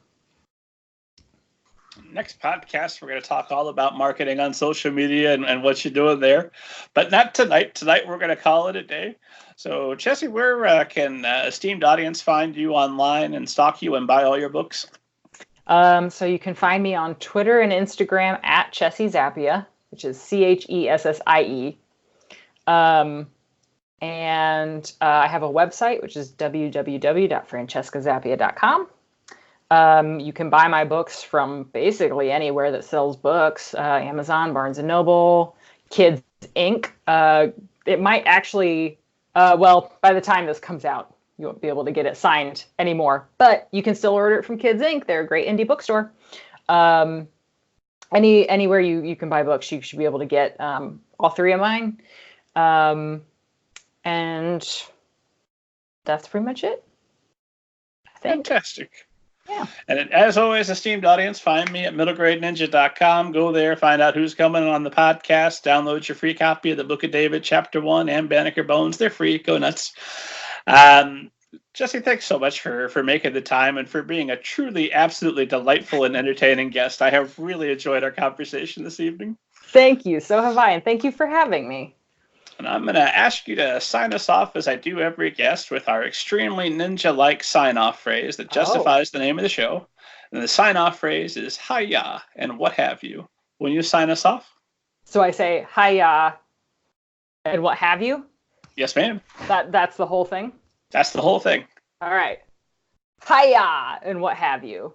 Next podcast, we're going to talk all about marketing on social media and what you're doing there, but not tonight. Tonight, we're going to call it a day. So, Chessie, where can esteemed audience find you online and stalk you and buy all your books? So you can find me on Twitter and Instagram at Chessie Zappia, which is Chessie. And I have a website, which is www.francescazappia.com. You can buy my books from basically anywhere that sells books, Amazon, Barnes & Noble, Kids Inc. It might actually, by the time this comes out, you won't be able to get it signed anymore, but you can still order it from Kids Inc. They're a great indie bookstore. Anywhere you can buy books, you should be able to get all three of mine. And that's pretty much it, I think. Fantastic. Yeah. And as always, esteemed audience, find me at middlegradeninja.com. Go there, find out who's coming on the podcast. Download your free copy of the Book of David, Chapter 1, and Banneker Bones. They're free. Go nuts. Chessie, thanks so much for making the time and for being a truly, absolutely delightful and entertaining guest. I have really enjoyed our conversation this evening. Thank you. So have I. And thank you for having me. And I'm going to ask you to sign us off, as I do every guest, with our extremely ninja-like sign-off phrase that justifies the name of the show. And the sign-off phrase is "Hiya" and what have you. Will you sign us off? So I say "Hiya" and what have you? Yes, ma'am. That's the whole thing? That's the whole thing. All right. Hiya and what have you.